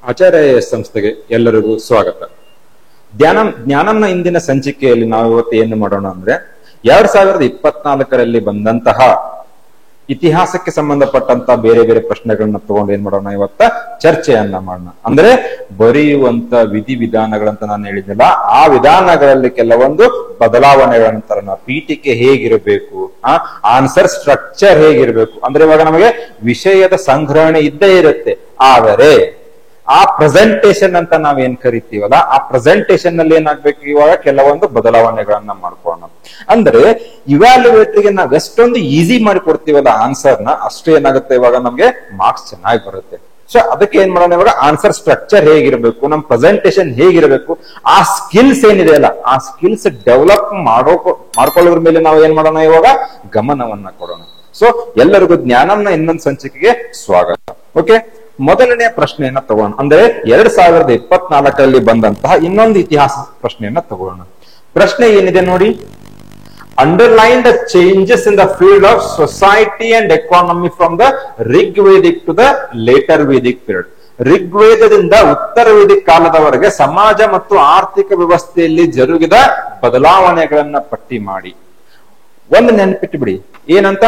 ಆಚಾರ್ಯ ಸಂಸ್ಥೆಗೆ ಎಲ್ಲರಿಗೂ ಸ್ವಾಗತ. ಜ್ಞಾನಂನ ಇಂದಿನ ಸಂಚಿಕೆಯಲ್ಲಿ ನಾವು ಇವತ್ತು ಏನು ಮಾಡೋಣ ಅಂದ್ರೆ 2024ರಲ್ಲಿ ಬಂದಂತಹ ಇತಿಹಾಸಕ್ಕೆ ಸಂಬಂಧಪಟ್ಟಂತ ಬೇರೆ ಬೇರೆ ಪ್ರಶ್ನೆಗಳನ್ನ ತಗೊಂಡು ಏನ್ ಮಾಡೋಣ, ಇವತ್ತ ಚರ್ಚೆಯನ್ನ ಮಾಡೋಣ. ಅಂದ್ರೆ ಬರೆಯುವಂತ ವಿಧಿವಿಧಾನಗಳಂತ ನಾನು ಹೇಳಿದ್ನಲ್ಲ, ಆ ವಿಧಾನಗಳಲ್ಲಿ ಕೆಲವೊಂದು ಬದಲಾವಣೆಗಳನ್ನ ತರೋಣ. ಪೀಠಿಕೆ ಹೇಗಿರಬೇಕು, ಆನ್ಸರ್ ಸ್ಟ್ರಕ್ಚರ್ ಹೇಗಿರ್ಬೇಕು, ಅಂದ್ರೆ ಇವಾಗ ನಮಗೆ ವಿಷಯದ ಸಂಗ್ರಹಣೆ ಇದ್ದೇ ಇರುತ್ತೆ, ಆದರೆ ಆ ಪ್ರೆಸೆಂಟೇಶನ್ ಅಂತ ನಾವೇನ್ ಕರಿತೀವಲ್ಲ, ಆ ಪ್ರೆಸೆಂಟೇಶನ್ ನಲ್ಲಿ ಏನಾಗ್ಬೇಕು, ಇವಾಗ ಕೆಲವೊಂದು ಬದಲಾವಣೆಗಳನ್ನ ಮಾಡ್ಕೊಳ್ಳೋಣ. ಅಂದ್ರೆ ಇವ್ಯಾಲ್ಯುಯೇಟರ್ಗೆ ನಾವ್ ಎಷ್ಟೊಂದು ಈಸಿ ಮಾಡಿ ಕೊಡ್ತೀವಲ್ಲ ಆನ್ಸರ್ನ, ಅಷ್ಟೇ ಏನಾಗುತ್ತೆ ಇವಾಗ ನಮ್ಗೆ ಮಾರ್ಕ್ಸ್ ಚೆನ್ನಾಗಿ ಬರುತ್ತೆ. ಸೊ ಅದಕ್ಕೆ ಏನ್ ಮಾಡೋಣ, ಇವಾಗ ಆನ್ಸರ್ ಸ್ಟ್ರಕ್ಚರ್ ಹೇಗಿರ್ಬೇಕು, ನಮ್ ಪ್ರೆಸೆಂಟೇಶನ್ ಹೇಗಿರ್ಬೇಕು, ಆ ಸ್ಕಿಲ್ಸ್ ಏನಿದೆ ಅಲ್ಲ, ಆ ಸ್ಕಿಲ್ಸ್ ಡೆವಲಪ್ ಮಾಡ್ಕೊಳ್ಳೋದ್ರ ಮೇಲೆ ನಾವು ಏನ್ ಮಾಡೋಣ, ಇವಾಗ ಗಮನವನ್ನ ಕೊಡೋಣ. ಸೊ ಎಲ್ಲರಿಗೂ ಜ್ಞಾನಂನ ಇನ್ನೊಂದು ಸಂಚಿಕೆಗೆ ಸ್ವಾಗತ. ಓಕೆ, ಮೊದಲನೆಯ ಪ್ರಶ್ನೆಯನ್ನ ತಗೋಣ. ಅಂದ್ರೆ 2024ರಲ್ಲಿ ಬಂದಂತಹ ಇನ್ನೊಂದು ಇತಿಹಾಸ ಪ್ರಶ್ನೆಯನ್ನ ತಗೋಣ. ಪ್ರಶ್ನೆ ಏನಿದೆ ನೋಡಿ, underline the changes in the field of society and economy from the Rigvedic to the later Vedic period. ಋಗ್ವೇದದಿಂದ ಉತ್ತರ ವೇದಿಕ್ ಕಾಲದವರೆಗೆ ಸಮಾಜ ಮತ್ತು ಆರ್ಥಿಕ ವ್ಯವಸ್ಥೆಯಲ್ಲಿ ಜರುಗಿದ ಬದಲಾವಣೆಗಳನ್ನ ಪಟ್ಟಿ ಮಾಡಿ. ಒಂದು ನೆನಪಿಟ್ಟು ಬಿಡಿ, ಏನಂತ,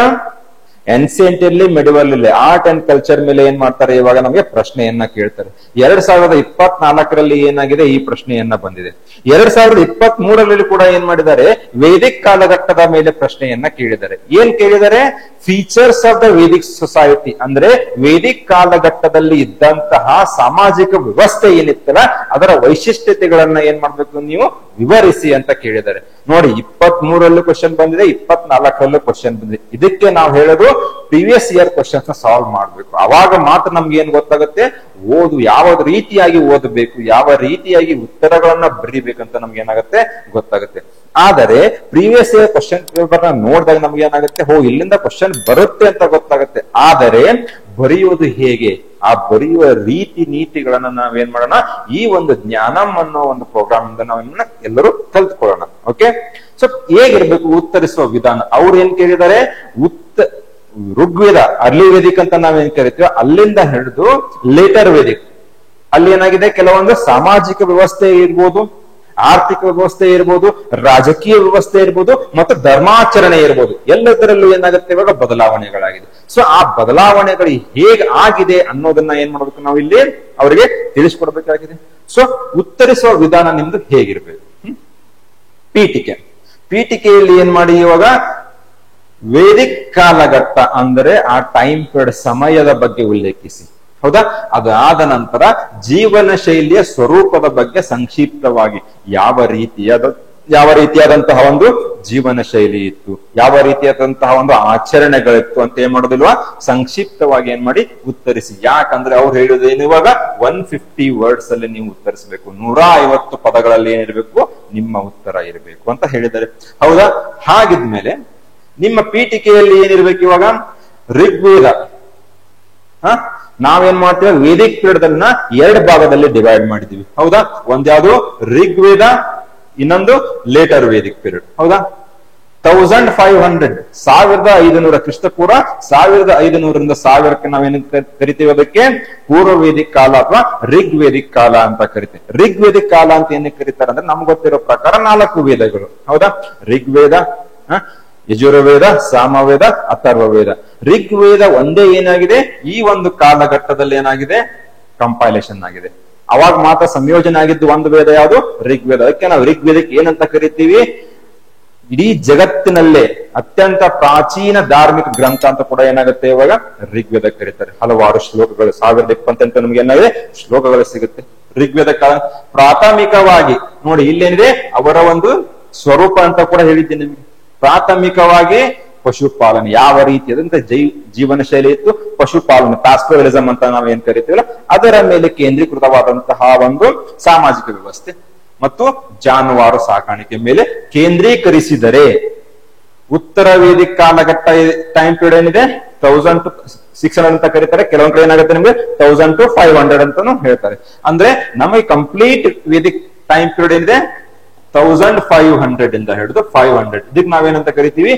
ಎನ್ಸಿಯಂಟ್ ಇರ್ಲಿ ಮೆಡಿವಲ್ ಇರ್ಲಿ, ಆರ್ಟ್ ಅಂಡ್ ಕಲ್ಚರ್ ಮೇಲೆ ಏನ್ ಮಾಡ್ತಾರೆ, ಇವಾಗ ನಮಗೆ ಪ್ರಶ್ನೆಯನ್ನ ಕೇಳ್ತಾರೆ. 2024ರಲ್ಲಿ ಏನಾಗಿದೆ, ಈ ಪ್ರಶ್ನೆಯನ್ನ ಬಂದಿದೆ. 2023ರಲ್ಲಿ ಕೂಡ ಏನ್ ಮಾಡಿದ್ದಾರೆ, ವೇದಿಕ್ ಕಾಲಘಟ್ಟದ ಮೇಲೆ ಪ್ರಶ್ನೆಯನ್ನ ಕೇಳಿದ್ದಾರೆ. ಏನ್ ಕೇಳಿದ್ದಾರೆ, features of the Vedic society, ಅಂದ್ರೆ ವೇದಿಕ್ ಕಾಲಘಟ್ಟದಲ್ಲಿ ಇದ್ದಂತಹ ಸಾಮಾಜಿಕ ವ್ಯವಸ್ಥೆ ಏನಿತ್ತಲ್ಲ, ಅದರ ವೈಶಿಷ್ಟ್ಯತೆಗಳನ್ನ ಏನ್ ಮಾಡ್ಬೇಕು ನೀವು ವಿವರಿಸಿ ಅಂತ ಕೇಳಿದ್ದಾರೆ. ನೋಡಿ, 23ರಲ್ಲೂ ಕ್ವಶನ್ ಬಂದಿದೆ, 24ರಲ್ಲೂ ಕ್ವಶನ್ ಬಂದಿದೆ. ಇದಕ್ಕೆ ನಾವು ಹೇಳೋದು ಪ್ರೀವಿಯಸ್ ಇಯರ್ ಕ್ವಶನ್ಸ್ ನ ಸಾಲ್ವ್ ಮಾಡ್ಬೇಕು. ಅವಾಗ ಮಾತ್ರ ನಮ್ಗೆ ಏನ್ ಗೊತ್ತಾಗುತ್ತೆ, ಯಾವ ರೀತಿಯಾಗಿ ಓದಬೇಕು, ಯಾವ ರೀತಿಯಾಗಿ ಉತ್ತರಗಳನ್ನ ಬರೀಬೇಕಂತ ನಮ್ಗೆ ಏನಾಗುತ್ತೆ ಗೊತ್ತಾಗುತ್ತೆ. ಆದರೆ ಪ್ರೀವಿಯಸ್ ಇಯರ್ ಕ್ವಶನ್ ಪೇಪರ್ ನ ನೋಡಿದಾಗ ನಮ್ಗೆ ಏನಾಗುತ್ತೆ, ಇಲ್ಲಿಂದ ಕ್ವಶನ್ ಬರುತ್ತೆ ಅಂತ ಗೊತ್ತಾಗುತ್ತೆ. ಆದರೆ ಬರೆಯುವುದು ಹೇಗೆ, ಆ ಬರೆಯುವ ರೀತಿ ನೀತಿಗಳನ್ನ ನಾವೇನ್ ಮಾಡೋಣ, ಈ ಒಂದು ಜ್ಞಾನಂ ಅನ್ನೋ ಒಂದು ಪ್ರೋಗ್ರಾಮ್ ಇಂದ ನಾವೇನ ಎಲ್ಲರೂ ಕಲ್ತ್ಕೊಳ್ಳೋಣ. ಓಕೆ, ಸೊ ಹೇಗಿರ್ಬೇಕು ಉತ್ತರಿಸುವ ವಿಧಾನ. ಅವ್ರು ಏನ್ ಕೇಳಿದ್ದಾರೆ, ಋಗ್ವೇದ ಅರ್ಲಿ ವೇದಿಕ್ ಅಂತ ನಾವೇನ್ ಕರಿತೀವಿ, ಅಲ್ಲಿಂದ ಹಿಡಿದು ಲೇಟರ್ ವೇದಿಕ್, ಅಲ್ಲಿ ಏನಾಗಿದೆ, ಕೆಲವೊಂದು ಸಾಮಾಜಿಕ ವ್ಯವಸ್ಥೆ ಇರ್ಬೋದು, ಆರ್ಥಿಕ ವ್ಯವಸ್ಥೆ ಇರ್ಬೋದು, ರಾಜಕೀಯ ವ್ಯವಸ್ಥೆ ಇರ್ಬೋದು, ಮತ್ತು ಧರ್ಮಾಚರಣೆ ಇರ್ಬೋದು, ಎಲ್ಲದರಲ್ಲೂ ಏನಾಗುತ್ತೆ ಇವಾಗ ಬದಲಾವಣೆಗಳಾಗಿದೆ. ಸೊ ಆ ಬದಲಾವಣೆಗಳು ಹೇಗೆ ಆಗಿದೆ ಅನ್ನೋದನ್ನ ಏನ್ ಮಾಡ್ಬೇಕು, ನಾವು ಇಲ್ಲಿ ಅವರಿಗೆ ತಿಳಿಸ್ಕೊಡ್ಬೇಕಾಗಿದೆ. ಸೊ ಉತ್ತರಿಸುವ ವಿಧಾನ ನಿಮ್ದು ಹೇಗಿರ್ಬೇಕು. ಪೀಠಿಕೆಯಲ್ಲಿ ಏನ್ ಮಾಡಿ, ಇವಾಗ ವೇದಿಕ್ ಕಾಲಘಟ್ಟ ಅಂದ್ರೆ ಆ ಟೈಮ್ ಪೀರಿಯಡ್ ಸಮಯದ ಬಗ್ಗೆ ಉಲ್ಲೇಖಿಸಿ. ಹೌದಾ, ಅದಾದ ನಂತರ ಜೀವನ ಶೈಲಿಯ ಸ್ವರೂಪದ ಬಗ್ಗೆ ಸಂಕ್ಷಿಪ್ತವಾಗಿ, ಯಾವ ರೀತಿಯಾದಂತಹ ಒಂದು ಜೀವನ ಶೈಲಿ ಇತ್ತು, ಯಾವ ರೀತಿಯಾದಂತಹ ಒಂದು ಆಚರಣೆಗಳಿತ್ತು ಅಂತ ಏನ್ ಮಾಡೋದಿಲ್ವಾ, ಸಂಕ್ಷಿಪ್ತವಾಗಿ ಏನ್ ಮಾಡಿ ಉತ್ತರಿಸಿ. ಯಾಕಂದ್ರೆ ಅವ್ರು ಹೇಳುವುದೇನು, ಇವಾಗ 150 ವರ್ಡ್ಸ್ ಅಲ್ಲಿ ನೀವು ಉತ್ತರಿಸಬೇಕು, 150 ಪದಗಳಲ್ಲಿ ಏನಿರ್ಬೇಕು, ನಿಮ್ಮ ಉತ್ತರ ಇರಬೇಕು ಅಂತ ಹೇಳಿದ್ದಾರೆ. ಹೌದಾ, ಹಾಗಿದ್ಮೇಲೆ ನಿಮ್ಮ ಪೀಠಿಕೆಯಲ್ಲಿ ಏನಿರ್ಬೇಕು, ಇವಾಗ ಋಗ್ವೇದ, ನಾವೇನ್ ಮಾಡ್ತೀವಿ, ವೇದಿಕ್ ಪೀರಿಯಡ್ ಅನ್ನ 2 ಭಾಗದಲ್ಲಿ ಡಿವೈಡ್ ಮಾಡಿದೀವಿ. ಹೌದಾ, ಒಂದ್ಯಾವುದು ಋಗ್ವೇದ, ಇನ್ನೊಂದು ಲೇಟರ್ ವೇದಿಕ್ ಪೀರಿಯಡ್. ಹೌದಾ, 1500 ಕ್ರಿಸ್ತಪೂರ್ವ 1500ರಿಂದ 1000ಕ್ಕೆ ನಾವೇನು ಕರಿತೀವಿ, ಅದಕ್ಕೆ ಪೂರ್ವ ವೇದಿಕ್ ಕಾಲ ಅಥವಾ ಋಗ್ವೇದಿಕ್ ಕಾಲ ಅಂತ ಕರಿತೀವಿ. ಋಗ್ವೇದಿಕ್ ಕಾಲ ಅಂತ ಏನಕ್ಕೆ ಕರೀತಾರೆ ಅಂದ್ರೆ, ನಮ್ಗೆ ಗೊತ್ತಿರೋ ಪ್ರಕಾರ 4 ವೇದಗಳು. ಹೌದಾ, ಋಗ್ವೇದ, ಯಜುರ್ವೇದ, ಸಾಮವೇದ, ಅಥರ್ವವೇದ. ಋಗ್ವೇದ ಒಂದೇ ಏನಾಗಿದೆ, ಈ ಒಂದು ಕಾಲಘಟ್ಟದಲ್ಲಿ ಏನಾಗಿದೆ, ಕಂಪೈಲೇಷನ್ ಆಗಿದೆ. ಅವಾಗ ಮಾತ್ರ ಸಂಯೋಜನೆ ಆಗಿದ್ದು ಒಂದು ವೇದ ಯಾವುದು, ಋಗ್ವೇದ. ಅದಕ್ಕೆ ನಾವು ಋಗ್ವೇದಕ್ಕೆ ಏನಂತ ಕರಿತೀವಿ, ಇಡೀ ಜಗತ್ತಿನಲ್ಲೇ ಅತ್ಯಂತ ಪ್ರಾಚೀನ ಧಾರ್ಮಿಕ ಗ್ರಂಥ ಅಂತ ಕೂಡ ಏನಾಗುತ್ತೆ, ಇವಾಗ ಋಗ್ವೇದ ಕರೀತಾರೆ. ಹಲವಾರು ಶ್ಲೋಕಗಳು, 1028 ನಮ್ಗೆ ಏನಾಗಿದೆ ಶ್ಲೋಕಗಳು ಸಿಗುತ್ತೆ ಋಗ್ವೇದ ಕಾಲ. ಪ್ರಾಥಮಿಕವಾಗಿ ನೋಡಿ, ಇಲ್ಲೇನಿದೆ ಅವರ ಒಂದು ಸ್ವರೂಪ ಅಂತ ಕೂಡ ಹೇಳಿದ್ದೀನಿ ನಿಮ್ಗೆ. ಪ್ರಾಥಮಿಕವಾಗಿ ಪಶುಪಾಲನೆ, ಯಾವ ರೀತಿಯಾದಂತ ಜೀವನ ಶೈಲಿ ಇತ್ತು, ಪಶುಪಾಲನೆ, ಪ್ಯಾಸ್ಟೋರಲಿಸಂ ಅಂತ ನಾವೇನ್ ಕರಿತೀವಲ್ಲ, ಅದರ ಮೇಲೆ ಕೇಂದ್ರೀಕೃತವಾದಂತಹ ಒಂದು ಸಾಮಾಜಿಕ ವ್ಯವಸ್ಥೆ ಮತ್ತು ಜಾನುವಾರು ಸಾಕಾಣಿಕೆ ಮೇಲೆ ಕೇಂದ್ರೀಕರಿಸಿದರೆ, ಉತ್ತರ ವೇದಿಕ್ ಕಾಲಘಟ್ಟ ಟೈಮ್ ಪೀರಿಯಡ್ ಏನಿದೆ 1000 to 600 ಅಂತ ಕರೀತಾರೆ. ಕೆಲವೊಂದ್ ಕಡೆ ಏನಾಗುತ್ತೆ ನಿಮ್ಗೆ 1000 to 500 ಅಂತಾನು ಹೇಳ್ತಾರೆ. ಅಂದ್ರೆ ನಮಗೆ ಕಂಪ್ಲೀಟ್ ವೇದಿಕ್ ಟೈಮ್ ಪೀರಿಯಡ್ ಏನಿದೆ 1500 ಇಂದ ಹಿಡಿದು 500, ಇದಕ್ಕೆ ನಾವೇನಂತ ಕರಿತೀವಿ,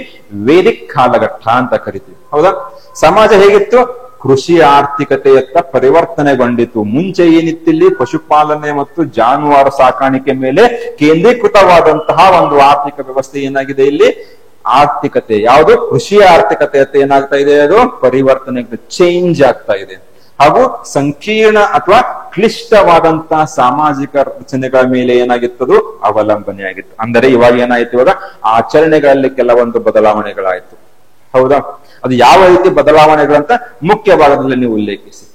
ವೇದಿಕ್ ಕಾಲಘಟ್ಟ ಅಂತ ಕರಿತೀವಿ. ಹೌದಾ, ಸಮಾಜ ಹೇಗಿತ್ತು, ಕೃಷಿ ಆರ್ಥಿಕತೆಯತ್ತ ಪರಿವರ್ತನೆಗೊಂಡಿತು. ಮುಂಚೆ ಏನಿತ್ತಿಲ್ಲಿ ಪಶುಪಾಲನೆ ಮತ್ತು ಜಾನುವಾರು ಸಾಕಾಣಿಕೆ ಮೇಲೆ ಕೇಂದ್ರೀಕೃತವಾದಂತಹ ಒಂದು ಆರ್ಥಿಕ ವ್ಯವಸ್ಥೆ ಏನಾಗಿದೆ ಇಲ್ಲಿ ಆರ್ಥಿಕತೆ ಯಾವುದು ಕೃಷಿ ಆರ್ಥಿಕತೆಯತ್ತ ಏನಾಗ್ತಾ ಇದೆ, ಅದು ಪರಿವರ್ತನೆ ಚೇಂಜ್ ಆಗ್ತಾ ಇದೆ. ಹಾಗೂ ಸಂಕೀರ್ಣ ಅಥವಾ ಕ್ಲಿಷ್ಟವಾದಂತಹ ಸಾಮಾಜಿಕ ರಚನೆಗಳ ಮೇಲೆ ಏನಾಗಿತ್ತದು ಅವಲಂಬನೆಯಾಗಿತ್ತು. ಅಂದರೆ ಇವಾಗ ಏನಾಯ್ತು, ಇವಾಗ ಆಚರಣೆಗಳಲ್ಲಿ ಕೆಲವೊಂದು ಬದಲಾವಣೆಗಳಾಯ್ತು. ಹೌದಾ? ಅದು ಯಾವ ರೀತಿ ಬದಲಾವಣೆಗಳಂತ ಮುಖ್ಯ ಭಾಗದಲ್ಲಿ ನೀವು ಉಲ್ಲೇಖಿಸಿ.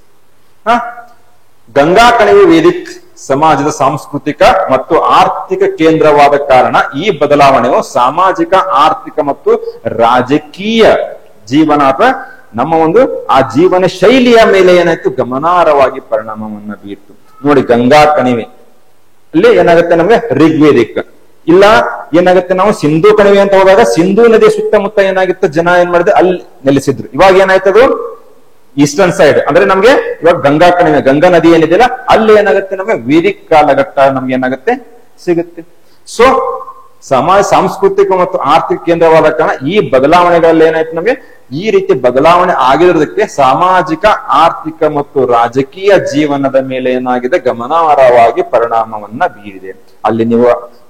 ಗಂಗಾ ಕಣಿವೆ ವೇದಿಕ್ ಸಮಾಜದ ಸಾಂಸ್ಕೃತಿಕ ಮತ್ತು ಆರ್ಥಿಕ ಕೇಂದ್ರವಾದ ಕಾರಣ ಈ ಬದಲಾವಣೆಯು ಸಾಮಾಜಿಕ, ಆರ್ಥಿಕ ಮತ್ತು ರಾಜಕೀಯ ಜೀವನ ಅಥವಾ ನಮ್ಮ ಒಂದು ಆ ಜೀವನ ಶೈಲಿಯ ಮೇಲೆ ಏನಾಯ್ತು ಗಮನಾರ್ಹವಾಗಿ ಪರಿಣಾಮವನ್ನ ಬೀರ್ತು. ನೋಡಿ, ಗಂಗಾ ಕಣಿವೆ ಅಲ್ಲಿ ಏನಾಗುತ್ತೆ ನಮ್ಗೆ ಋಗ್ವೇದಿಕ್, ಇಲ್ಲ ಏನಾಗುತ್ತೆ ನಾವು ಸಿಂಧೂ ಕಣಿವೆ ಅಂತ ಹೋದಾಗ ಸಿಂಧೂ ನದಿಯ ಸುತ್ತಮುತ್ತ ಏನಾಗಿತ್ತು ಜನ ಏನ್ ಮಾಡಿದ್ರೆ ಅಲ್ಲಿ ನೆಲೆಸಿದ್ರು. ಇವಾಗ ಏನಾಯ್ತದು ಈಸ್ಟರ್ನ್ ಸೈಡ್, ಅಂದ್ರೆ ನಮ್ಗೆ ಇವಾಗ ಗಂಗಾ ಕಣಿವೆ, ಗಂಗಾ ನದಿ ಏನಿದೆಯಲ್ಲ ಅಲ್ಲಿ ಏನಾಗುತ್ತೆ ನಮ್ಗೆ ವೇದಿಕ್ ಕಾಲಘಟ್ಟ ನಮ್ಗೆ ಏನಾಗುತ್ತೆ ಸಿಗುತ್ತೆ. ಸೊ ಸಮಾಜ, ಸಾಂಸ್ಕೃತಿಕ ಮತ್ತು ಆರ್ಥಿಕ ಕೇಂದ್ರವಾದ ಕಾರಣ ಈ ಬದಲಾವಣೆಗಳಲ್ಲಿ ಏನಾಯ್ತು ನಮ್ಗೆ ಈ ರೀತಿ ಬದಲಾವಣೆ ಆಗಿರೋದಕ್ಕೆ ಸಾಮಾಜಿಕ, ಆರ್ಥಿಕ ಮತ್ತು ರಾಜಕೀಯ ಜೀವನದ ಮೇಲೆ ಏನಾಗಿದೆ ಗಮನಾರ್ಹವಾಗಿ ಪರಿಣಾಮವನ್ನ ಬೀರಿದೆ. ಅಲ್ಲಿ ನೀವು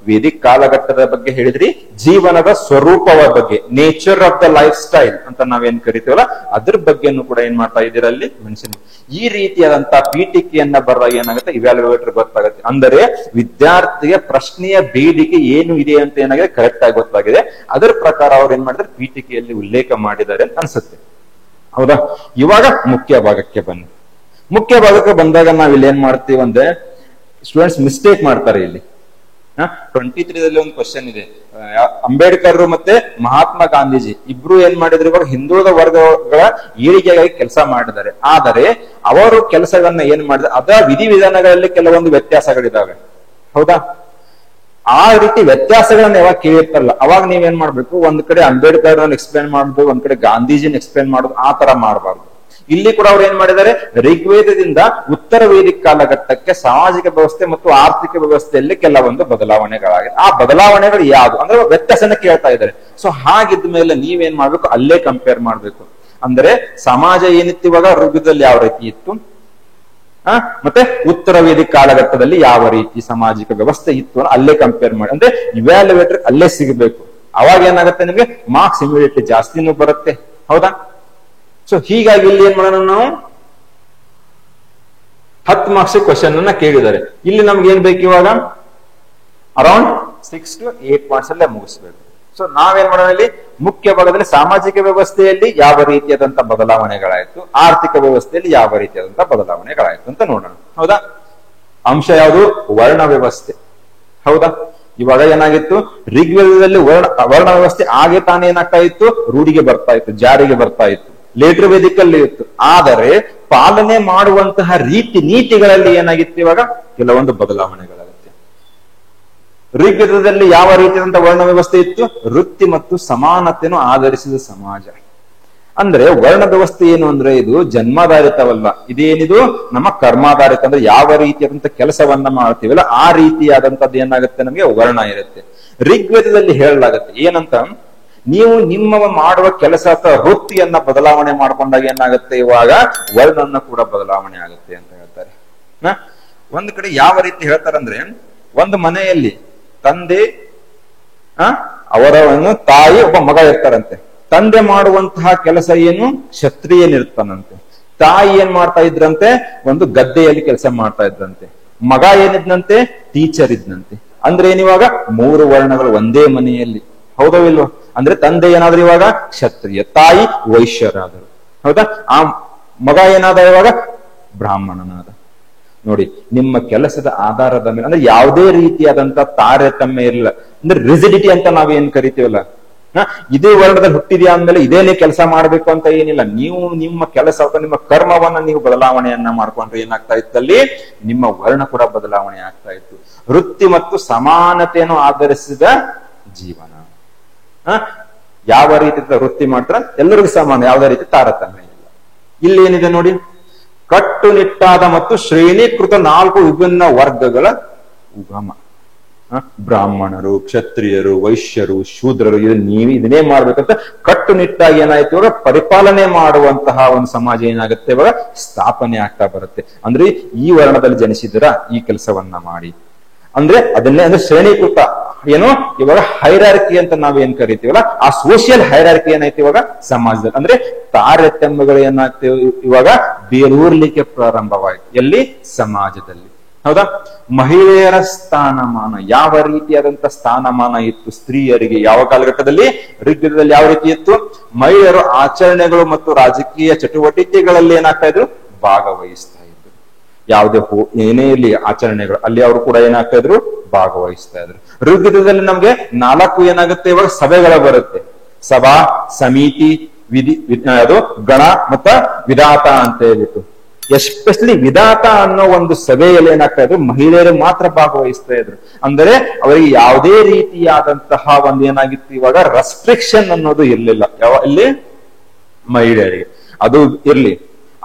ವೇದಿಕ್ ಕಾಲಘಟ್ಟದ ಬಗ್ಗೆ ಹೇಳಿದ್ರಿ, ಜೀವನದ ಸ್ವರೂಪವ ಬಗ್ಗೆ, nature of the life style ಅಂತ ನಾವೇನ್ ಕರಿತೀವಲ್ಲ ಅದ್ರ ಬಗ್ಗೆನೂ ಕೂಡ ಏನ್ ಮಾಡ್ತಾ ಇದ್ದೀರ ಅಲ್ಲಿ ಮೆನ್ಷನ್. ಈ ರೀತಿಯಾದಂತಹ ಪೀಠಿಕೆಯನ್ನ ಬರೆದಾಗ ಏನಾಗುತ್ತೆ ಇವ್ಯಾಲ್ಯುವೇಟರ್ ಗೊತ್ತಾಗುತ್ತೆ. ಅಂದರೆ ವಿದ್ಯಾರ್ಥಿಗೆ ಪ್ರಶ್ನೆಯ ಬೇಡಿಕೆ ಏನು ಇದೆ ಅಂತ ಏನಾಗಿದೆ ಕರೆಕ್ಟ್ ಆಗಿ ಗೊತ್ತಾಗಿದೆ. ಅದರ ಪ್ರಕಾರ ಅವ್ರು ಏನ್ ಮಾಡಿದ್ರೆ ಪೀಠಿಕೆಯಲ್ಲಿ ಉಲ್ಲೇಖ ಮಾಡಿದ್ದಾರೆ ಅಂತ ಅನ್ಸುತ್ತೆ. ಹೌದಾ? ಇವಾಗ ಮುಖ್ಯ ಭಾಗಕ್ಕೆ ಬನ್ನಿ. ಮುಖ್ಯ ಭಾಗಕ್ಕೆ ಬಂದಾಗ ನಾವ್ ಇಲ್ಲಿ ಏನ್ ಮಾಡ್ತೀವಿ ಅಂದ್ರೆ ಸ್ಟೂಡೆಂಟ್ಸ್ ಮಿಸ್ಟೇಕ್ ಮಾಡ್ತಾರೆ. ಇಲ್ಲಿ 23 ಒಂದು ಕ್ವಶನ್ ಇದೆ. ಅಂಬೇಡ್ಕರ್ ಮತ್ತೆ ಮಹಾತ್ಮ ಗಾಂಧೀಜಿ ಇಬ್ರು ಏನ್ ಮಾಡಿದ್ರು, ಇವಾಗ ಹಿಂದುಳಿದ ವರ್ಗಗಳ ಏಳಿಗೆಗಾಗಿ ಕೆಲಸ ಮಾಡಿದ್ದಾರೆ. ಆದರೆ ಅವರು ಕೆಲಸಗಳನ್ನ ಏನ್ ಮಾಡಿದ್ರೆ ಅದರ ವಿಧಿವಿಧಾನಗಳಲ್ಲಿ ಕೆಲವೊಂದು ವ್ಯತ್ಯಾಸಗಳಿದಾವೆ. ಹೌದಾ? ಆ ರೀತಿ ವ್ಯತ್ಯಾಸಗಳನ್ನ ಯಾವಾಗ ಕೇಳಿರ್ತಾರಲ್ಲ ಅವಾಗ ನೀವೇನ್ ಮಾಡ್ಬೇಕು, ಒಂದ್ ಕಡೆ ಅಂಬೇಡ್ಕರ್ ಎಕ್ಸ್ಪ್ಲೇನ್ ಮಾಡುದು, ಒಂದ್ ಕಡೆ ಗಾಂಧೀಜಿನ ಎಕ್ಸ್ಪ್ಲೇನ್ ಮಾಡುದು, ಆ ತರ ಮಾಡಬಾರ್ದು. ಇಲ್ಲಿ ಕೂಡ ಅವ್ರು ಏನ್ ಮಾಡಿದ್ದಾರೆ, ಋಗ್ವೇದದಿಂದ ಉತ್ತರ ವೇದಿಕ್ ಕಾಲಘಟ್ಟಕ್ಕೆ ಸಾಮಾಜಿಕ ವ್ಯವಸ್ಥೆ ಮತ್ತು ಆರ್ಥಿಕ ವ್ಯವಸ್ಥೆಯಲ್ಲಿ ಕೆಲವೊಂದು ಬದಲಾವಣೆಗಳಾಗಿದೆ. ಆ ಬದಲಾವಣೆಗಳು ಯಾವುದು ಅಂದ್ರೆ ವ್ಯತ್ಯಾಸನ ಕೇಳ್ತಾ ಇದ್ದಾರೆ. ಸೊ ಹಾಗಿದ್ದ ಮೇಲೆ ನೀವೇನ್ ಮಾಡ್ಬೇಕು, ಅಲ್ಲೇ ಕಂಪೇರ್ ಮಾಡ್ಬೇಕು. ಅಂದ್ರೆ ಸಮಾಜ ಏನಿತ್ತು ಇವಾಗ ಋಗ್ವೇದದಲ್ಲಿ ಯಾವ ರೀತಿ ಇತ್ತು, ಮತ್ತೆ ಉತ್ತರ ವೇದಿಕ್ ಕಾಲಘಟ್ಟದಲ್ಲಿ ಯಾವ ರೀತಿ ಸಾಮಾಜಿಕ ವ್ಯವಸ್ಥೆ ಇತ್ತು ಅಲ್ಲೇ ಕಂಪೇರ್ ಮಾಡಿ. ಅಂದ್ರೆ ಇವ್ಯಾಲ್ಯುವೇಟರ್ ಅಲ್ಲೇ ಸಿಗಬೇಕು. ಅವಾಗ ಏನಾಗುತ್ತೆ ನಿಮ್ಗೆ ಮಾರ್ಕ್ಸ್ ಇಮಿಡಿಯೇಟ್ಲಿ ಜಾಸ್ತಿನೂ ಬರುತ್ತೆ. ಹೌದಾ? ಸೊ ಹೀಗಾಗಿ ಇಲ್ಲಿ ಏನ್ ಮಾಡೋಣ, ನಾವು 10 ಮಾರ್ಕ್ಸ್ ಕ್ವಶನ್ ಅನ್ನ ಕೇಳಿದ್ದಾರೆ. ಇಲ್ಲಿ ನಮ್ಗೆ ಏನ್ ಬೇಕು, ಇವಾಗ ಅರೌಂಡ್ 6 to 8 ಪಾಯಿಂಟ್ಸ್ ಅಲ್ಲೇ ಮುಗಿಸ್ಬೇಕು. ಸೊ ನಾವೇನ್ ಮಾಡೋಣ, ಇಲ್ಲಿ ಮುಖ್ಯ ಭಾಗದಲ್ಲಿ ಸಾಮಾಜಿಕ ವ್ಯವಸ್ಥೆಯಲ್ಲಿ ಯಾವ ರೀತಿಯಾದಂತಹ ಬದಲಾವಣೆಗಳಾಯ್ತು, ಆರ್ಥಿಕ ವ್ಯವಸ್ಥೆಯಲ್ಲಿ ಯಾವ ರೀತಿಯಾದಂತಹ ಬದಲಾವಣೆಗಳಾಯ್ತು ಅಂತ ನೋಡೋಣ. ಹೌದಾ? ಅಂಶ ಯಾವುದು, ವರ್ಣ ವ್ಯವಸ್ಥೆ. ಹೌದಾ? ಇವಾಗ ಏನಾಗಿತ್ತು, ಋಗ್ವೇದದಲ್ಲಿ ವರ್ಣ ವ್ಯವಸ್ಥೆ ಹಾಗೆ ತಾನೇ ಏನಾಗ್ತಾ ಇತ್ತು, ರೂಢಿಗೆ ಬರ್ತಾ ಇತ್ತು, ಜಾರಿಗೆ ಬರ್ತಾ ಇತ್ತು. ಲೇಟರ್ ವೇದಿಕಲ್ಲಿ ಇತ್ತು. ಆದರೆ ಪಾಲನೆ ಮಾಡುವಂತಹ ನೀತಿಗಳಲ್ಲಿ ಏನಾಗಿತ್ತು, ಇವಾಗ ಕೆಲವೊಂದು ಬದಲಾವಣೆಗಳಾಗುತ್ತೆ. ಋಗ್ವೇದದಲ್ಲಿ ಯಾವ ರೀತಿಯಾದಂತಹ ವರ್ಣ ವ್ಯವಸ್ಥೆ ಇತ್ತು, ವೃತ್ತಿ ಮತ್ತು ಸಮಾನತೆಯನ್ನು ಆಧರಿಸಿದ ಸಮಾಜ. ಅಂದ್ರೆ ವರ್ಣ ವ್ಯವಸ್ಥೆ ಏನು ಅಂದ್ರೆ ಇದು ಜನ್ಮಾಧಾರಿತವಲ್ಲ, ಇದೇನಿದು ನಮ್ಮ ಕರ್ಮಾಧಾರಿತ. ಅಂದ್ರೆ ಯಾವ ರೀತಿಯಾದಂತಹ ಕೆಲಸವನ್ನ ಮಾಡ್ತೀವಲ್ಲ ಆ ರೀತಿಯಾದಂತದ್ದು ಏನಾಗುತ್ತೆ ನಮಗೆ ವರ್ಣ ಇರುತ್ತೆ. ಋಗ್ವೇದದಲ್ಲಿ ಹೇಳಲಾಗುತ್ತೆ ಏನಂತ, ನೀವು ನಿಮ್ಮ ಮಾಡುವ ಕೆಲಸ ಅಥವಾ ವೃತ್ತಿಯನ್ನ ಬದಲಾವಣೆ ಮಾಡ್ಕೊಂಡಾಗ ಏನಾಗುತ್ತೆ, ಇವಾಗ ವರ್ಣನ್ನ ಕೂಡ ಬದಲಾವಣೆ ಆಗುತ್ತೆ ಅಂತ ಹೇಳ್ತಾರೆ. ಒಂದ್ ಕಡೆ ಯಾವ ರೀತಿ ಹೇಳ್ತಾರಂದ್ರೆ, ಒಂದು ಮನೆಯಲ್ಲಿ ತಂದೆ ಅವರವನ್ನು ತಾಯಿ ಒಬ್ಬ ಮಗ ಇರ್ತಾರಂತೆ. ತಂದೆ ಮಾಡುವಂತಹ ಕೆಲಸ ಏನು, ಕ್ಷತ್ರಿಯನಿರ್ತಾನಂತೆ. ತಾಯಿ ಏನ್ ಮಾಡ್ತಾ ಇದ್ರಂತೆ, ಒಂದು ಗದ್ದೆಯಲ್ಲಿ ಕೆಲಸ ಮಾಡ್ತಾ ಇದ್ರಂತೆ. ಮಗ ಏನಿದ್ನಂತೆ, ಟೀಚರ್ ಇದ್ನಂತೆ. ಅಂದ್ರೆ ಏನಿವಾಗ 3 ವರ್ಣಗಳು ಒಂದೇ ಮನೆಯಲ್ಲಿ. ಹೌದವಿಲ್ವ? ಅಂದ್ರೆ ತಂದೆ ಏನಾದ್ರು ಇವಾಗ ಕ್ಷತ್ರಿಯ, ತಾಯಿ ವೈಶ್ಯರಾದರು. ಹೌದಾ? ಆ ಮಗ ಏನಾದ ಇವಾಗ ಬ್ರಾಹ್ಮಣನಾದ. ನೋಡಿ, ನಿಮ್ಮ ಕೆಲಸದ ಆಧಾರದ ಮೇಲೆ ಅಂದ್ರೆ ಯಾವುದೇ ರೀತಿಯಾದಂತ ತಾರತಮ್ಯ ಇರಲಿಲ್ಲ. ಅಂದ್ರೆ ರಿಜಿಡಿಟಿ ಅಂತ ನಾವೇನ್ ಕರಿತೀವಲ್ಲ, ಇದೇ ವರ್ಣದಲ್ಲಿ ಹುಟ್ಟಿದ್ಯಾ ಅಂದ್ಮೇಲೆ ಇದೇನೇ ಕೆಲಸ ಮಾಡ್ಬೇಕು ಅಂತ ಏನಿಲ್ಲ. ನೀವು ನಿಮ್ಮ ಕೆಲಸ ಅಥವಾ ನಿಮ್ಮ ಕರ್ಮವನ್ನ ನೀವು ಬದಲಾವಣೆಯನ್ನ ಮಾಡ್ಕೊಂಡ್ರೆ ಏನಾಗ್ತಾ ಇತ್ತಲ್ಲಿ, ನಿಮ್ಮ ವರ್ಣ ಕೂಡ ಬದಲಾವಣೆ ಆಗ್ತಾ ಇತ್ತು. ವೃತ್ತಿ ಮತ್ತು ಸಮಾನತೆಯನ್ನು ಆಧರಿಸಿದ ಜೀವನ. ಯಾವ ರೀತಿ ವೃತ್ತಿ ಮಾಡ್ತಾರ ಎಲ್ಲರಿಗೂ ಸಮಾನ, ಯಾವುದೇ ರೀತಿ ತಾರತಮ್ಯ ಇಲ್ಲ. ಇಲ್ಲಿ ಏನಿದೆ ನೋಡಿ, ಕಟ್ಟುನಿಟ್ಟಾದ ಮತ್ತು ಶ್ರೇಣೀಕೃತ 4 ವಿಭಿನ್ನ ವರ್ಗಗಳ ಉಗಮ. ಬ್ರಾಹ್ಮಣರು, ಕ್ಷತ್ರಿಯರು, ವೈಶ್ಯರು, ಶೂದ್ರರು ಇದನ್ನೇ ಮಾಡ್ಬೇಕಂತ ಕಟ್ಟುನಿಟ್ಟಾಗಿ ಏನಾಯ್ತು ಇವಾಗ ಪರಿಪಾಲನೆ ಮಾಡುವಂತಹ ಒಂದು ಸಮಾಜ ಏನಾಗುತ್ತೆ ಇವಾಗ ಸ್ಥಾಪನೆ ಆಗ್ತಾ ಬರುತ್ತೆ. ಅಂದ್ರೆ ಈ ವರ್ಣದಲ್ಲಿ ಜನಿಸಿದ್ರ ಈ ಕೆಲಸವನ್ನ ಮಾಡಿ ಅಂದ್ರೆ ಅದನ್ನೇ ಅಂದ್ರೆ ಶ್ರೇಣೀಕೃತ ಏನು ಇವಾಗ ಹೈರಾರ್ಕಿ ಅಂತ ನಾವೇನ್ ಕರಿತೀವಲ್ಲ ಆ ಸೋಷಿಯಲ್ ಹೈರಾರ್ಕಿ ಏನಾಯ್ತು ಇವಾಗ ಸಮಾಜದಲ್ಲಿ ಅಂದ್ರೆ ತಾರತಮ್ಯಗಳು ಏನಾಗ್ತೇವೆ ಇವಾಗ ಬೇರೂರ್ಲಿಕ್ಕೆ ಪ್ರಾರಂಭವಾಯಿತು. ಎಲ್ಲಿ? ಸಮಾಜದಲ್ಲಿ. ಹೌದಾ? ಮಹಿಳೆಯರ ಸ್ಥಾನಮಾನ ಯಾವ ರೀತಿಯಾದಂತ ಸ್ಥಾನಮಾನ ಇತ್ತು ಸ್ತ್ರೀಯರಿಗೆ ಯಾವ ಕಾಲಘಟ್ಟದಲ್ಲಿ? ಋಗ್ವೇದದಲ್ಲಿ ಯಾವ ರೀತಿ ಇತ್ತು? ಮಹಿಳೆಯರು ಆಚರಣೆಗಳು ಮತ್ತು ರಾಜಕೀಯ ಚಟುವಟಿಕೆಗಳಲ್ಲಿ ಏನಾಗ್ತಾ ಇದ್ರು? ಭಾಗವಹಿಸ್ತಾ ಇದ್ರು. ಯಾವುದೇ ಏನೇ ಇಲ್ಲಿ ಆಚರಣೆಗಳು ಅಲ್ಲಿ ಅವರು ಕೂಡ ಏನಾಗ್ತಾ ಇದ್ರು? ಭಾಗವಹಿಸ್ತಾ ಇದ್ರು. ಋಗ್ವೇದದಲ್ಲಿ ನಮ್ಗೆ 4 ಏನಾಗುತ್ತೆ ಇವಾಗ ಸಭೆಗಳ ಬರುತ್ತೆ. ಸಭಾ, ಸಮಿತಿ, ವಿಧಿ, ಅದು ಗಣ ಮತ್ತ ವಿಧಾತ ಅಂತ ಹೇಳ್ಬಿಟ್ಟು. ಎಸ್ಪೆಷಲಿ ವಿಧಾತ ಅನ್ನೋ ಒಂದು ಸಭೆಯಲ್ಲಿ ಏನಾಗ್ತಾ ಇದ್ರು? ಮಹಿಳೆಯರು ಮಾತ್ರ ಭಾಗವಹಿಸ್ತಾ ಇದ್ರು. ಅಂದರೆ ಅವರಿಗೆ ಯಾವುದೇ ರೀತಿಯಾದಂತಹ ಒಂದು ಏನಾಗಿತ್ತು ಇವಾಗ ರೆಸ್ಟ್ರಿಕ್ಷನ್ ಅನ್ನೋದು ಇರ್ಲಿಲ್ಲ. ಇಲ್ಲಿ ಮಹಿಳೆಯರಿಗೆ ಅದು ಇರ್ಲಿ.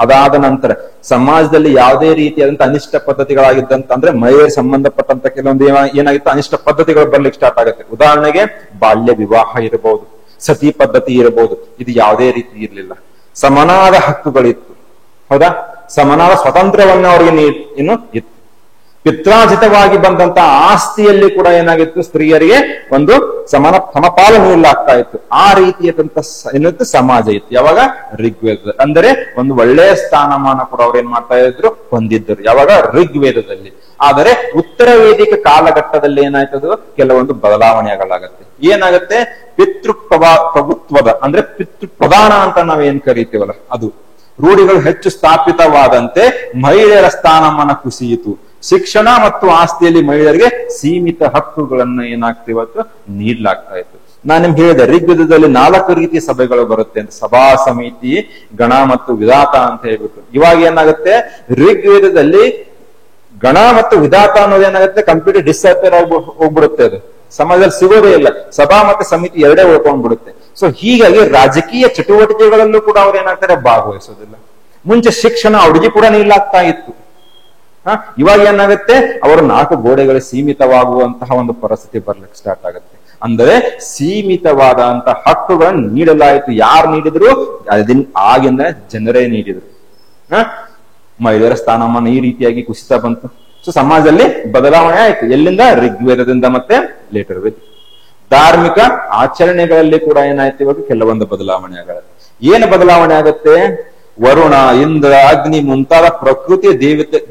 ಅದಾದ ನಂತರ ಸಮಾಜದಲ್ಲಿ ಯಾವುದೇ ರೀತಿಯಾದಂತ ಅನಿಷ್ಟ ಪದ್ಧತಿಗಳಾಗಿದ್ದಂತ ಅಂದ್ರೆ ಮಹಿಳೆಯರಿಗೆ ಸಂಬಂಧಪಟ್ಟಂತ ಕೆಲವೊಂದು ಏನಾಗಿತ್ತು ಅನಿಷ್ಟ ಪದ್ಧತಿಗಳು ಬರ್ಲಿಕ್ಕೆ ಸ್ಟಾರ್ಟ್ ಆಗುತ್ತೆ. ಉದಾಹರಣೆಗೆ ಬಾಲ್ಯ ವಿವಾಹ ಇರಬಹುದು, ಸತಿ ಪದ್ಧತಿ ಇರಬಹುದು. ಇದು ಯಾವುದೇ ರೀತಿ ಇರ್ಲಿಲ್ಲ. ಸಮನಾದ ಹಕ್ಕುಗಳಿತ್ತು. ಹೌದಾ? ಸಮನಾದ ಸ್ವಾತಂತ್ರ್ಯವನ್ನ ಅವರಿಗೆ ಇನ್ನು ಇತ್ತು. ಪಿತ್ರಾರ್ಜಿತವಾಗಿ ಬಂದಂತ ಆಸ್ತಿಯಲ್ಲಿ ಕೂಡ ಏನಾಗಿತ್ತು? ಸ್ತ್ರೀಯರಿಗೆ ಒಂದು ಸಮಪಾಲು ನೀಡಲಾಗ್ತಾ ಇತ್ತು. ಆ ರೀತಿಯಾದಂತ ಏನಿತ್ತು ಸಮಾಜ ಇತ್ತು. ಯಾವಾಗ? ಋಗ್ವೇದ. ಅಂದರೆ ಒಂದು ಒಳ್ಳೆಯ ಸ್ಥಾನಮಾನ ಕೂಡ ಅವ್ರು ಏನ್ ಮಾಡ್ತಾ ಇದ್ರು? ಹೊಂದಿದ್ದರು. ಯಾವಾಗ? ಋಗ್ವೇದದಲ್ಲಿ. ಆದರೆ ಉತ್ತರ ವೇದಿಕ ಕಾಲಘಟ್ಟದಲ್ಲಿ ಏನಾಯ್ತದು? ಕೆಲವೊಂದು ಬದಲಾವಣೆಗಳಾಗತ್ತೆ. ಏನಾಗತ್ತೆ? ಪ್ರಭುತ್ವದ ಅಂದ್ರೆ ಪಿತೃ ಪ್ರಧಾನ ಅಂತ ನಾವೇನ್ ಕರಿತೀವಲ್ಲ ಅದು ರೂಢಿಗಳು ಹೆಚ್ಚು ಸ್ಥಾಪಿತವಾದಂತೆ ಮಹಿಳೆಯರ ಸ್ಥಾನಮಾನ ಕುಸಿಯಿತು. ಶಿಕ್ಷಣ ಮತ್ತು ಆಸ್ತಿಯಲ್ಲಿ ಮಹಿಳೆಯರಿಗೆ ಸೀಮಿತ ಹಕ್ಕುಗಳನ್ನ ಏನಾಗ್ತಿವತ್ತು ನೀಡಲಾಗ್ತಾ ಇತ್ತು. ನಾನು ನಿಮ್ಗೆ ಹೇಳಿದೆ ಋಗ್ವೇದದಲ್ಲಿ 4 ರೀತಿಯ ಸಭೆಗಳು ಬರುತ್ತೆ ಅಂತ. ಸಭಾ, ಸಮಿತಿ, ಗಣ ಮತ್ತು ವಿಧಾತ ಅಂತ ಹೇಳ್ಬಿಟ್ಟು. ಇವಾಗ ಏನಾಗುತ್ತೆ? ಋಗ್ವೇದದಲ್ಲಿ ಗಣ ಮತ್ತು ವಿಧಾತ ಅನ್ನೋದು ಏನಾಗುತ್ತೆ? ಕಂಪ್ಲೀಟ್ ಡಿಸ್ಅಪಿಯರ್ ಆಗಿ ಹೋಗ್ಬಿಡುತ್ತೆ. ಅದು ಸಮಾಜದಲ್ಲಿ ಸಿಗೋದೇ ಇಲ್ಲ. ಸಭಾ ಮತ್ತೆ ಸಮಿತಿ ಎರಡೇ ಉಳ್ಕೊಂಡ್ಬಿಡುತ್ತೆ. ಸೊ ಹೀಗಾಗಿ ರಾಜಕೀಯ ಚಟುವಟಿಕೆಗಳಲ್ಲೂ ಕೂಡ ಅವ್ರು ಏನಾಗ್ತಾರೆ? ಭಾಗವಹಿಸೋದಿಲ್ಲ. ಮುಂಚೆ ಶಿಕ್ಷಣ ಅವ್ರಿಗೆ ಕೂಡ ನೀಡಲಾಗ್ತಾ ಇತ್ತು. ಇವಾಗ ಏನಾಗುತ್ತೆ? ಅವರು 4 ಗೋಡೆಗಳಿಗೆ ಸೀಮಿತವಾಗುವಂತಹ ಒಂದು ಪರಿಸ್ಥಿತಿ ಬರ್ಲಿಕ್ಕೆ ಸ್ಟಾರ್ಟ್ ಆಗುತ್ತೆ. ಅಂದರೆ ಸೀಮಿತವಾದಂತಹ ಹಕ್ಕುಗಳನ್ನು ನೀಡಲಾಯಿತು. ಯಾರು ನೀಡಿದ್ರು? ಆಗಿಂದ ಜನರೇ ನೀಡಿದ್ರು. ಮಹಿಳೆಯರ ಸ್ಥಾನಮಾನ ಈ ರೀತಿಯಾಗಿ ಕುಸಿತ ಬಂತು. ಸೊ ಸಮಾಜದಲ್ಲಿ ಬದಲಾವಣೆ ಆಯ್ತು. ಎಲ್ಲಿಂದ? ಋಗ್ವೇದದಿಂದ ಮತ್ತೆ ಲೇಟರ್ ವೇದ. ಧಾರ್ಮಿಕ ಆಚರಣೆಗಳಲ್ಲಿ ಕೂಡ ಏನಾಯ್ತು? ಇವಾಗ ಕೆಲವೊಂದು ಬದಲಾವಣೆ ಆಗುತ್ತೆ. ಏನು ಬದಲಾವಣೆ ಆಗುತ್ತೆ? ವರುಣ, ಇಂದ್ರ, ಅಗ್ನಿ ಮುಂತಾದ ಪ್ರಕೃತಿಯ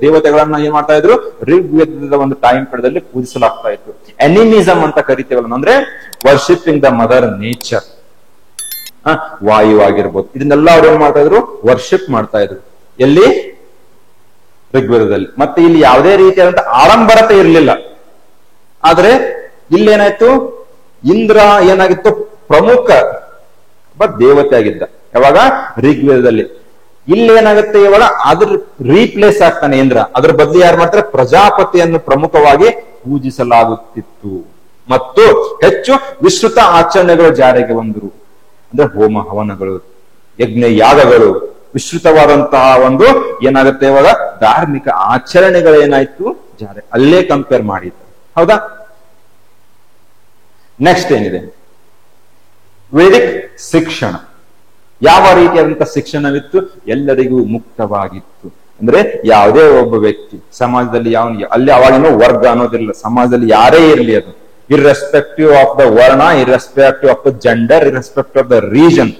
ದೇವತೆಗಳನ್ನ ಏನ್ ಮಾಡ್ತಾ ಇದ್ರು? ಋಗ್ವೇದದ ಒಂದು ಟೈಮ್ ಪೀರಿಯಡ್ ಪೂಜಿಸಲಾಗ್ತಾ ಇತ್ತು. ಅನಿಮಿಸಮ್ ಅಂತ ಕರಿತೀವಲ್ಲ, ಅಂದ್ರೆ ವರ್ಷಿಪಿಂಗ್ ದ ಮದರ್ ನೇಚರ್. ವಾಯು ಆಗಿರ್ಬೋದು, ಇದನ್ನೆಲ್ಲ ಅವ್ರು ಏನ್ ಮಾಡ್ತಾ ಇದ್ರು? ವರ್ಷಿಪ್ ಮಾಡ್ತಾ ಇದ್ರು. ಎಲ್ಲಿ? ಋಗ್ವೇದದಲ್ಲಿ. ಮತ್ತೆ ಇಲ್ಲಿ ಯಾವುದೇ ರೀತಿಯಾದಂತ ಆಡಂಬರತೆ ಇರಲಿಲ್ಲ. ಆದ್ರೆ ಇಲ್ಲೇನಾಯ್ತು? ಇಂದ್ರ ಏನಾಗಿತ್ತು? ಪ್ರಮುಖ ದೇವತೆ ಆಗಿದ್ದ. ಯಾವಾಗ? ಋಗ್ವೇದದಲ್ಲಿ. ಇಲ್ಲೇನಾಗುತ್ತೆ? ಇವಾಗ ಅದ್ರ ರೀಪ್ಲೇಸ್ ಆಗ್ತಾನೆ ಇಂದ್ರ. ಅದ್ರ ಬದಲು ಯಾರು ಮಾಡ್ತಾರೆ? ಪ್ರಜಾಪತಿಯನ್ನು ಪ್ರಮುಖವಾಗಿ ಪೂಜಿಸಲಾಗುತ್ತಿತ್ತು. ಮತ್ತು ಹೆಚ್ಚು ವಿಸ್ತೃತ ಆಚರಣೆಗಳು ಜಾರಿಗೆ ಬಂದರು. ಅಂದ್ರೆ ಹೋಮ ಹವನಗಳು, ಯಜ್ಞ ಯಾಗಗಳು, ವಿಸ್ತೃತವಾದಂತಹ ಒಂದು ಏನಾಗುತ್ತೆ? ಇವಾಗ ಧಾರ್ಮಿಕ ಆಚರಣೆಗಳು ಏನಾಯ್ತು? ಜಾರಿ ಅಲ್ಲೇ ಕಂಪೇರ್ ಮಾಡಿದ್ರು. ಹೌದಾ? ನೆಕ್ಸ್ಟ್ ಏನಿದೆ? ವೇದಿಕ್ ಶಿಕ್ಷಣ. ಯಾವ ರೀತಿಯಾದಂತಹ ಶಿಕ್ಷಣವಿತ್ತು? ಎಲ್ಲರಿಗೂ ಮುಕ್ತವಾಗಿತ್ತು. ಅಂದ್ರೆ ಯಾವುದೇ ಒಬ್ಬ ವ್ಯಕ್ತಿ ಸಮಾಜದಲ್ಲಿ ಅಲ್ಲಿ ಅವಾಗಿನ ವರ್ಗ ಅನ್ನೋದಿಲ್ಲ. ಸಮಾಜದಲ್ಲಿ ಯಾರೇ ಇರಲಿ, ಅದು ಇರ್ರೆಸ್ಪೆಕ್ಟಿವ್ ಆಫ್ ದ ವರ್ಣ, irrespective of the gender, irrespective of the region,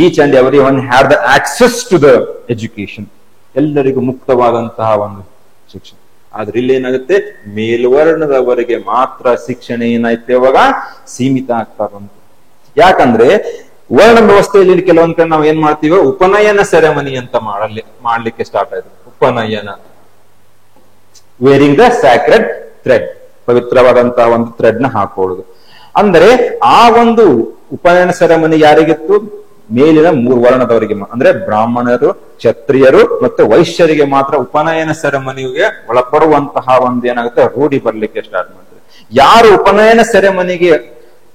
each and every one had the access to the education. ಎಲ್ಲರಿಗೂ ಮುಕ್ತವಾದಂತಹ ಒಂದು ಶಿಕ್ಷಣ. ಆದ್ರೆ ಇಲ್ಲಿ ಏನಾಗುತ್ತೆ? ಮೇಲ್ವರ್ಣದವರೆಗೆ ಮಾತ್ರ ಶಿಕ್ಷಣ ಏನಾಯ್ತು? ಇವಾಗ ಸೀಮಿತ ಆಗ್ತಾ ಬಂತು. ಯಾಕಂದ್ರೆ ವರ್ಣ ವ್ಯವಸ್ಥೆಯಲ್ಲಿ ಕೆಲವೊಂದ್ ಕಡೆ ನಾವು ಏನ್ ಮಾಡ್ತೀವಿ? ಉಪನಯನ ಸೆರೆಮನಿ ಅಂತ ಮಾಡ್ಲಿಕ್ಕೆ ಸ್ಟಾರ್ಟ್ ಆಯ್ತು. ಉಪನಯನ, ವೇರಿಂಗ್ ದ ಸ್ಯಾಕ್ರೆಡ್ ಥ್ರೆಡ್, ಪವಿತ್ರವಾದಂತಹ ಒಂದು ಥ್ರೆಡ್ ನ ಹಾಕೊಳ್ಳುದು. ಅಂದ್ರೆ ಆ ಒಂದು ಉಪನಯನ ಸೆರೆಮನಿ ಯಾರಿಗಿತ್ತು? ಮೇಲಿನ 3 ವರ್ಣದವರಿಗೆ, ಅಂದ್ರೆ ಬ್ರಾಹ್ಮಣರು, ಕ್ಷತ್ರಿಯರು ಮತ್ತೆ ವೈಶ್ಯರಿಗೆ ಮಾತ್ರ ಉಪನಯನ ಸೆರೆಮನಿಗೆ ಒಳಪಡುವಂತಹ ಒಂದು ಏನಾಗುತ್ತೆ? ರೂಢಿ ಬರ್ಲಿಕ್ಕೆ ಸ್ಟಾರ್ಟ್ ಮಾಡ್ತಾರೆ. ಯಾರು ಉಪನಯನ ಸೆರೆಮನಿಗೆ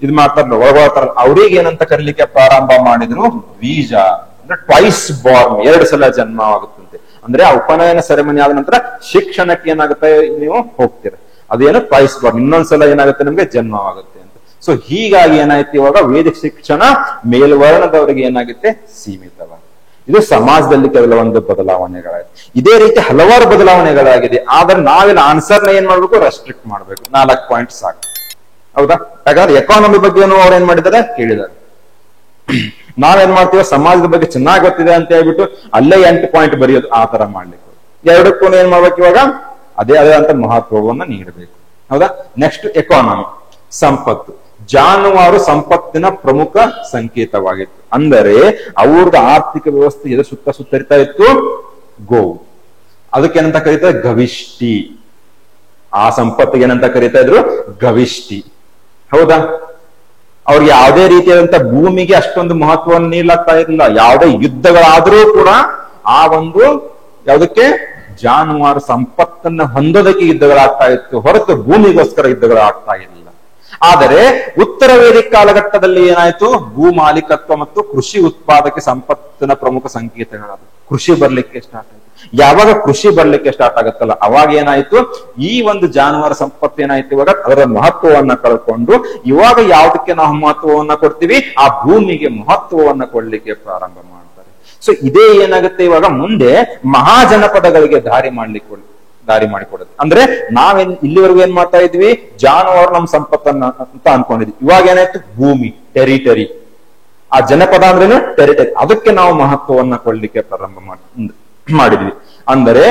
ಇದು ಮಾಡ್ತಾರಲ್ಲ, ಒಳಗೊಳ್ತಾರ, ಅವ್ರಿಗೆ ಏನಂತ ಕರೀಲಿಕ್ಕೆ ಪ್ರಾರಂಭ ಮಾಡಿದ್ರು? ಬೀಜ, ಅಂದ್ರೆ ಟ್ವೈಸ್ ಬಾರ್ನ್, 2 ಸಲ ಜನ್ಮ ಆಗುತ್ತಂತೆ. ಅಂದ್ರೆ ಆ ಉಪನಯನ ಸೆರೆಮನಿ ಆದ ನಂತರ ಶಿಕ್ಷಣಕ್ಕೆ ಏನಾಗುತ್ತೆ? ನೀವು ಹೋಗ್ತೀರ. ಅದೇನು ಟ್ವೈಸ್ ಬಾರ್ನ್, ಇನ್ನೊಂದ್ಸಲ ಏನಾಗುತ್ತೆ ನಮ್ಗೆ ಜನ್ಮವಾಗುತ್ತೆ ಅಂತ. ಸೊ ಹೀಗಾಗಿ ಏನಾಯ್ತು ಇವಾಗ ವೇದಿಕ ಶಿಕ್ಷಣ ಮೇಲ್ವರ್ಣದವರಿಗೆ ಏನಾಗುತ್ತೆ ಸೀಮಿತವಾಗಿದೆ. ಇದು ಸಮಾಜದಲ್ಲಿ ಕೆಲವೊಂದು ಬದಲಾವಣೆಗಳಾಗಿದೆ. ಇದೇ ರೀತಿ ಹಲವಾರು ಬದಲಾವಣೆಗಳಾಗಿದೆ. ಆದ್ರೆ ನಾವಿಲ್ಲಿ ಆನ್ಸರ್ನ ಏನ್ ಮಾಡ್ಬೇಕು, ರೆಸ್ಟ್ರಿಕ್ಟ್ ಮಾಡ್ಬೇಕು. 4 ಪಾಯಿಂಟ್ ಸಾಕು, ಹೌದಾ? ಯಾಕಂದ್ರೆ ಎಕಾನಮಿ ಬಗ್ಗೆ ಅವ್ರು ಏನ್ ಮಾಡಿದ್ದಾರೆ ಕೇಳಿದ್ದಾರೆ. ನಾವೇನ್ ಮಾಡ್ತೀವಿ, ಸಮಾಜದ ಬಗ್ಗೆ ಚೆನ್ನಾಗಿ ಗೊತ್ತಿದೆ ಅಂತ ಹೇಳ್ಬಿಟ್ಟು ಅಲ್ಲೇ 8 ಪಾಯಿಂಟ್ ಬರೆಯೋದು, ಆ ತರ ಮಾಡ್ಲಿಕ್ಕೆ ಎರಡಕ್ಕೂ ಏನ್ ಮಾಡ್ಬೇಕು, ಇವಾಗ ಅದೇ ಅಂತ ಮಹತ್ವವನ್ನ ನೀಡಬೇಕು, ಹೌದಾ? ನೆಕ್ಸ್ಟ್ ಎಕಾನಮಿ, ಸಂಪತ್ತು. ಜಾನುವಾರು ಸಂಪತ್ತಿನ ಪ್ರಮುಖ ಸಂಕೇತವಾಗಿತ್ತು. ಅಂದರೆ ಅವ್ರದ್ದು ಆರ್ಥಿಕ ವ್ಯವಸ್ಥೆ ಎದು ಸುತ್ತರಿತಾ ಇತ್ತು, ಗೋವು. ಅದಕ್ಕೆ ಏನಂತ ಕರೀತಾರೆ, ಗವಿಷ್ಟಿ. ಆ ಸಂಪತ್ತಿಗೆ ಏನಂತ ಕರೀತಾ ಇದ್ರು, ಗವಿಷ್ಟಿ, ಹೌದಾ? ಅವ್ರಿಗೆ ಯಾವುದೇ ರೀತಿಯಾದಂತ ಭೂಮಿಗೆ ಅಷ್ಟೊಂದು ಮಹತ್ವವನ್ನು ನೀಡಲಾಗ್ತಾ ಇರಲಿಲ್ಲ. ಯಾವುದೇ ಯುದ್ಧಗಳಾದ್ರೂ ಕೂಡ ಆ ಒಂದು ಯಾವುದಕ್ಕೆ, ಜಾನುವಾರು ಸಂಪತ್ತನ್ನ ಹೊಂದೋದಕ್ಕೆ ಯುದ್ಧಗಳಾಗ್ತಾ ಇತ್ತು ಹೊರತು ಭೂಮಿಗೋಸ್ಕರ ಯುದ್ಧಗಳಾಗ್ತಾ ಇರಲಿಲ್ಲ. ಆದರೆ ಉತ್ತರ ವೇದಿಕ ಕಾಲಘಟ್ಟದಲ್ಲಿ ಏನಾಯ್ತು, ಭೂ ಮಾಲೀಕತ್ವ ಮತ್ತು ಕೃಷಿ ಉತ್ಪಾದಕ ಸಂಪತ್ತಿನ ಪ್ರಮುಖ ಸಂಕೇತಗಳಾದ ಕೃಷಿ ಬರ್ಲಿಕ್ಕೆ ಸ್ಟಾರ್ಟ್ ಆಯ್ತು. ಯಾವಾಗ ಕೃಷಿ ಬರ್ಲಿಕ್ಕೆ ಸ್ಟಾರ್ಟ್ ಆಗುತ್ತಲ್ಲ, ಅವಾಗ ಏನಾಯ್ತು, ಈ ಒಂದು ಜಾನುವಾರು ಸಂಪತ್ತು ಏನಾಯ್ತು, ಇವಾಗ ಅದರ ಮಹತ್ವವನ್ನ ಕಳ್ಕೊಂಡು ಇವಾಗ ಯಾವ್ದಕ್ಕೆ ನಾವು ಮಹತ್ವವನ್ನ ಕೊಡ್ತೀವಿ, ಆ ಭೂಮಿಗೆ ಮಹತ್ವವನ್ನ ಕೊಡ್ಲಿಕ್ಕೆ ಪ್ರಾರಂಭ ಮಾಡ್ತಾರೆ. ಸೊ ಇದೇ ಏನಾಗುತ್ತೆ, ಇವಾಗ ಮುಂದೆ ಮಹಾಜನಪದಗಳಿಗೆ ದಾರಿ ಮಾಡಿಕೊಡುತ್ತೆ. ಅಂದ್ರೆ ನಾವೇನ್ ಇಲ್ಲಿವರೆಗೂ ಏನ್ ಮಾಡ್ತಾ ಇದ್ವಿ, ಜಾನುವಾರು ನಮ್ ಸಂಪತ್ತನ್ನ ಅಂತ ಅನ್ಕೊಂಡಿದ್ವಿ. ಇವಾಗ ಏನಾಯ್ತು, ಭೂಮಿ, ಟೆರಿಟರಿ. ಆ ಜನಪದ ಅಂದ್ರೇನು, ಟೆರಿಟರಿ. ಅದಕ್ಕೆ ನಾವು ಮಹತ್ವವನ್ನ ಕೊಡ್ಲಿಕ್ಕೆ ಪ್ರಾರಂಭ ಮಾಡಿದ್ವಿ. ಅಂದರೆ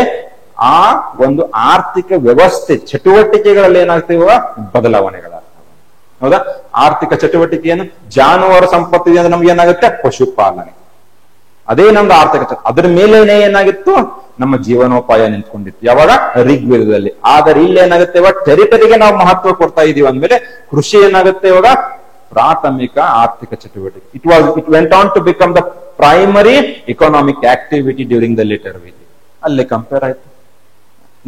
ಆ ಒಂದು ಆರ್ಥಿಕ ವ್ಯವಸ್ಥೆ ಚಟುವಟಿಕೆಗಳಲ್ಲಿ ಏನಾಗ್ತವೆ, ಬದಲಾವಣೆಗಳಾಗ್ತವೆ, ಹೌದಾ? ಆರ್ಥಿಕ ಚಟುವಟಿಕೆ ಏನು, ಜಾನುವಾರು ಸಂಪತ್ತಿದೆ ಅಂದ್ರೆ ನಮ್ಗೆ ಏನಾಗುತ್ತೆ, ಪಶುಪಾಲನೆ. ಅದೇ ನಮ್ದು ಆರ್ಥಿಕ ಅದ್ರ ಮೇಲೇನೆ ಏನಾಗಿತ್ತು, ನಮ್ಮ ಜೀವನೋಪಾಯ ನಿಂತ್ಕೊಂಡಿತ್ತು. ಯಾವಾಗ, ಋಗ್ವೇದದಲ್ಲಿ. ಆದರೆ ಇಲ್ಲಿ ಏನಾಗುತ್ತೆ, ಇವಾಗ ಟೆರಿಟರಿಗೆ ನಾವು ಮಹತ್ವ ಕೊಡ್ತಾ ಇದೀವಿ ಅಂದ್ಮೇಲೆ ಕೃಷಿ ಏನಾಗುತ್ತೆ, ಇವಾಗ ಪ್ರಾಥಮಿಕ ಆರ್ಥಿಕ ಚಟುವಟಿಕೆ. It went on to become the primary economic activity during the later Vedic. ಅಲ್ಲಿ ಕಂಪೇರ್ ಆಯ್ತು.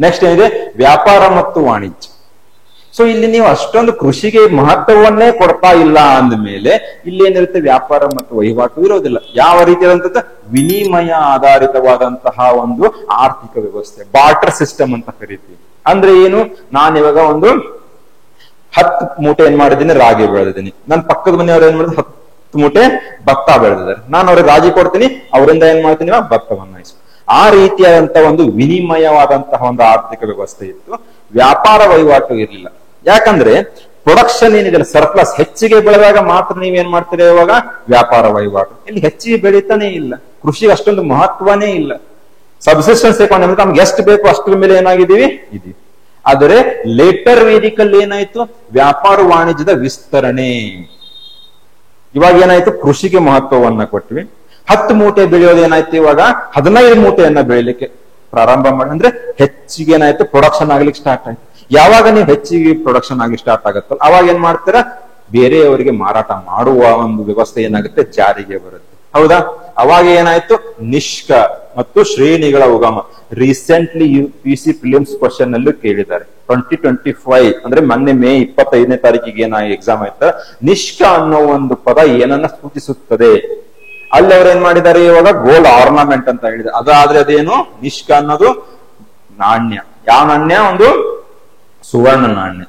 ನೆಕ್ಸ್ಟ್ ಏನಿದೆ, ವ್ಯಾಪಾರ ಮತ್ತು ವಾಣಿಜ್ಯ. ಸೊ ಇಲ್ಲಿ ನೀವು ಅಷ್ಟೊಂದು ಕೃಷಿಗೆ ಮಹತ್ವವನ್ನೇ ಕೊಡ್ತಾ ಇಲ್ಲ ಅಂದ್ಮೇಲೆ ಇಲ್ಲಿ ಏನಿರುತ್ತೆ, ವ್ಯಾಪಾರ ಮತ್ತು ವಹಿವಾಟು ಇರೋದಿಲ್ಲ. ಯಾವ ರೀತಿಯಾದಂತ ವಿನಿಮಯ ಆಧಾರಿತವಾದಂತಹ ಒಂದು ಆರ್ಥಿಕ ವ್ಯವಸ್ಥೆ, ಬಾರ್ಟರ್ ಸಿಸ್ಟಮ್ ಅಂತ ಕರಿತೀವಿ. ಅಂದ್ರೆ ಏನು, ನಾನು ಇವಾಗ ಒಂದು 10 ಮೂಟೆ ಏನ್ ಮಾಡಿದ್ದೀನಿ, ರಾಗಿ ಬೆಳೆದಿದ್ದೀನಿ. ನನ್ನ ಪಕ್ಕದ ಮನೆಯವ್ರು ಏನ್ ಮಾಡಿದ್ರು, 10 ಮೂಟೆ ಭತ್ತ ಬೆಳೆದಿದ್ದಾರೆ. ನಾನು ಅವ್ರಿಗೆ ರಾಗಿ ಕೊಡ್ತೀನಿ, ಅವರಿಂದ ಏನ್ ಮಾಡ್ತೀನಿ, ಭತ್ತವನ್ನ ಇಸ್ಕೊ. ಆ ರೀತಿಯಾದಂತಹ ಒಂದು ವಿನಿಮಯವಾದಂತಹ ಒಂದು ಆರ್ಥಿಕ ವ್ಯವಸ್ಥೆ ಇತ್ತು. ವ್ಯಾಪಾರ ವಹಿವಾಟು ಇರಲಿಲ್ಲ. ಯಾಕಂದ್ರೆ ಪ್ರೊಡಕ್ಷನ್ ಏನಿದೆ, ಸರ್ಪ್ಲಸ್ ಹೆಚ್ಚಿಗೆ ಬೆಳೆದಾಗ ಮಾತ್ರ ನೀವೇನ್ ಮಾಡ್ತೀರಿ, ಇವಾಗ ವ್ಯಾಪಾರ ವಹಿವಾಟು. ಇಲ್ಲಿ ಹೆಚ್ಚಿಗೆ ಬೆಳೀತಾನೆ ಇಲ್ಲ, ಕೃಷಿಗೆ ಅಷ್ಟೊಂದು ಮಹತ್ವನೇ ಇಲ್ಲ. ಸಬ್ಸಿಸ್ಟೆನ್ಸ್ ಎಕಾನಮಿ, ನಮ್ಗೆ ಎಷ್ಟು ಬೇಕು ಅಷ್ಟರ ಮೇಲೆ ಏನಾಗಿದ್ದೀವಿ, ಇದೀವಿ. ಆದರೆ ಲೇಟರ್ ವೇದಿಕಲ್ಲಿ ಏನಾಯ್ತು, ವ್ಯಾಪಾರ ವಾಣಿಜ್ಯದ ವಿಸ್ತರಣೆ. ಇವಾಗ ಏನಾಯ್ತು, ಕೃಷಿಗೆ ಮಹತ್ವವನ್ನ ಕೊಟ್ವಿ. 10 ಮೂಟೆ ಬೆಳೆಯೋದು ಏನಾಯ್ತು, ಇವಾಗ 15 ಮೂಟೆಯನ್ನ ಬೆಳಿಲಿಕ್ಕೆ ಪ್ರಾರಂಭ ಮಾಡಿ. ಅಂದ್ರೆ ಹೆಚ್ಚಿಗೆ ಏನಾಯ್ತು, ಪ್ರೊಡಕ್ಷನ್ ಆಗ್ಲಿಕ್ಕೆ ಸ್ಟಾರ್ಟ್ ಆಯ್ತು. ಯಾವಾಗ ನೀವು ಹೆಚ್ಚಿಗೆ ಪ್ರೊಡಕ್ಷನ್ ಆಗ್ಲಿಕ್ಕೆ ಸ್ಟಾರ್ಟ್ ಆಗುತ್ತಲ್ಲ, ಅವಾಗ ಏನ್ ಮಾಡ್ತೀರಾ, ಬೇರೆಯವರಿಗೆ ಮಾರಾಟ ಮಾಡುವ ಒಂದು ವ್ಯವಸ್ಥೆ ಏನಾಗುತ್ತೆ, ಜಾರಿಗೆ ಬರುತ್ತೆ, ಹೌದಾ? ಅವಾಗ ಏನಾಯ್ತು, ನಿಷ್ಕ ಮತ್ತು ಶ್ರೇಣಿಗಳ ಉಗಮ. ರೀಸೆಂಟ್ಲಿ UPC ಪ್ರಿಲಿಮ್ಸ್ ಕ್ವಶನ್ ಅಲ್ಲೂ ಕೇಳಿದ್ದಾರೆ. 2025 ಅಂದ್ರೆ ಮೊನ್ನೆ ಮೇ 25ನೇ ತಾರೀಕಿಗೆ ಏನಾಗಿ ಎಕ್ಸಾಮ್ ಆಯ್ತಾ, ನಿಷ್ಕ ಅನ್ನೋ ಒಂದು ಪದ ಏನನ್ನ ಸೂಚಿಸುತ್ತದೆ. ಅಲ್ಲಿ ಅವ್ರು ಏನ್ ಮಾಡಿದ್ದಾರೆ, ಇವಾಗ ಗೋಲ್ಡ್ ಆರ್ನಮೆಂಟ್ ಅಂತ ಹೇಳಿದ್ದಾರೆ. ಅದಾದ್ರೆ ಅದೇನು, ನಿಷ್ಕ ಅನ್ನೋದು ನಾಣ್ಯ. ಯಾವ ನಾಣ್ಯ, ಒಂದು ಸುವರ್ಣ ನಾಣ್ಯ,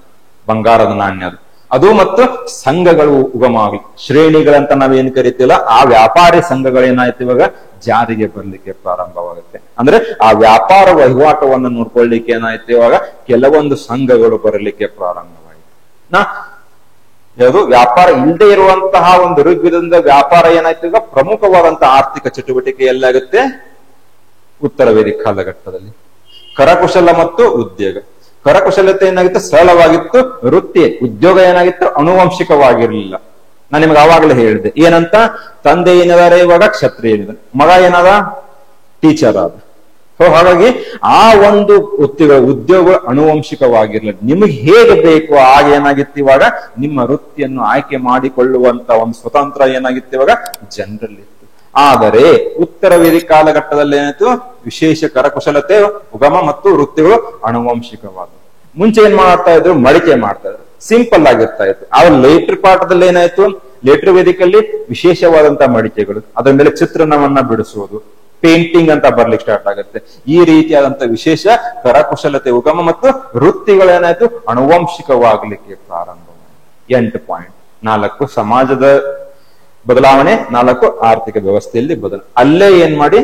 ಬಂಗಾರದ ನಾಣ್ಯ ಅದು. ಮತ್ತು ಸಂಘಗಳು ಉಗಮವಾಗಿ, ಶ್ರೇಣಿಗಳಂತ ನಾವೇನ್ ಕರಿತೀವಲ್ಲ, ಆ ವ್ಯಾಪಾರಿ ಸಂಘಗಳೇನಾಯ್ತು, ಇವಾಗ ಜಾರಿಗೆ ಬರ್ಲಿಕ್ಕೆ ಪ್ರಾರಂಭವಾಗುತ್ತೆ. ಅಂದ್ರೆ ಆ ವ್ಯಾಪಾರ ವಹಿವಾಟವನ್ನು ನೋಡ್ಕೊಳ್ಳಿಕ್ಕೆ ಏನಾಯ್ತು, ಇವಾಗ ಕೆಲವೊಂದು ಸಂಘಗಳು ಬರಲಿಕ್ಕೆ ಪ್ರಾರಂಭವಾಯಿತು. ಯಾವುದು, ವ್ಯಾಪಾರ ಇಲ್ಲದೆ ಇರುವಂತಹ ಒಂದು ಋಗ್ವೇದದಿಂದ ವ್ಯಾಪಾರ ಏನಾಯ್ತು, ಈಗ ಪ್ರಮುಖವಾದಂತಹ ಆರ್ಥಿಕ ಚಟುವಟಿಕೆ ಎಲ್ಲಾಗುತ್ತೆ, ಉತ್ತರ ವೇದಿಕ ಕಾಲಘಟ್ಟದಲ್ಲಿ. ಕರಕುಶಲ ಮತ್ತು ಉದ್ಯೋಗ. ಕರಕುಶಲತೆ ಏನಾಗಿತ್ತು, ಸರಳವಾಗಿತ್ತು. ವೃತ್ತಿ ಉದ್ಯೋಗ ಏನಾಗಿತ್ತು, ಅನುವಂಶಿಕವಾಗಿರ್ಲಿಲ್ಲ. ನಾನು ನಿಮ್ಗೆ ಆವಾಗಲೇ ಹೇಳಿದೆ ಏನಂತ, ತಂದೆ ಏನಿದಾರೆ ಇವಾಗ ಕ್ಷತ್ರಿಯ ಏನಿದೆ, ಮಗ ಏನಾದ ಟೀಚರ್ ಆದ. ಸೊ ಹಾಗಾಗಿ ಆ ಒಂದು ಉದ್ಯೋಗ ಅನುವಂಶಿಕವಾಗಿರ್ಲಿಲ್ಲ. ನಿಮಗೆ ಹೇಗೆ ಬೇಕು ಆಗ ಏನಾಗಿತ್ತು, ಇವಾಗ ನಿಮ್ಮ ವೃತ್ತಿಯನ್ನು ಆಯ್ಕೆ ಮಾಡಿಕೊಳ್ಳುವಂತ ಒಂದು ಸ್ವತಂತ್ರ ಏನಾಗಿತ್ತು, ಇವಾಗ ಜನರಲ್ಲಿ ಇತ್ತು. ಆದರೆ ಉತ್ತರ ವೇದಿಕ ಕಾಲಘಟ್ಟದಲ್ಲಿ ಏನಾಯ್ತು, ವಿಶೇಷ ಕರಕುಶಲತೆ ಉಗಮ ಮತ್ತು ವೃತ್ತಿಗಳು ಅನುವಂಶಿಕವಾದ. ಮುಂಚೆ ಏನ್ ಮಾಡ್ತಾ ಇದ್ರು, ಮಡಿಕೆ ಮಾಡ್ತಾ ಇದ್ರು, ಸಿಂಪಲ್ ಆಗಿರ್ತಾ ಇತ್ತು. ಆದ್ರೆ ಲೇಟರ್ ಪಾಠದಲ್ಲಿ ಏನಾಯ್ತು, ಲೇಟರ್ ವೇದಿಕಲ್ಲಿ ವಿಶೇಷವಾದಂತಹ ಮಡಿಕೆಗಳು, ಅದರ ಮೇಲೆ ಚಿತ್ರಣವನ್ನ ಬಿಡಿಸುವುದು, ಪೇಂಟಿಂಗ್ ಅಂತ ಬರ್ಲಿಕ್ಕೆ ಸ್ಟಾರ್ಟ್ ಆಗುತ್ತೆ. ಈ ರೀತಿಯಾದಂತ ವಿಶೇಷ ಕರಕುಶಲತೆ ಉಗಮ ಮತ್ತು ವೃತ್ತಿಗಳೇನಾಯ್ತು ಅನುವಂಶಿಕವಾಗಲಿಕ್ಕೆ ಪ್ರಾರಂಭ. 8 ಪಾಯಿಂಟ್. 4 ಸಮಾಜದ ಬದಲಾವಣೆ, 4 ಆರ್ಥಿಕ ವ್ಯವಸ್ಥೆಯಲ್ಲಿ ಬದಲಾವಣೆ. ಅಲ್ಲೇ ಏನ್ ಮಾಡಿ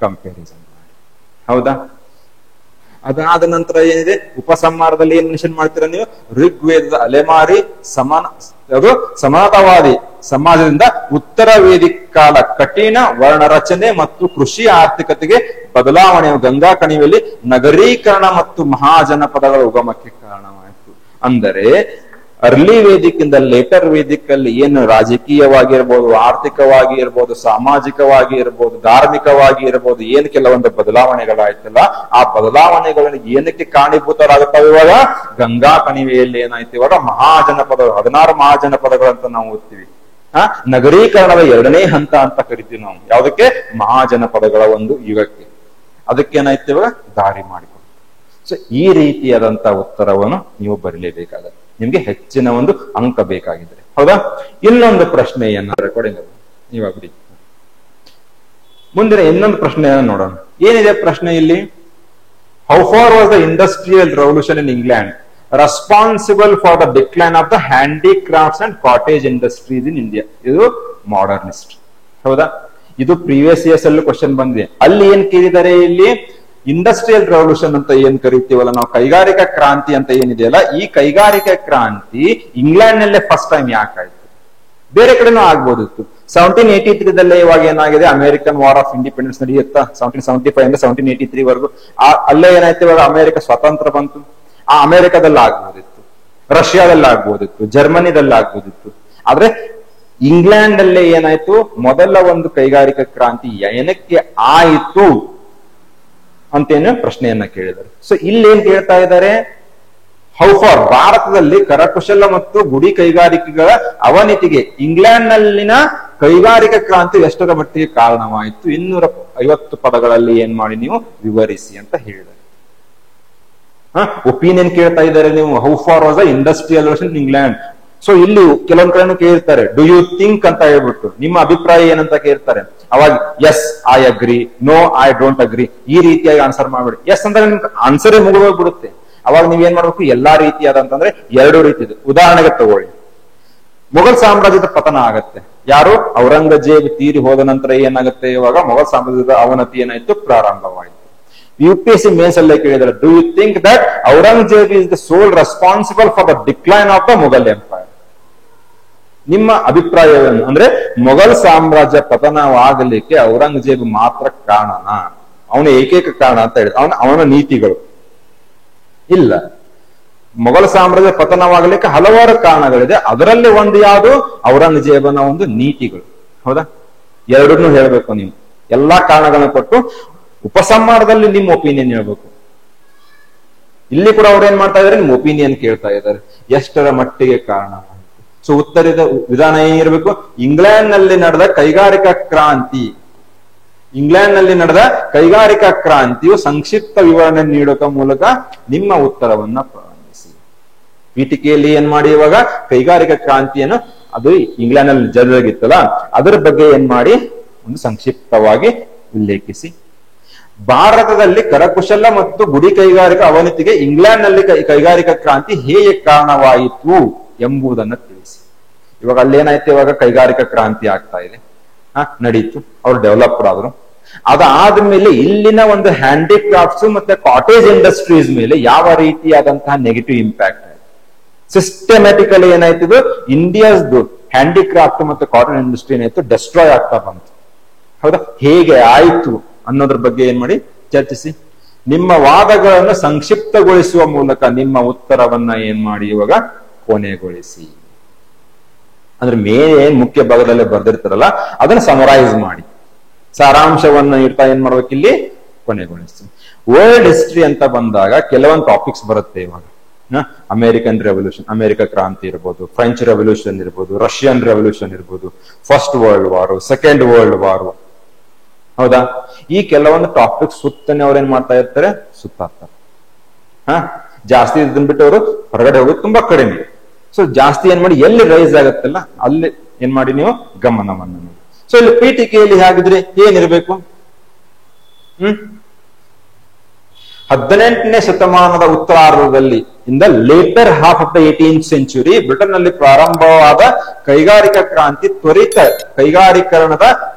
ಕಂಪ್ಯಾರಿಸನ್ ಮಾಡಿ. ಹೌದಾ? ಅದಾದ ನಂತರ ಏನಿದೆ ಉಪಸಂಹಾರದಲ್ಲಿ ಏನ್ ಮೆನ್ಷನ್ ಮಾಡ್ತೀರಾ ನೀವು? ಋಗ್ವೇದದ ಅಲೆಮಾರಿ ಅದು ಸಮಾನತಾವಾದಿ ಸಮಾಜದಿಂದ ಉತ್ತರ ವೇದಿಕ ಕಾಲ ಕಠಿಣ ವರ್ಣ ರಚನೆ ಮತ್ತು ಕೃಷಿ ಆರ್ಥಿಕತೆಗೆ ಬದಲಾವಣೆಯು ಗಂಗಾ ಕಣಿವೆಯಲ್ಲಿ ನಗರೀಕರಣ ಮತ್ತು ಮಹಾಜನಪದಗಳ ಉಗಮಕ್ಕೆ ಕಾರಣವಾಯಿತು. ಅಂದರೆ ಅರ್ಲಿ ವೇದಿಕ್ ಇಂದ ಲೇಟರ್ ವೇದಿಕ್ ಅಲ್ಲಿ ಏನು ರಾಜಕೀಯವಾಗಿ ಇರ್ಬೋದು, ಆರ್ಥಿಕವಾಗಿ ಇರ್ಬೋದು, ಸಾಮಾಜಿಕವಾಗಿ ಇರ್ಬೋದು, ಧಾರ್ಮಿಕವಾಗಿ ಇರ್ಬೋದು, ಏನು ಕೆಲವೊಂದು ಬದಲಾವಣೆಗಳಾಯ್ತಲ್ಲ, ಆ ಬದಲಾವಣೆಗಳನ್ನು ಏನಕ್ಕೆ ಕಾರಣೀಭೂತರಾಗುತ್ತವೆ? ಇವಾಗ ಗಂಗಾ ಕಣಿವೆಯಲ್ಲಿ ಏನಾಯ್ತು ಇವಾಗ ಮಹಾಜನಪದ 16 ಮಹಾಜನಪದಗಳಂತ ನಾವು ಓದ್ತೀವಿ. ನಗರೀಕರಣದ 2ನೇ ಹಂತ ಅಂತ ಕರಿತೀವಿ ನಾವು. ಯಾವುದಕ್ಕೆ? ಮಹಾಜನಪದಗಳ ಒಂದು ಯುಗಕ್ಕೆ. ಅದಕ್ಕೇನಾಯ್ತು ಇವಾಗ ದಾರಿ ಮಾಡಿಕೊಡು. ಸೊ ಈ ರೀತಿಯಾದಂತಹ ಉತ್ತರವನ್ನು ನೀವು ಬರೀಲೇಬೇಕಾಗತ್ತೆ. ನಿಮ್ಗೆ ಹೆಚ್ಚಿನ ಒಂದು ಅಂಕ ಬೇಕಾಗಿದ್ರೆ. ಹೌದಾ? ಇನ್ನೊಂದು ಪ್ರಶ್ನೆಯನ್ನ ರೆಕಾರ್ಡಿಂಗ್ ಇವಾಗ ಬಿಡಿ. ಮುಂದಿನ ಇನ್ನೊಂದು ಪ್ರಶ್ನೆಯನ್ನ ನೋಡೋಣ. ಏನಿದೆ ಪ್ರಶ್ನೆ ಇಲ್ಲಿ? How far was the industrial revolution in England responsible for the decline of the handicrafts and cottage industries in India? ಇದು ಮಾಡರ್ನಿಸ್ಟ್. ಹೌದಾ? ಇದು ಪ್ರೀವಿಯಸ್ ಇಯರ್ಸ್ ಅಲ್ಲೂ ಕ್ವಶನ್ ಬಂದಿದೆ. ಅಲ್ಲಿ ಏನ್ ಕೇಳಿದ್ದಾರೆ? ಇಲ್ಲಿ ಇಂಡಸ್ಟ್ರಿಯಲ್ ರೆವಲ್ಯೂಷನ್ ಅಂತ ಏನ್ ಕರಿತೀವಲ್ಲ ನಾವು, ಕೈಗಾರಿಕಾ ಕ್ರಾಂತಿ ಅಂತ ಏನಿದೆಯಲ್ಲ, ಈ ಕೈಗಾರಿಕಾ ಕ್ರಾಂತಿ ಇಂಗ್ಲೆಂಡ್ ನಲ್ಲೇ ಫಸ್ಟ್ ಟೈಮ್ ಯಾಕಾಯ್ತು? ಬೇರೆ ಕಡೆನೂ ಆಗ್ಬೋದಿತ್ತು. 1783 ಇವಾಗ ಏನಾಗಿದೆ, ಅಮೆರಿಕನ್ ವಾರ್ ಆಫ್ ಇಂಡಿಪೆಂಡೆನ್ಸ್ ನಡೆಯುತ್ತಾ 1775 ಇಂದ 1783 ವರೆಗೂ. ಅಲ್ಲೇ ಏನಾಯ್ತು ಇವಾಗ ಅಮೆರಿಕ ಸ್ವಾತಂತ್ರ್ಯ ಬಂತು. ಆ ಅಮೆರಿಕದಲ್ಲಿ ಆಗ್ಬೋದಿತ್ತು, ರಷ್ಯಾದಲ್ಲಿ ಆಗ್ಬೋದಿತ್ತು, ಜರ್ಮನಿದಲ್ಲಿ ಆಗ್ಬೋದಿತ್ತು. ಆದ್ರೆ ಇಂಗ್ಲೆಂಡ್ ಅಲ್ಲೇ ಏನಾಯ್ತು, ಮೊದಲ ಒಂದು ಕೈಗಾರಿಕಾ ಕ್ರಾಂತಿ ಏನಕ್ಕೆ ಆಯಿತು ಅಂತೇನು ಪ್ರಶ್ನೆಯನ್ನ ಕೇಳಿದ್ದಾರೆ. ಸೊ ಇಲ್ಲಿ ಏನ್ ಕೇಳ್ತಾ ಇದ್ದಾರೆ? ಹೌ ಫಾರ್ ಭಾರತದಲ್ಲಿ ಕರಕುಶಲ ಮತ್ತು ಗುಡಿ ಕೈಗಾರಿಕೆಗಳ ಅವನತಿಗೆ ಇಂಗ್ಲೆಂಡ್ ನಲ್ಲಿನ ಕೈಗಾರಿಕಾ ಕ್ರಾಂತಿ ಎಷ್ಟರ ಮಟ್ಟಿಗೆ ಕಾರಣವಾಯಿತು? 250 ಪದಗಳಲ್ಲಿ ಏನ್ ಮಾಡಿ ನೀವು ವಿವರಿಸಿ ಅಂತ ಹೇಳಿದ್ದಾರೆ. ಒಪಿನಿಯನ್ ಕೇಳ್ತಾ ಇದ್ದಾರೆ ನೀವು. How far was the industrial revolution in England. So ಇಲ್ಲಿ ಕೆಲವೊಂದ್ ಕಡೆನೂ ಕೇಳ್ತಾರೆ ಡು ಯು ಥಿಂಕ್ ಅಂತ ಹೇಳ್ಬಿಟ್ಟು, ನಿಮ್ಮ ಅಭಿಪ್ರಾಯ ಏನಂತ ಕೇಳ್ತಾರೆ. ಅವಾಗ yes I agree, no I don't agree, ಈ ರೀತಿಯಾಗಿ ಆನ್ಸರ್ ಮಾಡ್ಬೇಡಿ. ಎಸ್ ಅಂದ್ರೆ ನಿಮ್ಗೆ ಆನ್ಸರೇ ಮುಗಿದೋಗ್ಬಿಡುತ್ತೆ. ಅವಾಗ ನೀವೇನ್ ಮಾಡ್ಬೇಕು? ಎಲ್ಲಾ ರೀತಿಯಾದಂತಂದ್ರೆ 2 ರೀತಿದು. ಉದಾಹರಣೆಗೆ ತಗೊಳ್ಳಿ, ಮೊಘಲ್ ಸಾಮ್ರಾಜ್ಯದ ಪತನ ಆಗತ್ತೆ. ಯಾರು? ಔರಂಗಜೇಬ್ ತೀರಿ ಹೋದ ನಂತರ ಏನಾಗುತ್ತೆ? ಇವಾಗ ಮೊಘಲ್ ಸಾಮ್ರಾಜ್ಯದ ಅವನತಿ ಏನಾಯ್ತು? ಪ್ರಾರಂಭವಾಯಿತು. UPSC ಮೇನ್ಸ್ ಅಲ್ಲೇ ಕೇಳಿದರೆ do you think that Aurangzeb is the sole responsible for the decline of the Mughal empire? ನಿಮ್ಮ ಅಭಿಪ್ರಾಯವೇನು? ಅಂದ್ರೆ ಮೊಘಲ್ ಸಾಮ್ರಾಜ್ಯ ಪತನವಾಗಲಿಕ್ಕೆ ಔರಂಗಜೇಬ್ ಮಾತ್ರ ಕಾರಣನ? ಅವನ ಏಕೈಕ ಕಾರಣ ಅಂತ ಹೇಳಿದ ಅವನ ನೀತಿಗಳು ಇಲ್ಲ. ಮೊಘಲ್ ಸಾಮ್ರಾಜ್ಯ ಪತನವಾಗಲಿಕ್ಕೆ ಹಲವಾರು ಕಾರಣಗಳಿದೆ. ಅದರಲ್ಲಿ ಒಂದು ಯಾವುದು? ಔರಂಗಜೇಬನ ಒಂದು ನೀತಿಗಳು. ಹೌದಾ? ಎರಡನ್ನೂ ಹೇಳ್ಬೇಕು ನೀವು. ಎಲ್ಲಾ ಕಾರಣಗಳನ್ನ ಕೊಟ್ಟು ಉಪಸಂಹಾರದಲ್ಲಿ ನಿಮ್ಮ ಒಪಿನಿಯನ್ ಹೇಳ್ಬೇಕು. ಇಲ್ಲಿ ಕೂಡ ಅವ್ರು ಏನ್ ಮಾಡ್ತಾ ಇದಾರೆ? ನಿಮ್ಮ ಒಪಿನಿಯನ್ ಕೇಳ್ತಾ ಇದ್ದಾರೆ. ಎಷ್ಟರ ಮಟ್ಟಿಗೆ ಕಾರಣ? ಸೊ ಉತ್ತರದ ವಿಧಾನ ಏನಿರಬೇಕು? ಇಂಗ್ಲೆಂಡ್ ನಲ್ಲಿ ನಡೆದ ಕೈಗಾರಿಕಾ ಕ್ರಾಂತಿ, ಇಂಗ್ಲೆಂಡ್ ನಲ್ಲಿ ನಡೆದ ಕೈಗಾರಿಕಾ ಕ್ರಾಂತಿಯು ಸಂಕ್ಷಿಪ್ತ ವಿವರಣೆ ನೀಡೋಕ ಮೂಲಕ ನಿಮ್ಮ ಉತ್ತರವನ್ನ ಪ್ರಾರಂಭಿಸಿ. ಪೀಠಿಕೆಯಲ್ಲಿ ಏನ್ ಮಾಡಿ ಇವಾಗ ಕೈಗಾರಿಕಾ ಕ್ರಾಂತಿಯನ್ನು, ಅದು ಇಂಗ್ಲೆಂಡ್ ನಲ್ಲಿ ಜರುಗಿತ್ತಲ್ಲ, ಅದರ ಬಗ್ಗೆ ಏನ್ ಮಾಡಿ ಒಂದು ಸಂಕ್ಷಿಪ್ತವಾಗಿ ಉಲ್ಲೇಖಿಸಿ. ಭಾರತದಲ್ಲಿ ಕರಕುಶಲ ಮತ್ತು ಗುಡಿ ಕೈಗಾರಿಕಾ ಅವನತಿಗೆ ಇಂಗ್ಲೆಂಡ್ ನಲ್ಲಿ ಕೈಗಾರಿಕಾ ಕ್ರಾಂತಿ ಹೇಗೆ ಕಾರಣವಾಯಿತು ಎಂಬುದನ್ನು ತಿಳಿಸಿ. ಇವಾಗ ಅಲ್ಲೇನಾಯ್ತು? ಇವಾಗ ಕೈಗಾರಿಕಾ ಕ್ರಾಂತಿ ಆಗ್ತಾ ಇದೆ, ನಡೀತು, ಅವ್ರು ಡೆವಲಪರ್ ಆದ್ರು. ಅದಾದ್ಮೇಲೆ ಇಲ್ಲಿನ ಒಂದು ಹ್ಯಾಂಡಿಕ್ರಾಫ್ಟ್ಸ್ ಮತ್ತೆ ಕಾಟೇಜ್ ಇಂಡಸ್ಟ್ರೀಸ್ ಮೇಲೆ ಯಾವ ರೀತಿಯಾದಂತಹ ನೆಗೆಟಿವ್ ಇಂಪ್ಯಾಕ್ಟ್ ಆಯ್ತು? ಸಿಸ್ಟಮ್ಯಾಟಿಕಲಿ ಏನಾಯ್ತು? ಇಂಡಿಯಾಸ್ದು ಹ್ಯಾಂಡಿಕ್ರಾಫ್ಟ್ ಮತ್ತೆ ಕಾಟನ್ ಇಂಡಸ್ಟ್ರಿ ಏನಾಯ್ತು? ಡೆಸ್ಟ್ರಾಯ್ ಆಗ್ತಾ ಬಂತು. ಹೌದಾ? ಹೇಗೆ ಆಯ್ತು ಅನ್ನೋದ್ರ ಬಗ್ಗೆ ಏನ್ ಮಾಡಿ ಚರ್ಚಿಸಿ. ನಿಮ್ಮ ವಾದಗಳನ್ನು ಸಂಕ್ಷಿಪ್ತಗೊಳಿಸುವ ಮೂಲಕ ನಿಮ್ಮ ಉತ್ತರವನ್ನ ಏನ್ ಮಾಡಿ ಇವಾಗ ಕೊನೆಗೊಳಿಸಿ. ಅಂದ್ರೆ ಏನ್ ಮುಖ್ಯ ಭಾಗದಲ್ಲಿ ಬರ್ದಿರ್ತಾರಲ್ಲ ಅದನ್ನ ಸಮರೈಸ್ ಮಾಡಿ, ಸಾರಾಂಶವನ್ನ ಇರ್ತಾ ಏನ್ ಮಾಡ್ಬೇಕು ಇಲ್ಲಿ ಕೊನೆಗೊಳಿಸಿ. ವರ್ಲ್ಡ್ ಹಿಸ್ಟ್ರಿ ಅಂತ ಬಂದಾಗ ಕೆಲವೊಂದು ಟಾಪಿಕ್ಸ್ ಬರುತ್ತೆ. ಇವಾಗ ಅಮೆರಿಕನ್ ರೆವಲ್ಯೂಷನ್, ಅಮೆರಿಕ ಕ್ರಾಂತಿ ಇರ್ಬೋದು, ಫ್ರೆಂಚ್ ರೆವಲ್ಯೂಷನ್ ಇರ್ಬೋದು, ರಷ್ಯನ್ ರೆವಲ್ಯೂಷನ್ ಇರ್ಬೋದು, first world war, second world war. ಹೌದಾ? ಈ ಕೆಲವೊಂದು ಟಾಪಿಕ್ಸ್ ಸುತ್ತನೆ ಅವ್ರು ಏನ್ ಮಾಡ್ತಾ ಇರ್ತಾರೆ? ಸುತ್ತಾಡ್ತಾರೆ. ಜಾಸ್ತಿ ಇದನ್ನ ಬಿಟ್ಟು ಅವರು ಹೊರಗಡೆ ಹೋಗೋದು ತುಂಬಾ ಕಡಿಮೆ. ಸೊ ಜಾಸ್ತಿ ಏನ್ ಮಾಡಿ ಎಲ್ಲಿ ರೈಸ್ ಆಗುತ್ತಲ್ಲ ಅಲ್ಲಿ ಏನ್ ಮಾಡಿ ನೀವು ಗಮನವನ್ನು. ಸೊ ಇಲ್ಲಿ ಪೀಠಿಕೆಯಲ್ಲಿ ಹಾಗಿದ್ರೆ ಏನಿರ್ಬೇಕು? ಹ್ಮ್ 18ನೇ ಶತಮಾನದ ಉತ್ತರಾರ್ಧದಲ್ಲಿ ಇಂದ later half of the 18th century Britain ನಲ್ಲಿ ಪ್ರಾರಂಭವಾದ ಕೈಗಾರಿಕಾ ಕ್ರಾಂತಿ ತ್ವರಿತ ಕೈಗಾರೀಕರಣದ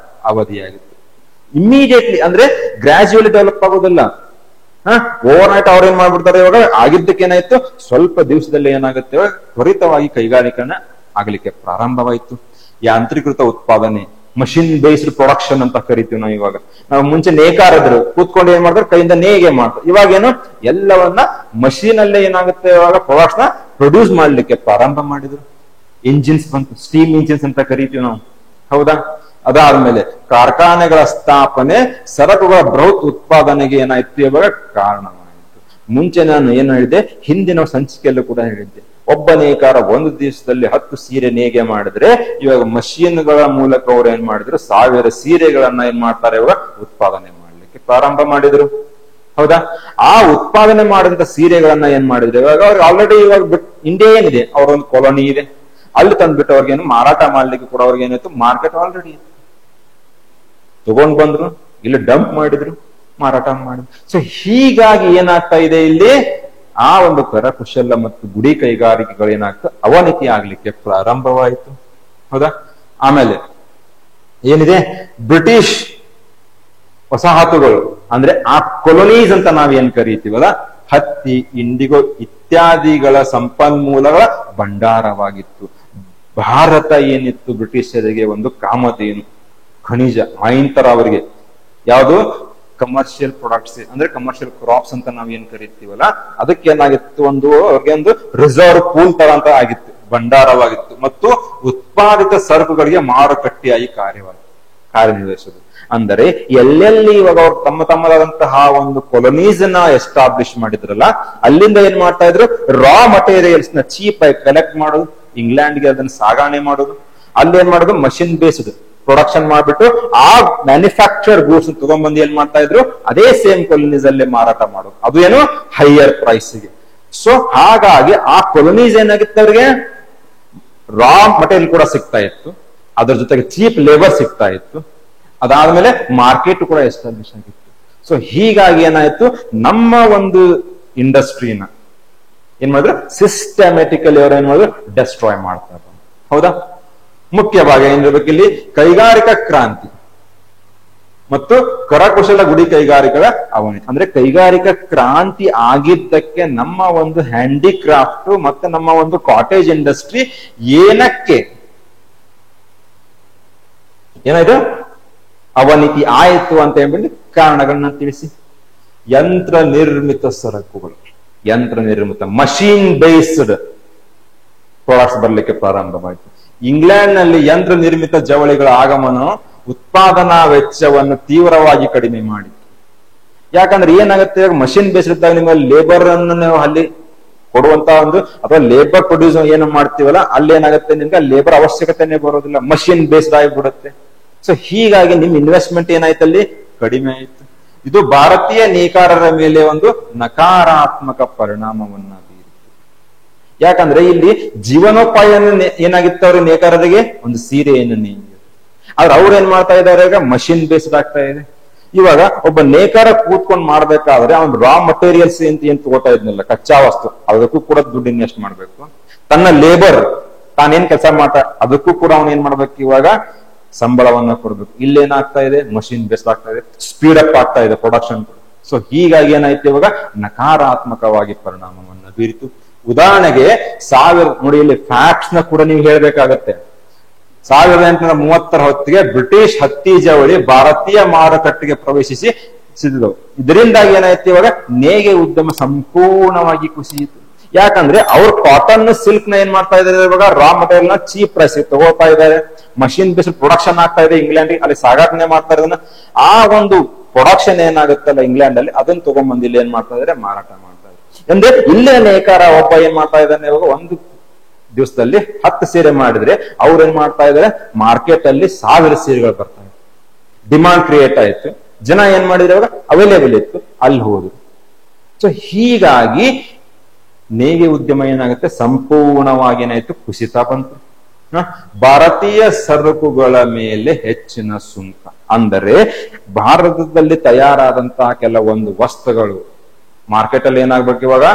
ಅವಧಿಯಾಗಿತ್ತು. ಇಮಿಡಿಯೇಟ್ಲಿ ಅಂದ್ರೆ ಗ್ರಾಜುಯಲಿ ಡೆವಲಪ್ ಆಗೋದಿಲ್ಲ. ಓವರ್ ನೈಟ್ ಅವ್ರು ಏನ್ ಮಾಡ್ಬಿಡ್ತಾರೆ, ಇವಾಗ ಆಗಿದ್ದಕ್ಕೆ ಏನಾಯ್ತು, ಸ್ವಲ್ಪ ದಿವಸದಲ್ಲಿ ಏನಾಗುತ್ತೆ, ತ್ವರಿತವಾಗಿ ಕೈಗಾರೀಕರಣ ಆಗ್ಲಿಕ್ಕೆ ಪ್ರಾರಂಭವಾಯಿತು. ಯಾಂತ್ರೀಕೃತ ಉತ್ಪಾದನೆ, ಮಷಿನ್ ಬೇಸ್ಡ್ ಪ್ರೊಡಕ್ಷನ್ ಅಂತ ಕರಿತೀವಿ ನಾವು. ಇವಾಗ ನಾವು ಮುಂಚೆ ನೇಕಾರದ್ರು ಕೂತ್ಕೊಂಡು ಏನ್ ಮಾಡ್ತಾರೆ, ಕೈಯಿಂದ ನೇಗೆ ಮಾಡ್ತಾರೆ. ಇವಾಗ ಏನು, ಎಲ್ಲವನ್ನ ಮಷೀನ್ ಅಲ್ಲೇ ಏನಾಗುತ್ತೆ, ಇವಾಗ ಪ್ರಾಡಕ್ಟ್ಸ್ ನ ಪ್ರೊಡ್ಯೂಸ್ ಮಾಡ್ಲಿಕ್ಕೆ ಪ್ರಾರಂಭ ಮಾಡಿದ್ರು. ಇಂಜಿನ್ಸ್ ಬಂತು, ಸ್ಟೀಮ್ ಇಂಜಿನ್ಸ್ ಅಂತ ಕರಿತೀವಿ ನಾವು, ಹೌದಾ. ಅದಾದ್ಮೇಲೆ ಕಾರ್ಖಾನೆಗಳ ಸ್ಥಾಪನೆ ಸರಕುಗಳ ಬೃಹತ್ ಉತ್ಪಾದನೆಗೆ ಏನಾಯ್ತು, ಇವಾಗ ಕಾರಣವಾಯಿತು. ಮುಂಚೆ ನಾನು ಏನು ಹೇಳಿದೆ, ಹಿಂದಿನ ಸಂಚಿಕೆಯಲ್ಲೂ ಕೂಡ ಹೇಳಿದ್ದೆ, ಒಬ್ಬ ನೇಕಾರ ಒಂದು ದಿವಸದಲ್ಲಿ 10 ಸೀರೆ ನೇಯ್ಗೆ ಮಾಡಿದ್ರೆ, ಇವಾಗ ಮಷೀನ್ಗಳ ಮೂಲಕ ಅವ್ರು ಏನ್ ಮಾಡಿದ್ರು, 1000 ಸೀರೆಗಳನ್ನ ಏನ್ ಮಾಡ್ತಾರೆ, ಇವಾಗ ಉತ್ಪಾದನೆ ಮಾಡ್ಲಿಕ್ಕೆ ಪ್ರಾರಂಭ ಮಾಡಿದ್ರು, ಹೌದಾ. ಆ ಉತ್ಪಾದನೆ ಮಾಡಿದಂತ ಸೀರೆಗಳನ್ನ ಏನ್ ಮಾಡಿದ್ರು, ಇವಾಗ ಅವ್ರಿಗೆ ಆಲ್ರೆಡಿ ಇವಾಗ ಇಂಡಿಯಾ ಏನಿದೆ, ಅವರೊಂದು ಕಾಲೋನಿ ಇದೆ, ಅಲ್ಲಿ ತಂದ್ಬಿಟ್ಟು ಅವ್ರಿಗೇನು ಮಾರಾಟ ಮಾಡ್ಲಿಕ್ಕೆ ಕೂಡ ಅವ್ರಿಗೆ ಏನಾಯ್ತು, ಮಾರ್ಕೆಟ್ ಆಲ್ರೆಡಿ ತಗೊಂಡ್ ಬಂದ್ರು, ಇಲ್ಲಿ ಡಂಪ್ ಮಾಡಿದ್ರು, ಮಾರಾಟ ಮಾಡಿದ್ರು. ಸೊ ಹೀಗಾಗಿ ಏನಾಗ್ತಾ ಇದೆ ಇಲ್ಲಿ, ಆ ಒಂದು ಕರಕುಶಲ ಮತ್ತು ಗುಡಿ ಕೈಗಾರಿಕೆಗಳು ಏನಾಗ್ತದೆ, ಅವನತಿ ಆಗ್ಲಿಕ್ಕೆ ಪ್ರಾರಂಭವಾಯಿತು, ಹೌದಾ. ಆಮೇಲೆ ಏನಿದೆ, ಬ್ರಿಟಿಷ್ ವಸಾಹತುಗಳು ಅಂದ್ರೆ ಆ ಕೊಲೊನೀಸ್ ಅಂತ ನಾವೇನ್ ಕರೀತೀವಲ್ಲ, ಹತ್ತಿ, ಇಂಡಿಗೋ ಇತ್ಯಾದಿಗಳ ಸಂಪನ್ಮೂಲಗಳ ಭಂಡಾರವಾಗಿತ್ತು. ಭಾರತ ಏನಿತ್ತು, ಬ್ರಿಟಿಷರಿಗೆ ಒಂದು ಕಾಮಧೇನು, ಖನಿಜ ಮೈನ್ ತರ ಅವರಿಗೆ. ಯಾವುದು, ಕಮರ್ಷಿಯಲ್ ಪ್ರಾಡಕ್ಟ್ಸ್ ಅಂದ್ರೆ ಕಮರ್ಷಿಯಲ್ ಕ್ರಾಪ್ಸ್ ಅಂತ ನಾವ್ ಏನ್ ಕರಿತೀವಲ್ಲ, ಅದಕ್ಕೆ ಏನಾಗಿತ್ತು, ಅವ್ರಿಗೆ ಒಂದು ರಿಸರ್ವ್ ಪೂಲ್ ತರ ಅಂತ ಆಗಿತ್ತು, ಭಂಡಾರವಾಗಿತ್ತು. ಮತ್ತು ಉತ್ಪಾದಿತ ಸರಕುಗಳಿಗೆ ಮಾರುಕಟ್ಟೆಯಾಗಿ ಕಾರ್ಯನಿರ್ವಹಿಸೋದು. ಅಂದರೆ ಎಲ್ಲೆಲ್ಲಿ ಇವಾಗ ಅವ್ರು ತಮ್ಮದಾದಂತಹ ಒಂದು ಕೊಲೊನೀಸ್ ನ ಎಸ್ಟಾಬ್ಲಿಷ್ ಮಾಡಿದ್ರಲ್ಲ, ಅಲ್ಲಿಂದ ಏನ್ ಮಾಡ್ತಾ ಇದ್ರು, ರಾ ಮಟೀರಿಯಲ್ಸ್ ನ ಚೀಪ್ ಆಗಿ ಕಲೆಕ್ಟ್ ಮಾಡೋದು, ಇಂಗ್ಲೆಂಡ್ಗೆ ಅದನ್ನ ಸಾಗಣೆ ಮಾಡೋದು, ಅಲ್ಲಿ ಏನ್ ಮಾಡೋದು, ಮಷಿನ್ ಬೇಸ್ಡ್ ಪ್ರೊಡಕ್ಷನ್ ಮಾಡ್ಬಿಟ್ಟು ಆ ಮ್ಯಾನುಫ್ಯಾಕ್ಚರ್ ಗೂಡ್ಸ್ ತಗೊಂಡ್ಬಂದು ಏನ್ ಮಾಡ್ತಾ ಇದ್ರು, ಅದೇ ಸೇಮ್ ಕೊಲೊನೀಸ್ ಅಲ್ಲೇ ಮಾರಾಟ ಮಾಡೋದು, ಅದು ಏನು ಹೈಯರ್ ಪ್ರೈಸ್ಗೆ. ಸೊ ಹಾಗಾಗಿ ಆ ಕೊಲೊನೀಸ್ ಏನಾಗಿತ್ತು, ಅವ್ರಿಗೆ ರಾ ಮಟೀರಿಯಲ್ ಕೂಡ ಸಿಗ್ತಾ ಇತ್ತು, ಅದ್ರ ಜೊತೆಗೆ ಚೀಪ್ ಲೇಬರ್ ಸಿಗ್ತಾ ಇತ್ತು. ಅದಾದ್ಮೇಲೆ ಮಾರ್ಕೆಟ್ ಕೂಡ ಎಸ್ಟಾಬ್ಲಿಷ್ ಆಗಿತ್ತು. ಸೊ ಹೀಗಾಗಿ ಏನಾಯ್ತು, ನಮ್ಮ ಒಂದು ಇಂಡಸ್ಟ್ರಿನ ಏನ್ ಮಾಡಿದ್ರು, ಸಿಸ್ಟಮ್ಯಾಟಿಕಲಿ ಅವ್ರು ಏನ್ ಮಾಡಿದ್ರು, ಡೆಸ್ಟ್ರಾಯ್ ಮಾಡ್ತಾರೆ, ಹೌದಾ. ಮುಖ್ಯವಾಗಿ ಏನಿರ್ಬೇಕು ಇಲ್ಲಿ, ಕೈಗಾರಿಕಾ ಕ್ರಾಂತಿ ಮತ್ತು ಕರಕುಶಲ ಗುಡಿ ಕೈಗಾರಿಕೆಗಳ ಅವನತಿ. ಅಂದ್ರೆ ಕೈಗಾರಿಕಾ ಕ್ರಾಂತಿ ಆಗಿದ್ದಕ್ಕೆ ನಮ್ಮ ಒಂದು ಹ್ಯಾಂಡಿಕ್ರಾಫ್ಟ್ ಮತ್ತೆ ನಮ್ಮ ಒಂದು ಕಾಟೇಜ್ ಇಂಡಸ್ಟ್ರಿ ಏನಕ್ಕೆ ಏನಾಯ್ತು, ಅವನತಿ ಆಯಿತು ಅಂತ ಹೇಳ್ಬಿಟ್ಟು ಕಾರಣಗಳನ್ನ ತಿಳಿಸಿ. ಯಂತ್ರ ನಿರ್ಮಿತ ಸರಕುಗಳು, ಯಂತ್ರ ನಿರ್ಮಿತ ಮಷೀನ್ ಬೇಸ್ಡ್ ಪ್ರಾಡಕ್ಟ್ಸ್ ಬರ್ಲಿಕ್ಕೆ ಪ್ರಾರಂಭವಾಯಿತು. ಇಂಗ್ಲೆಂಡ್ ನಲ್ಲಿ ಯಂತ್ರ ನಿರ್ಮಿತ ಜವಳಿಗಳ ಆಗಮನ ಉತ್ಪಾದನಾ ವೆಚ್ಚವನ್ನು ತೀವ್ರವಾಗಿ ಕಡಿಮೆ ಮಾಡಿತು. ಯಾಕಂದ್ರೆ ಏನಾಗುತ್ತೆ, ಮಷಿನ್ ಬೇಸ್ಡ್ ಇದ್ದಾಗ ನಿಮ್ಮ ಲೇಬರ್ ಅನ್ನು ನೀವು ಅಲ್ಲಿ ಕೊಡುವಂತ ಒಂದು, ಅಥವಾ ಲೇಬರ್ ಪ್ರೊಡ್ಯೂಸ್ ಏನು ಮಾಡ್ತೀವಲ್ಲ, ಅಲ್ಲಿ ಏನಾಗುತ್ತೆ, ನಿಮ್ಗೆ ಲೇಬರ್ ಅವಶ್ಯಕತೆನೇ ಬರೋದಿಲ್ಲ, ಮಷಿನ್ ಬೇಸ್ಡ್ ಆಗಿಬಿಡುತ್ತೆ. ಸೊ ಹೀಗಾಗಿ ನಿಮ್ ಇನ್ವೆಸ್ಟ್ಮೆಂಟ್ ಏನಾಯ್ತು, ಅಲ್ಲಿ ಕಡಿಮೆ ಆಯ್ತು. ಇದು ಭಾರತೀಯ ನೇಕಾರರ ಮೇಲೆ ಒಂದು ನಕಾರಾತ್ಮಕ ಪರಿಣಾಮವನ್ನ ಬೀರಿತು. ಯಾಕಂದ್ರೆ ಇಲ್ಲಿ ಜೀವನೋಪಾಯವನ್ನು ಏನಾಗಿತ್ತು, ಅವ್ರ ನೇಕಾರರಿಗೆ ಒಂದು ಸೀರೆಯನ್ನು ನೇಯ್ಯೋದು. ಆದ್ರೆ ಅವ್ರು ಏನ್ ಮಾಡ್ತಾ ಇದ್ದಾರೆ, ಈಗ ಮಷಿನ್ ಬೇಸ್ಡ್ ಆಗ್ತಾ ಇದೆ. ಇವಾಗ ಒಬ್ಬ ನೇಕಾರ ಕೂತ್ಕೊಂಡು ಮಾಡ್ಬೇಕಾದ್ರೆ ಅವ್ನು ರಾ ಮಟೀರಿಯಲ್ಸ್ ಏನ್ ತಗೋತಾ ಇದ್ನಲ್ಲ, ಕಚ್ಚಾ ವಸ್ತು, ಅದಕ್ಕೂ ಕೂಡ ದುಡ್ಡು ಇನ್ವೆಸ್ಟ್ ಮಾಡ್ಬೇಕು. ತನ್ನ ಲೇಬರ್ ತಾನೇನ್ ಕೆಲಸ ಮಾಡ್ತಾ ಅದಕ್ಕೂ ಕೂಡ ಅವ್ನು ಏನ್ ಮಾಡ್ಬೇಕು, ಇವಾಗ ಸಂಬಳವನ್ನ ಕೊಡ್ಬೇಕು. ಇಲ್ಲೇನಾಗ್ತಾ ಇದೆ, ಮಷಿನ್ ಬೇಸ್ಡ್ ಆಗ್ತಾ ಇದೆ, ಸ್ಪೀಡ್ ಅಪ್ ಆಗ್ತಾ ಇದೆ ಪ್ರೊಡಕ್ಷನ್. ಸೊ ಹೀಗಾಗಿ ಏನಾಯ್ತು, ಇವಾಗ ನಕಾರಾತ್ಮಕವಾಗಿ ಪರಿಣಾಮವನ್ನ ಬೀರಿತು. ಉದಾಹರಣೆಗೆ ನೋಡಿ, ಇಲ್ಲಿ ಫ್ಯಾಕ್ಟ್ಸ್ ನ ಕೂಡ ನೀವು ಹೇಳ್ಬೇಕಾಗತ್ತೆ. 1830 ಹೊತ್ತಿಗೆ ಬ್ರಿಟಿಷ್ ಹತ್ತಿ ಜವಳಿ ಭಾರತೀಯ ಮಾರುಕಟ್ಟೆಗೆ ಪ್ರವೇಶಿಸಿ ಸಿದ್ಧವು. ಇದರಿಂದಾಗಿ ಏನಾಯ್ತು, ಇವಾಗ ನೇಯ್ಗೆ ಉದ್ಯಮ ಸಂಪೂರ್ಣವಾಗಿ ಕುಸಿಯಿತು. ಯಾಕಂದ್ರೆ ಅವ್ರು ಕಾಟನ್ ಸಿಲ್ಕ್ ನ ಏನ್ ಮಾಡ್ತಾ ಇದಾರೆ, ಇವಾಗ ರಾ ಮಟೀರಿಯಲ್ ನ ಚೀಪ್ ಪ್ರೈಸ್ ತಗೋತಾ ಇದ್ದಾರೆ. ಮಷಿನ್ ಬೇಸ್ಡ್ ಪ್ರೊಡಕ್ಷನ್ ಆಗ್ತಾ ಇದೆ ಇಂಗ್ಲೆಂಡ್, ಅಲ್ಲಿ ಸಾಗಾಟನೆ ಮಾಡ್ತಾ ಇರೋದನ್ನ, ಆ ಒಂದು ಪ್ರೊಡಕ್ಷನ್ ಏನಾಗುತ್ತಲ್ಲ ಇಂಗ್ಲೆಂಡ್ ಅಲ್ಲಿ, ಅದನ್ನ ತಗೊಂಡ್ಬಂದು ಇಲ್ಲಿ ಏನ್ ಮಾಡ್ತಾ ಇದಾರೆ, ಮಾರಾಟ ಮಾಡ್ತಾ ಇದ್ದಾರೆ. ಅಂದ್ರೆ ಇಲ್ಲೇ ನೇಕಾರ ಒಬ್ಬ ಏನ್ ಮಾಡ್ತಾ ಇದ್ದಾನೆ, ಇವಾಗ ಒಂದು ದಿವಸದಲ್ಲಿ 10 ಸೀರೆ ಮಾಡಿದ್ರೆ ಅವ್ರು ಏನ್ ಮಾಡ್ತಾ ಇದಾರೆ, ಮಾರ್ಕೆಟ್ ಅಲ್ಲಿ 1000 ಸೀರೆಗಳು ಬರ್ತಾ ಇದೆ. ಡಿಮಾಂಡ್ ಕ್ರಿಯೇಟ್ ಆಯ್ತು, ಜನ ಏನ್ ಮಾಡಿದ್ರೆ ಇವಾಗ ಅವೈಲೇಬಲ್ ಇತ್ತು, ಅಲ್ಲಿ ಹೋದ್ರು. ಸೊ ಹೀಗಾಗಿ ನೇಯ್ಗೆ ಉದ್ಯಮ ಏನಾಗುತ್ತೆ, ಸಂಪೂರ್ಣವಾಗಿ ಏನಾಯ್ತು, ಕುಸಿತ ಬಂತು. ಭಾರತೀಯ ಸರಕುಗಳ ಮೇಲೆ ಹೆಚ್ಚಿನ ಸುಂಕ. ಅಂದರೆ ಭಾರತದಲ್ಲಿ ತಯಾರಾದಂತಹ ಕೆಲವೊಂದು ವಸ್ತುಗಳು ಮಾರ್ಕೆಟ್ ಅಲ್ಲಿ ಏನಾಗ್ಬೇಕು, ಇವಾಗ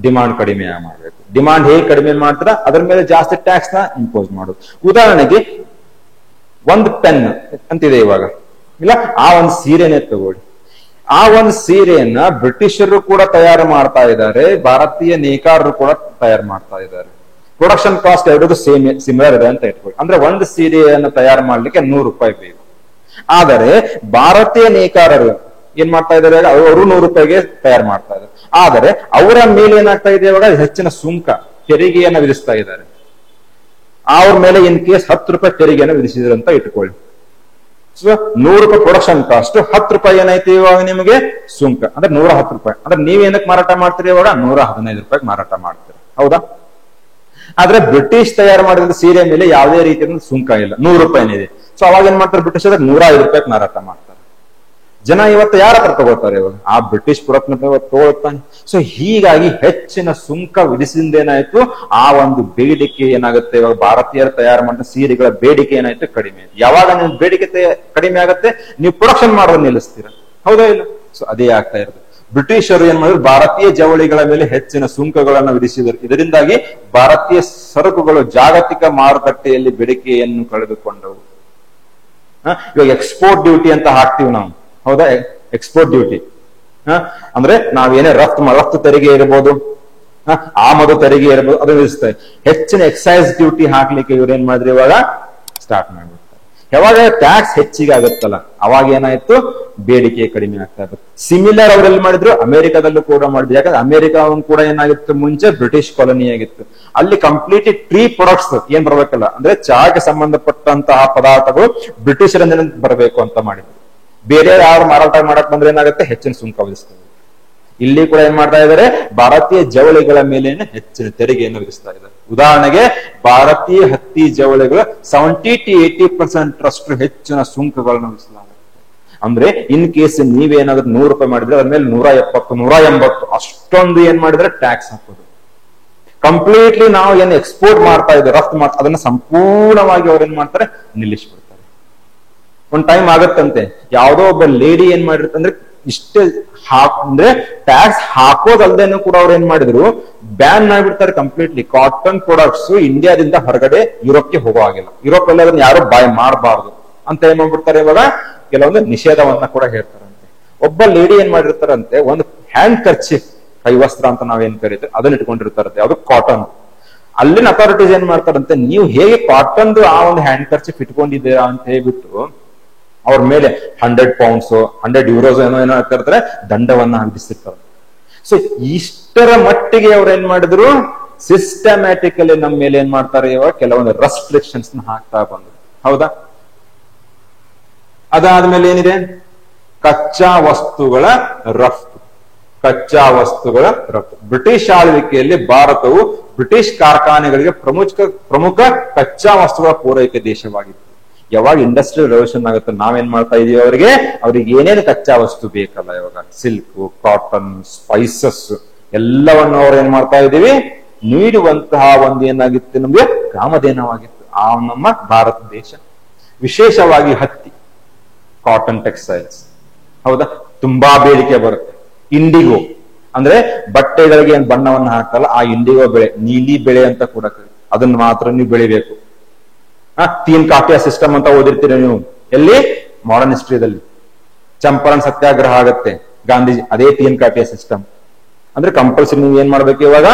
ಡಿಮಾಂಡ್ ಕಡಿಮೆ ಮಾಡಬೇಕು. ಡಿಮಾಂಡ್ ಹೇಗೆ ಕಡಿಮೆ ಮಾಡ್ತಾರ ಅದ್ರ ಮೇಲೆ ಜಾಸ್ತಿ ಟ್ಯಾಕ್ಸ್ ನ ಇಂಪೋಸ್ ಮಾಡೋದು. ಉದಾಹರಣೆಗೆ ಒಂದು ಪೆನ್ ಅಂತಿದೆ ಇವಾಗ, ಇಲ್ಲ ಆ ಒಂದು ಸೀರೆನೆ ತಗೊಳ್ಳಿ. ಆ ಒಂದು ಸೀರೆಯನ್ನ ಬ್ರಿಟಿಷರು ಕೂಡ ತಯಾರು ಮಾಡ್ತಾ ಇದ್ದಾರೆ, ಭಾರತೀಯ ನೇಕಾರರು ಕೂಡ ತಯಾರು ಮಾಡ್ತಾ ಇದ್ದಾರೆ. ಪ್ರೊಡಕ್ಷನ್ ಕಾಸ್ಟ್ ಎರಡೂ ಸಿಮಿಲರ್ ಇದೆ ಅಂತ ಇಟ್ಕೊಳ್ಳಿ. ಅಂದ್ರೆ ಒಂದು ಸೀರೆಯನ್ನು ತಯಾರು ಮಾಡ್ಲಿಕ್ಕೆ 100 ರೂಪಾಯಿ ಬೇಕು. ಆದರೆ ಭಾರತೀಯ ನೇಕಾರರು ಏನ್ ಮಾಡ್ತಾ ಇದ್ದಾರೆ, ಅವರು 100 ರೂಪಾಯಿಗೆ ತಯಾರು ಮಾಡ್ತಾ ಇದ್ದಾರೆ. ಆದರೆ ಅವರ ಮೇಲೆ ಏನಾಗ್ತಾ ಇದೆ, ಇವಾಗ ಹೆಚ್ಚಿನ ಸುಂಕ ತೆರಿಗೆಯನ್ನ ವಿಧಿಸ್ತಾ ಇದ್ದಾರೆ. ಅವ್ರ ಮೇಲೆ ಇನ್ ಕೇಸ್ 10 ರೂಪಾಯಿ ತೆರಿಗೆಯನ್ನು ವಿಧಿಸಿದ್ರು ಅಂತ ಇಟ್ಕೊಳ್ಳಿ. ಸೊ 100 ರೂಪಾಯಿ ಪ್ರೊಡಕ್ಷನ್ ಕಾಸ್ಟ್, 10 ರೂಪಾಯಿ ಏನಾಯ್ತು ಇವಾಗ ನಿಮಗೆ ಸುಂಕ, ಅಂದ್ರೆ 110 ರೂಪಾಯಿ. ಅಂದ್ರೆ ನೀವೇನಕ್ಕೆ ಮಾರಾಟ ಮಾಡ್ತೀರಿ, ಇವಾಗ 115 ರೂಪಾಯಿ ಮಾರಾಟ ಮಾಡ್ತೀರಿ, ಹೌದಾ? ಆದ್ರೆ ಬ್ರಿಟಿಷ್ ತಯಾರು ಮಾಡಿದ ಸೀರೆ ಮೇಲೆ ಯಾವುದೇ ರೀತಿಯ ಸುಂಕ ಇಲ್ಲ, 100 ರೂಪಾಯಿನೇ ಇದೆ. ಸೊ ಅವಾಗ ಏನ್ ಮಾಡ್ತಾರೆ ಬ್ರಿಟಿಷ್, 105 ರೂಪಾಯಿ ಮಾರಾಟ ಮಾಡ್ತಾರೆ. ಜನ ಇವತ್ತು ಯಾರ ಹತ್ರ ತಗೋತಾರೆ, ಇವಾಗ ಆ ಬ್ರಿಟಿಷ್ ಪ್ರಾಡಕ್ಟ್ ತಗೊಳ್ತಾನೆ. ಸೊ ಹೀಗಾಗಿ ಹೆಚ್ಚಿನ ಸುಂಕ ವಿಧಿಸಿದ ಏನಾಯ್ತು, ಆ ಒಂದು ಬೇಡಿಕೆ ಏನಾಗುತ್ತೆ, ಇವಾಗ ಭಾರತೀಯರು ತಯಾರು ಮಾಡಿದ ಸೀರೆಗಳ ಬೇಡಿಕೆ ಏನಾಯ್ತು, ಕಡಿಮೆ ಆಯ್ತು. ಯಾವಾಗ ನಿಮ್ ಬೇಡಿಕೆ ಕಡಿಮೆ ಆಗುತ್ತೆ, ನೀವು ಪ್ರೊಡಕ್ಷನ್ ಮಾಡೋದು ನಿಲ್ಲಿಸ್ತೀರ, ಹೌದಾ ಇಲ್ಲ? ಸೊ ಅದೇ ಆಗ್ತಾ ಇರೋದು. ಬ್ರಿಟಿಷರು ಏನ್ ಮಾಡಿದ್ರು, ಭಾರತೀಯ ಜವಳಿಗಳ ಮೇಲೆ ಹೆಚ್ಚಿನ ಸುಂಕಗಳನ್ನು ವಿಧಿಸಿದರು. ಇದರಿಂದಾಗಿ ಭಾರತೀಯ ಸರಕುಗಳು ಜಾಗತಿಕ ಮಾರುಕಟ್ಟೆಯಲ್ಲಿ ಬೇಡಿಕೆಯನ್ನು ಕಳೆದುಕೊಂಡವು. ಇವಾಗ ಎಕ್ಸ್ಪೋರ್ಟ್ ಡ್ಯೂಟಿ ಅಂತ ಹಾಕ್ತಿವಿ ನಾವು, ಹೌದಾ? ಎಕ್ಸ್ಪೋರ್ಟ್ ಡ್ಯೂಟಿ ಅಂದ್ರೆ ನಾವೇನೇ ರಫ್ತು ತೆರಿಗೆ ಇರಬಹುದು, ಆಮದು ತೆರಿಗೆ ಇರಬಹುದು, ಅದು ವಿಧಿಸ್ತಾರೆ. ಹೆಚ್ಚಿನ ಎಕ್ಸೈಸ್ ಡ್ಯೂಟಿ ಹಾಕ್ಲಿಕ್ಕೆ ಇವ್ರು ಏನ್ ಮಾಡಿದ್ರು, ಇವಾಗ ಸ್ಟಾರ್ಟ್ ಮಾಡ್ಬಿಡ್ತಾರೆ. ಯಾವಾಗ ಟ್ಯಾಕ್ಸ್ ಹೆಚ್ಚಿಗೆ ಆಗುತ್ತಲ್ಲ, ಅವಾಗ ಏನಾಯ್ತು, ಬೇಡಿಕೆ ಕಡಿಮೆ ಆಗ್ತಾ ಇತ್ತು. ಸಿಮಿಲರ್ ಅವರೆಲ್ಲಿ ಮಾಡಿದ್ರು, ಅಮೆರಿಕದಲ್ಲೂ ಕೂಡ ಮಾಡಿದ್ರು. ಯಾಕಂದ್ರೆ ಅಮೆರಿಕ ಕೂಡ ಏನಾಗಿತ್ತು, ಮುಂಚೆ ಬ್ರಿಟಿಷ್ ಕಾಲೋನಿ ಆಗಿತ್ತು. ಅಲ್ಲಿ ಕಂಪ್ಲೀಟ್ಲಿ ಟ್ರೀ ಪ್ರಾಡಕ್ಟ್ಸ್ ಏನ್ ಬರ್ಬೇಕಲ್ಲ, ಅಂದ್ರೆ ಚಹಾಗೆ ಸಂಬಂಧಪಟ್ಟಂತಹ ಪದಾರ್ಥಗಳು ಬ್ರಿಟಿಷರಿಂದ ಬರಬೇಕು ಅಂತ ಮಾಡಿದ್ರು. ಬೇರೆ ಯಾರು ಮಾರಾಟ ಮಾಡಕ್ ಬಂದ್ರೆ ಏನಾಗುತ್ತೆ, ಹೆಚ್ಚಿನ ಸುಂಕ ವಿಧಿಸ್ತಾರೆ. ಇಲ್ಲಿ ಕೂಡ ಏನ್ ಮಾಡ್ತಾ ಇದ್ದಾರೆ, ಭಾರತೀಯ ಜವಳಿಗಳ ಮೇಲೆ ಹೆಚ್ಚಿನ ತೆರಿಗೆಯನ್ನು ವಿಧಿಸ್ತಾ ಇದ್ದಾರೆ. ಉದಾಹರಣೆಗೆ ಭಾರತೀಯ ಹತ್ತಿ ಜವಳಿಗಳು 70 to 80% ರಷ್ಟು ಹೆಚ್ಚಿನ ಸುಂಕಗಳನ್ನು ವಿಧಿಸಲಾಗುತ್ತೆ. ಅಂದ್ರೆ ಇನ್ ಕೇಸ್ ನೀವೇನಾದ್ರೂ 100 ರೂಪಾಯಿ ಮಾಡಿದ್ರೆ ಅದ್ರ ಮೇಲೆ 170, 180 ಅಷ್ಟೊಂದು ಏನ್ ಮಾಡಿದ್ರೆ ಟ್ಯಾಕ್ಸ್ ಹಾಕೋದು. ಕಂಪ್ಲೀಟ್ಲಿ ನಾವು ಏನ್ ಎಕ್ಸ್ಪೋರ್ಟ್ ಮಾಡ್ತಾ ಇದ್ದೀವಿ, ರಫ್ತು ಮಾಡ್ತಾ, ಅದನ್ನ ಸಂಪೂರ್ಣವಾಗಿ ಅವ್ರು ಏನ್ ಮಾಡ್ತಾರೆ, ನಿಲ್ಲಿಸ್ಬಿಡ್ತಾರೆ. ಒಂದ್ ಟೈಮ್ ಆಗತ್ತಂತೆ, ಯಾವ್ದೋ ಒಬ್ಬ ಲೇಡಿ ಏನ್ ಮಾಡಿರ್ತಂದ್ರೆ ಇಷ್ಟೇ ಅಂದ್ರೆ ಟ್ಯಾಕ್ಸ್ ಹಾಕೋದಲ್ದೇನು ಕೂಡ ಅವ್ರು ಏನ್ ಮಾಡಿದ್ರು, ಬ್ಯಾನ್ ಮಾಡ್ಬಿಡ್ತಾರೆ ಕಂಪ್ಲೀಟ್ಲಿ. ಕಾಟನ್ ಪ್ರಾಡಕ್ಟ್ಸ್ ಇಂಡಿಯಾದಿಂದ ಹೊರಗಡೆ ಯುರೋಪ್ಗೆ ಹೋಗೋ ಆಗಿಲ್ಲ, ಯುರೋಪ್ ಅಲ್ಲಿ ಅದನ್ನ ಯಾರು ಬಾಯ್ ಮಾಡಬಾರ್ದು ಅಂತ ಏನ್ ಮಾಡ್ಬಿಡ್ತಾರೆ, ಇವಾಗ ಕೆಲವೊಂದು ನಿಷೇಧವನ್ನ ಕೂಡ ಹೇಳ್ತಾರಂತೆ. ಒಬ್ಬ ಲೇಡಿ ಏನ್ ಮಾಡಿರ್ತಾರಂತೆ, ಒಂದು ಹ್ಯಾಂಡ್ ಕರ್ಚಿಫ್, ಕೈವಸ್ತ್ರ ಅಂತ ನಾವೇನ್ ಕರೀತೀವಿ, ಅದನ್ನ ಇಟ್ಕೊಂಡಿರ್ತಾರಂತೆ, ಅದು ಕಾಟನ್. ಅಲ್ಲಿನ ಅಥಾರಿಟೀಸ್ ಏನ್ ಮಾಡ್ತಾರಂತೆ, ನೀವು ಹೇಗೆ ಕಾಟನ್ ಆ ಒಂದು ಹ್ಯಾಂಡ್ ಕರ್ಚಿಫ್ ಇಟ್ಕೊಂಡಿದ್ದೀರಾ ಅಂತ ಹೇಳ್ಬಿಟ್ಟು ಅವ್ರ ಮೇಲೆ 100 pounds 100 euros ಏನೋ ಹಾಕಿರ್ತಾರೆ, ದಂಡವನ್ನ ವಿಧಿಸಿರ್ತಾರೆ. ಸೊ ಇಷ್ಟರ ಮಟ್ಟಿಗೆ ಅವ್ರು ಏನ್ ಮಾಡಿದ್ರು, ಸಿಸ್ಟಮ್ಯಾಟಿಕಲಿ ನಮ್ಮ ಮೇಲೆ ಏನ್ ಮಾಡ್ತಾರೆ, ಇವಾಗ ಕೆಲವೊಂದು ರೆಸ್ಟ್ರಿಕ್ಷನ್ಸ್ ಹಾಕ್ತಾ ಬಂದ್ರು, ಹೌದಾ? ಅದಾದ್ಮೇಲೆ ಏನಿದೆ, ಕಚ್ಚಾ ವಸ್ತುಗಳ ರಫ್ತು. ಕಚ್ಚಾ ವಸ್ತುಗಳ ರಫ್ತು. ಬ್ರಿಟಿಷ್ ಆಳ್ವಿಕೆಯಲ್ಲಿ ಭಾರತವು ಬ್ರಿಟಿಷ್ ಕಾರ್ಖಾನೆಗಳಿಗೆ ಪ್ರಮುಖ ಕಚ್ಚಾ ವಸ್ತುಗಳ ಪೂರೈಕೆ ದೇಶವಾಗಿತ್ತು. ಯಾವಾಗ ಇಂಡಸ್ಟ್ರಿಯಲ್ ರೆವಲ್ಯೂಷನ್ ಆಗುತ್ತೆ, ನಾವೇನ್ ಮಾಡ್ತಾ ಇದೀವಿ, ಅವ್ರಿಗೆ ಏನೇನು ಕಚ್ಚಾ ವಸ್ತು ಬೇಕಲ್ಲ, ಇವಾಗ ಸಿಲ್ಕ್, ಕಾಟನ್, ಸ್ಪೈಸಸ್ ಎಲ್ಲವನ್ನು ಅವ್ರು ಏನ್ ಮಾಡ್ತಾ ಇದೀವಿ, ನೀಡುವಂತಹ ಒಂದು ಏನಾಗಿತ್ತು, ನಮ್ಗೆ ಕಾಮಧೇನವಾಗಿತ್ತು ಆ ನಮ್ಮ ಭಾರತ ದೇಶ. ವಿಶೇಷವಾಗಿ ಹತ್ತಿ, ಕಾಟನ್ ಟೆಕ್ಸ್ಟೈಲ್ಸ್, ಹೌದಾ, ತುಂಬಾ ಬೇಡಿಕೆ ಬರುತ್ತೆ. ಇಂಡಿಗೋ ಅಂದ್ರೆ ಬಟ್ಟೆಗಳಿಗೆ ಏನ್ ಬಣ್ಣವನ್ನ ಹಾಕಲ್ಲ, ಆ ಇಂಡಿಗೋ ಬೆಳೆ, ನೀಲಿ ಬೆಳೆ ಅಂತ ಕೂಡ ಕರೀತಾರೆ, ಅದನ್ನ ಮಾತ್ರ ನೀವು ಬೆಳಿಬೇಕು. ತೀನ್ ಕಾಫಿಯ ಸಿಸ್ಟಮ್ ಅಂತ ಓದಿರ್ತೀರಿ ನೀವು, ಎಲ್ಲಿ, ಮಾಡರ್ನ್ ಹಿಸ್ಟ್ರಿದಲ್ಲಿ. ಚಂಪಾರಣ್ ಸತ್ಯಾಗ್ರಹ ಆಗತ್ತೆ, ಗಾಂಧೀಜಿ ಅದೇ ತೀನ್ ಕಾಫಿಯ ಸಿಸ್ಟಮ್. ಅಂದ್ರೆ ಕಂಪಲ್ಸರಿ ನೀವು ಏನ್ ಮಾಡ್ಬೇಕು, ಇವಾಗ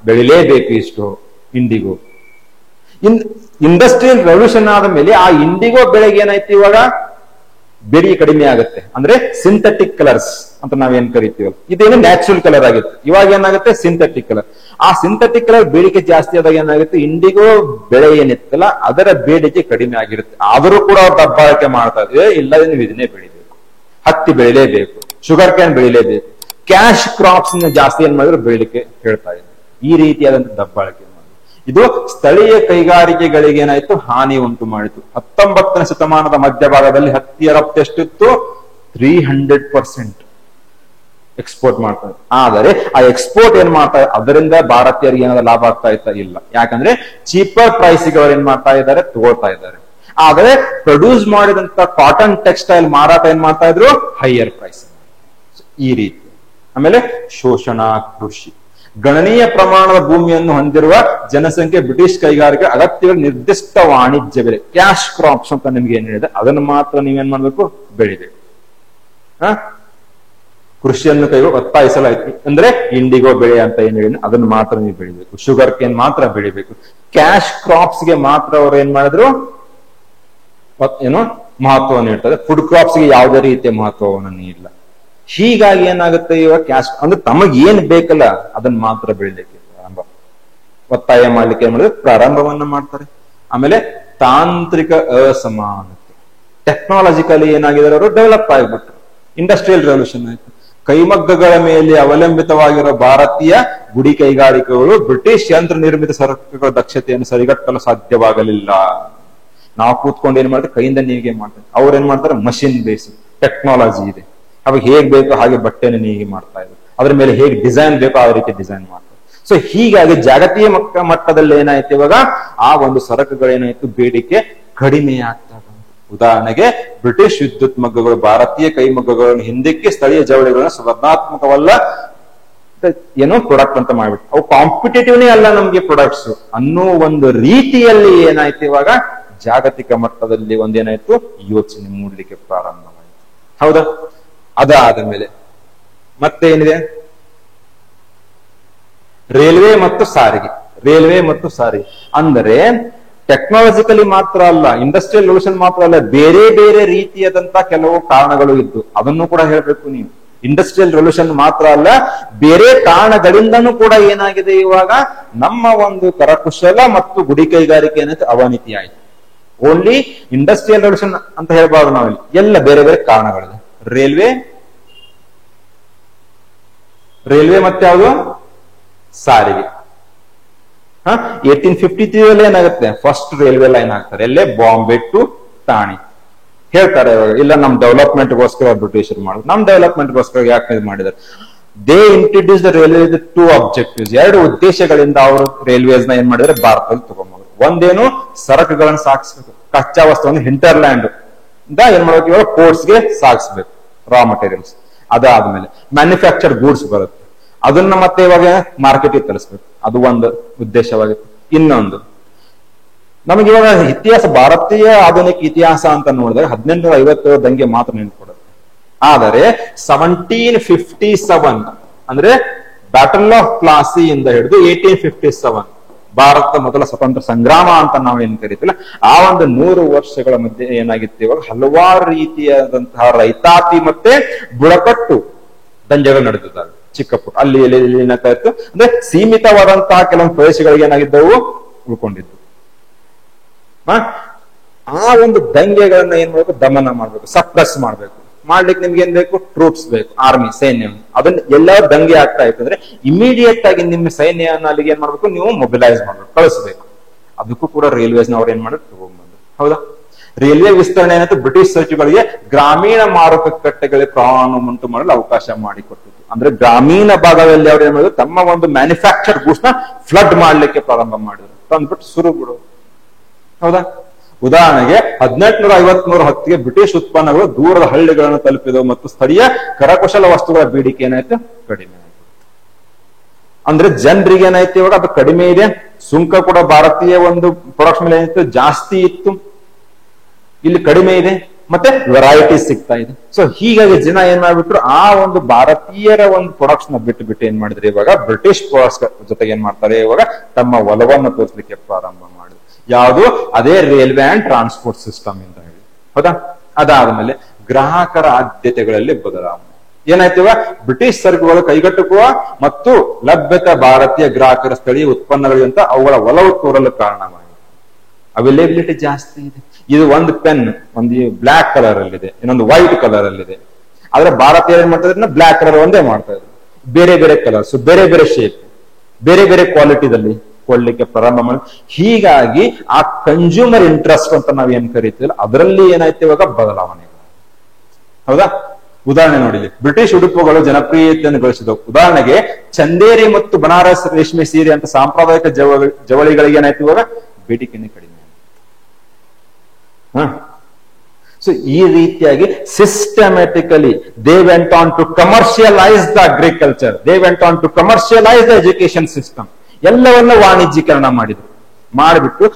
ಬೆಳಿಲೇಬೇಕು ಇಷ್ಟು ಇಂಡಿಗೋ. ಇಂಡಸ್ಟ್ರಿಯಲ್ ರೆವಲ್ಯೂಷನ್ ಆದ ಮೇಲೆ ಆ ಇಂಡಿಗೋ ಬೆಳೆಗೆ ಏನಾಯ್ತು, ಇವಾಗ ಬೇಡಿಕೆ ಕಡಿಮೆ ಆಗುತ್ತೆ. ಅಂದ್ರೆ ಸಿಂಥೆಟಿಕ್ ಕಲರ್ಸ್ ಅಂತ ನಾವೇನ್ ಕರಿತೀವಲ್ಲ, ಇದೇನು ನ್ಯಾಚುರಲ್ ಕಲರ್ ಆಗಿತ್ತು, ಇವಾಗ ಏನಾಗುತ್ತೆ ಸಿಂಥೆಟಿಕ್ ಕಲರ್. ಆ ಸಿಂಥೆಟಿಕ್ ಕಲರ್ ಬೇಡಿಕೆ ಜಾಸ್ತಿ ಆದಾಗ ಏನಾಗುತ್ತೆ, ಇಂಡಿಗೋ ಬೆಳೆ ಏನಿತ್ತಲ್ಲ ಅದರ ಬೇಡಿಕೆ ಕಡಿಮೆ ಆಗಿರುತ್ತೆ. ಆದರೂ ಕೂಡ ಅವ್ರು ದಬ್ಬಾಳಿಕೆ ಮಾಡ್ತಾ ಇದ್ರೆ, ಇಲ್ಲ ನೀವು ಇದನ್ನೇ ಬೆಳಿಬೇಕು, ಹತ್ತಿ ಬೆಳಿಲೇಬೇಕು, ಶುಗರ್ ಕ್ಯಾನ್ ಬೆಳಿಲೇಬೇಕು, ಕ್ಯಾಶ್ ಕ್ರಾಪ್ಸ್ ಜಾಸ್ತಿ ಏನ್ ಮಾಡಿದ್ರು ಬೇಡಿಕೆ ಹೇಳ್ತಾ ಇದೆ. ಈ ರೀತಿಯಾದಂತಹ ದಬ್ಬಾಳಿಕೆ ಮಾಡಿ ಇದು ಸ್ಥಳೀಯ ಕೈಗಾರಿಕೆಗಳಿಗೆ ಏನಾಯ್ತು, ಹಾನಿ ಉಂಟು ಮಾಡಿತು. 19ನೇ ಶತಮಾನದ ಮಧ್ಯಭಾಗದಲ್ಲಿ ಹತ್ತಿಯ ರಫ್ತು ಎಷ್ಟಿತ್ತು, 300%. ಎಕ್ಸ್ಪೋರ್ಟ್ ಮಾಡ್ತಾರೆ. ಆದರೆ ಆ ಎಕ್ಸ್ಪೋರ್ಟ್ ಏನ್ ಮಾಡ್ತಾರೆ, ಅದರಿಂದ ಭಾರತೀಯರಿಗೆ ಏನಾದ್ರು ಲಾಭ ಆಗ್ತಾ ಇತ್ತಾ? ಇಲ್ಲ. ಯಾಕಂದ್ರೆ ಚೀಪರ್ ಪ್ರೈಸ್ಗೆ ಅವ್ರು ಏನ್ ಮಾಡ್ತಾ ಇದ್ದಾರೆ, ತಗೊಳ್ತಾ ಇದ್ದಾರೆ. ಆದರೆ ಪ್ರೊಡ್ಯೂಸ್ ಮಾಡಿದಂತ ಕಾಟನ್ ಟೆಕ್ಸ್ಟೈಲ್ ಮಾರಾಟ ಏನ್ ಮಾಡ್ತಾ ಇದ್ರು, ಹೈಯರ್ ಪ್ರೈಸ್. ಈ ರೀತಿ. ಆಮೇಲೆ ಶೋಷಣಾ ಕೃಷಿ, ಗಣನೀಯ ಪ್ರಮಾಣದ ಭೂಮಿಯನ್ನು ಹೊಂದಿರುವ ಜನಸಂಖ್ಯೆ ಬ್ರಿಟಿಷ್ ಕೈಗಾರಿಕೆ ಅಗತ್ಯಗಳ ನಿರ್ದಿಷ್ಟ ವಾಣಿಜ್ಯ ಬೆಲೆ, ಕ್ಯಾಶ್ ಕ್ರಾಪ್ಸ್ ಅಂತ ನಿಮ್ಗೆ ಏನ್ ಹೇಳಿದೆ, ಅದನ್ನು ಮಾತ್ರ ನೀವೇನ್ ಮಾಡ್ಬೇಕು, ಬೆಳಿಬೇಕು. ಕೃಷಿಯನ್ನು ಒತ್ತಾಯಿಸಲಾಯ್ತು. ಅಂದ್ರೆ ಇಂಡಿಗೋ ಬೆಳೆ ಅಂತ ಏನ್ ಹೇಳಿ ಅದನ್ನ ಮಾತ್ರ ನೀವು ಬೆಳಿಬೇಕು. ಶುಗರ್ ಕೇನ್ ಮಾತ್ರ ಬೆಳಿಬೇಕು. ಕ್ಯಾಶ್ ಕ್ರಾಪ್ಸ್ ಗೆ ಮಾತ್ರ ಅವ್ರು ಏನ್ ಮಾಡಿದ್ರು, ಏನೋ ಮಹತ್ವವನ್ನು ನೀಡ್ತಾರೆ. ಫುಡ್ ಕ್ರಾಪ್ಸ್ ಗೆ ಯಾವುದೇ ರೀತಿಯ ಮಹತ್ವವನ್ನು ನೀಡಿಲ್ಲ. ಹೀಗಾಗಿ ಏನಾಗುತ್ತೆ, ಇವಾಗ ಕ್ಯಾಶ್ ಅಂದ್ರೆ ತಮಗ್ ಏನ್ ಬೇಕಲ್ಲ ಅದನ್ನ ಮಾತ್ರ ಬೆಳಿಲಿಕ್ಕೆ ಒತ್ತಾಯ ಮಾಡ್ಲಿಕ್ಕೆ ಏನ್ ಮಾಡಿದ್ರೆ ಪ್ರಾರಂಭವನ್ನ ಮಾಡ್ತಾರೆ. ಆಮೇಲೆ ತಾಂತ್ರಿಕ ಅಸಮಾನತೆ, ಟೆಕ್ನಾಲಜಿಕಲಿ ಏನಾಗಿದ್ದಾರೆ, ಅವರು ಡೆವಲಪ್ ಆಗಿಬಿಟ್ರು. ಇಂಡಸ್ಟ್ರಿಯಲ್ ರೆವಲ್ಯೂಷನ್ ಆಯ್ತು. ಕೈಮಗ್ಗಗಳ ಮೇಲೆ ಅವಲಂಬಿತವಾಗಿರೋ ಭಾರತೀಯ ಗುಡಿ ಕೈಗಾರಿಕೆಗಳು ಬ್ರಿಟಿಷ್ ಯಂತ್ರ ನಿರ್ಮಿತ ಸರಕುಗಳ ದಕ್ಷತೆಯನ್ನು ಸರಿಗಟ್ಟಲು ಸಾಧ್ಯವಾಗಲಿಲ್ಲ. ನಾವು ಕೂತ್ಕೊಂಡು ಏನ್ ಮಾಡ್ತಾರೆ, ಕೈಯಿಂದ ನೀರಿಗೆ ಮಾಡ್ತಾರೆ. ಅವ್ರು ಏನ್ ಮಾಡ್ತಾರೆ, ಮಷಿನ್ ಬೇಸ್ ಟೆಕ್ನಾಲಜಿ ಇದೆ. ಅವಾಗ ಹೇಗ್ ಬೇಕೋ ಹಾಗೆ ಬಟ್ಟೆನ ನೀಗೆ ಮಾಡ್ತಾ ಇದ್ರು. ಅದ್ರ ಮೇಲೆ ಹೇಗೆ ಡಿಸೈನ್ ಬೇಕೋ ಆ ರೀತಿ ಡಿಸೈನ್ ಮಾಡ್ತಾರೆ. ಸೊ ಹೀಗಾಗಿ ಜಾಗತಿಕ ಮಟ್ಟದಲ್ಲಿ ಏನಾಯ್ತು, ಇವಾಗ ಆ ಒಂದು ಸರಕುಗಳೇನಾಯ್ತು, ಬೇಡಿಕೆ ಕಡಿಮೆ ಆಗ್ತಾ ಬಂತು. ಉದಾಹರಣೆಗೆ ಬ್ರಿಟಿಷ್ ವಿದ್ಯುತ್ ಮಗ್ಗಗಳು ಭಾರತೀಯ ಕೈಮಗ್ಗಗಳನ್ನು ಹಿಂದಕ್ಕೆ ಸ್ಥಳೀಯ ಜವಳಿಗಳನ್ನ ಸ್ಪರ್ಧಾತ್ಮಕವಲ್ಲ ಏನೋ ಪ್ರಾಡಕ್ಟ್ ಅಂತ ಮಾಡ್ಬಿಟ್ಟು ಅವು ಕಾಂಪಿಟೇಟಿವ್ನೇ ಅಲ್ಲ ನಮ್ಗೆ ಪ್ರಾಡಕ್ಟ್ಸ್ ಅನ್ನೋ ಒಂದು ರೀತಿಯಲ್ಲಿ ಏನಾಯ್ತು, ಇವಾಗ ಜಾಗತಿಕ ಮಟ್ಟದಲ್ಲಿ ಒಂದೇನಾಯ್ತು, ಯೋಚನೆ ಮೂಡ್ಲಿಕ್ಕೆ ಪ್ರಾರಂಭವಾಯಿತು. ಹೌದಾ? ಅದಾದ ಮೇಲೆ ಮತ್ತೇನಿದೆ, ರೈಲ್ವೆ ಮತ್ತು ಸಾರಿಗೆ. ರೈಲ್ವೆ ಮತ್ತು ಸಾರಿಗೆ ಅಂದರೆ ಟೆಕ್ನಾಲಜಿಕಲಿ ಮಾತ್ರ ಅಲ್ಲ, ಇಂಡಸ್ಟ್ರಿಯಲ್ ರೆವಲ್ಯೂಷನ್ ಮಾತ್ರ ಅಲ್ಲ, ಬೇರೆ ಬೇರೆ ರೀತಿಯಾದಂತ ಕೆಲವು ಕಾರಣಗಳು ಇದ್ದು ಅದನ್ನು ಕೂಡ ಹೇಳ್ಬೇಕು ನೀವು. ಇಂಡಸ್ಟ್ರಿಯಲ್ ರೆವಲ್ಯೂಷನ್ ಮಾತ್ರ ಅಲ್ಲ, ಬೇರೆ ಕಾರಣಗಳಿಂದನೂ ಕೂಡ ಏನಾಗಿದೆ, ಇವಾಗ ನಮ್ಮ ಒಂದು ಕರಕುಶಲ ಮತ್ತು ಗುಡಿ ಕೈಗಾರಿಕೆ ಅನ್ನೋದು ಅವನತಿ ಆಯ್ತು. ಓನ್ಲಿ ಇಂಡಸ್ಟ್ರಿಯಲ್ ರೆವಲ್ಯೂಷನ್ ಅಂತ ಹೇಳ್ಬಾರ್ದು ನಾವಿಲ್ಲಿ, ಎಲ್ಲ ಬೇರೆ ಬೇರೆ ಕಾರಣಗಳಿದೆ. ರೈಲ್ವೆ ಮತ್ತೆ ಯಾವುದು, ಸಾರಿಗೆ. 1853 ಅಲ್ಲಿ ಏನಾಗುತ್ತೆ, ಫಸ್ಟ್ ರೈಲ್ವೆ ಲೈನ್ ಹಾಕ್ತಾರೆ. ಎಲ್ಲೇ ಬಾಂಬೆ ಟು ಠಾಣೆ. ಹೇಳ್ತಾರೆ ಇವಾಗ, ಇಲ್ಲ ನಮ್ ಡೆವಲಪ್ಮೆಂಟ್ಗೋಸ್ಕರ ಬ್ರಿಟಿಷರು ಮಾಡಿದ್ರು. ನಮ್ ಡೆವಲಪ್ಮೆಂಟ್ಗೋಸ್ಕರ ಯಾಕೆ ಮಾಡಿದ್ದಾರೆ? They introduce the railway with 2 objectives. 2 ಉದ್ದೇಶಗಳಿಂದ ಅವರು ರೈಲ್ವೇಸ್ ನ ಏನ್ ಮಾಡಿದ್ರೆ ಭಾರತದಲ್ಲಿ ತಗೊಂಡ್ಬಂದ್ರು. ಒಂದೇನು, ಸರಕುಗಳನ್ನು ಸಾಗಿಸ್ಬೇಕು, ಕಚ್ಚಾ ವಸ್ತುವನ್ನು ಹಿಂಟರ್ಲ್ಯಾಂಡ್ ಇಂದ ಏನ್ ಮಾಡ್ಬೇಕು, ಇವಾಗ ಪೋರ್ಟ್ಸ್ ಗೆ ಸಾಗಿಸ್ಬೇಕು ರಾ ಮಟೀರಿಯಲ್ಸ್. ಅದಾದ್ಮೇಲೆ ಮ್ಯಾನುಫ್ಯಾಕ್ಚರ್ ಗೂಡ್ಸ್ ಬರುತ್ತೆ, ಅದನ್ನ ಮತ್ತೆ ಇವಾಗ ಮಾರ್ಕೆಟಿಗೆ ತರಿಸ್ಬೇಕು. ಅದು ಒಂದು ಉದ್ದೇಶವಾಗಿತ್ತು. ಇನ್ನೊಂದು, ನಮಗೆ ಇವಾಗ ಇತಿಹಾಸ, ಭಾರತೀಯ ಆಧುನಿಕ ಇತಿಹಾಸ ಅಂತ ನೋಡಿದ್ರೆ 1857 ದಂಗೆ ಮಾತ್ರ ನೆನಪುಕೊಡುತ್ತೆ. ಆದರೆ 1757 ಅಂದ್ರೆ ಬ್ಯಾಟಲ್ ಆಫ್ ಪ್ಲಾಸಿ ಇಂದ ಹಿಡಿದು 1857 ಭಾರತದ ಮೊದಲ ಸ್ವತಂತ್ರ ಸಂಗ್ರಾಮ ಅಂತ ನಾವು ಏನ್ ಕರಿತೀವಿ, ಆ ಒಂದು 100 ವರ್ಷಗಳ ಮಧ್ಯೆ ಏನಾಗಿತ್ತು, ಇವಾಗ ಹಲವಾರು ರೀತಿಯಾದಂತಹ ರೈತಾಪಿ ಮತ್ತೆ ಬುಡಕಟ್ಟು ದಂಗೆಗಳು ನಡೆದಿದ್ದಾವೆ. ಚಿಕ್ಕ ಪುಟ್ಟ ಅಲ್ಲಿ ಏನಾಗ್ತಾ ಇತ್ತು ಅಂದ್ರೆ ಸೀಮಿತವಾದಂತಹ ಕೆಲವೊಂದು ಪ್ರದೇಶಗಳಿಗೆ ಏನಾಗಿದ್ದವು, ಉಳ್ಕೊಂಡಿದ್ದು. ಆ ಒಂದು ದಂಗೆಗಳನ್ನ ಏನ್ ಮಾಡ್ಬೇಕು, ದಮನ ಮಾಡ್ಬೇಕು, ಸಪ್ರೆಸ್ ಮಾಡ್ಬೇಕು. ಮಾಡ್ಲಿಕ್ಕೆ ನಿಮ್ಗೆ ಏನ್ ಬೇಕು, ಟ್ರೂಪ್ಸ್ ಬೇಕು, ಆರ್ಮಿ, ಸೈನ್ಯ. ಅದನ್ನ ಎಲ್ಲ ದಂಗೆ ಆಗ್ತಾ ಇತ್ತು ಅಂದ್ರೆ ಇಮಿಡಿಯೇಟ್ ಆಗಿ ನಿಮ್ಮ ಸೈನ್ಯನ ಅಲ್ಲಿಗೆ ಏನ್ ಮಾಡ್ಬೇಕು, ನೀವು ಮೊಬಿಲೈಸ್ ಮಾಡ್ಬೇಕು, ಕಳಿಸ್ಬೇಕು. ಅದಕ್ಕೂ ಕೂಡ ರೈಲ್ವೇಸ್ ನವ್ರು ಏನ್ ಮಾಡಿದ್ರು, ತಗೊಂಡ್ಬಂದ್ರು. ಹೌದಾ? ರೈಲ್ವೆ ವಿಸ್ತರಣೆ ಏನಾಯ್ತು, ಬ್ರಿಟಿಷ್ ಸಚಿವರಿಗೆ ಗ್ರಾಮೀಣ ಮಾರುಕಟ್ಟೆಗಳಿಗೆ ಪ್ರಯಾಣ ಉಂಟು ಮಾಡಲು ಅವಕಾಶ ಮಾಡಿಕೊಟ್ಟಿತ್ತು. ಅಂದ್ರೆ ಗ್ರಾಮೀಣ ಭಾಗದಲ್ಲಿ ಅವ್ರು ಏನ್ ಮಾಡಿದ್ರು, ತಮ್ಮ ಒಂದು ಮ್ಯಾನುಫ್ಯಾಕ್ಚರ್ ಗೂಡ್ಸ್ ನ ಫ್ಲಡ್ ಮಾಡ್ಲಿಕ್ಕೆ ಪ್ರಾರಂಭ ಮಾಡಿದ್ರು. ತಂದ್ಬಿಟ್ಟು ಸುರು ಬಿಡು. ಹೌದಾ? ಉದಾಹರಣೆಗೆ 1853 ಹೊತ್ತಿಗೆ ಬ್ರಿಟಿಷ್ ಉತ್ಪನ್ನಗಳು ದೂರದ ಹಳ್ಳಿಗಳನ್ನು ತಲುಪಿದವು ಮತ್ತು ಸ್ಥಳೀಯ ಕರಕುಶಲ ವಸ್ತುಗಳ ಬೇಡಿಕೆ ಏನಾಯ್ತು, ಕಡಿಮೆ ಆಯ್ತು. ಅಂದ್ರೆ ಜನರಿಗೆ ಏನಾಯ್ತು, ಇವಾಗ ಅದು ಕಡಿಮೆ ಇದೆ. ಸುಂಕ ಕೂಡ ಭಾರತೀಯ ಒಂದು ಪ್ರಾಡಕ್ಟ್ಸ್ ಮೇಲೆ ಏನಾಯ್ತು, ಜಾಸ್ತಿ ಇತ್ತು. ಇಲ್ಲಿ ಕಡಿಮೆ ಇದೆ, ಮತ್ತೆ ವೆರೈಟೀಸ್ ಸಿಗ್ತಾ ಇದೆ. ಸೊ ಹೀಗಾಗಿ ಜನ ಏನ್ ಮಾಡ್ಬಿಟ್ರು, ಆ ಒಂದು ಭಾರತೀಯರ ಒಂದು ಪ್ರಾಡಕ್ಟ್ಸ್ ನ ಬಿಟ್ಟು ಏನ್ ಮಾಡಿದ್ರೆ, ಇವಾಗ ಬ್ರಿಟಿಷ್ ಪ್ರಾಡಕ್ಟ್ಸ್ ಜೊತೆಗೆ ಏನ್ ಮಾಡ್ತಾರೆ, ಇವಾಗ ತಮ್ಮ ಒಲವನ್ನು ತೋರಿಸಲಿಕ್ಕೆ ಪ್ರಾರಂಭ ಮಾಡಿದ್ರು. ಯಾವುದು? ಅದೇ ರೈಲ್ವೆ ಅಂಡ್ ಟ್ರಾನ್ಸ್ಪೋರ್ಟ್ ಸಿಸ್ಟಮ್ ಅಂತ ಹೇಳಿ. ಹೌದಾ? ಅದಾದ್ಮೇಲೆ ಗ್ರಾಹಕರ ಆದ್ಯತೆಗಳಲ್ಲಿ ಬದಲಾವಣೆ ಏನಾಯ್ತು, ಬ್ರಿಟಿಷ್ ಸರಕುಗಳು ಕೈಗೆಟುಕುವ ಮತ್ತು ಲಭ್ಯತೆ ಭಾರತೀಯ ಗ್ರಾಹಕರ ಸ್ಥಳೀಯ ಉತ್ಪನ್ನಗಳಿಗಿಂತ ಅವುಗಳ ಒಲವು ತೋರಲು ಕಾರಣವಾಗಿದೆ. ಅವೈಲೇಬಿಲಿಟಿ ಜಾಸ್ತಿ ಇದೆ. ಇದು ಒಂದು ಪೆನ್ ಒಂದು ಬ್ಲಾಕ್ ಕಲರ್ ಅಲ್ಲಿದೆ, ಇನ್ನೊಂದು ವೈಟ್ ಕಲರ್ ಅಲ್ಲಿದೆ. ಆದ್ರೆ ಭಾರತೀಯರು ಏನ್ ಮಾಡ್ತಾ ಇದ್ರು, ಬ್ಲಾಕ್ ಕಲರ್ ಒಂದೇ ಮಾಡ್ತಾ ಇದ್ರು. ಬೇರೆ ಬೇರೆ ಕಲರ್ಸ್, ಬೇರೆ ಬೇರೆ ಶೇಪ್, ಬೇರೆ ಬೇರೆ ಕ್ವಾಲಿಟಿದಲ್ಲಿ ಕೊಡ್ಲಿಕ್ಕೆ ಪ್ರಾರಂಭ ಮಾಡಿ. ಹೀಗಾಗಿ ಆ ಕನ್ಸ್ಯೂಮರ್ ಇಂಟ್ರೆಸ್ಟ್ ಅಂತ ನಾವ್ ಏನ್ ಕರಿತೀವಿ, ಅದರಲ್ಲಿ ಏನಾಯ್ತು, ಇವಾಗ ಬದಲಾವಣೆ. ಹೌದಾ? ಉದಾಹರಣೆ ನೋಡಿ, ಬ್ರಿಟಿಷ್ ಉಡುಪುಗಳು ಜನಪ್ರಿಯತೆಯನ್ನು ಗಳಿಸಿದವು. ಉದಾಹರಣೆಗೆ ಚಂದೇರಿ ಮತ್ತು ಬನಾರಸ್ ರೇಷ್ಮೆ ಸೀರೆ ಅಂತ ಸಾಂಪ್ರದಾಯಿಕ ಜವಳಿಗಳಿಗೆ ಏನಾಯ್ತು, ಇವಾಗ ಬೇಡಿಕೆನೆ ಕಡಿಮೆ. ಸೊ ಈ ರೀತಿಯಾಗಿ systematically they went on to commercialise the agriculture, they went on to commercialise the education system. ಎಲ್ಲವನ್ನ ವಾಣಿಜ್ಯೀಕರಣ ಮಾಡಿಬಿಟ್ಟು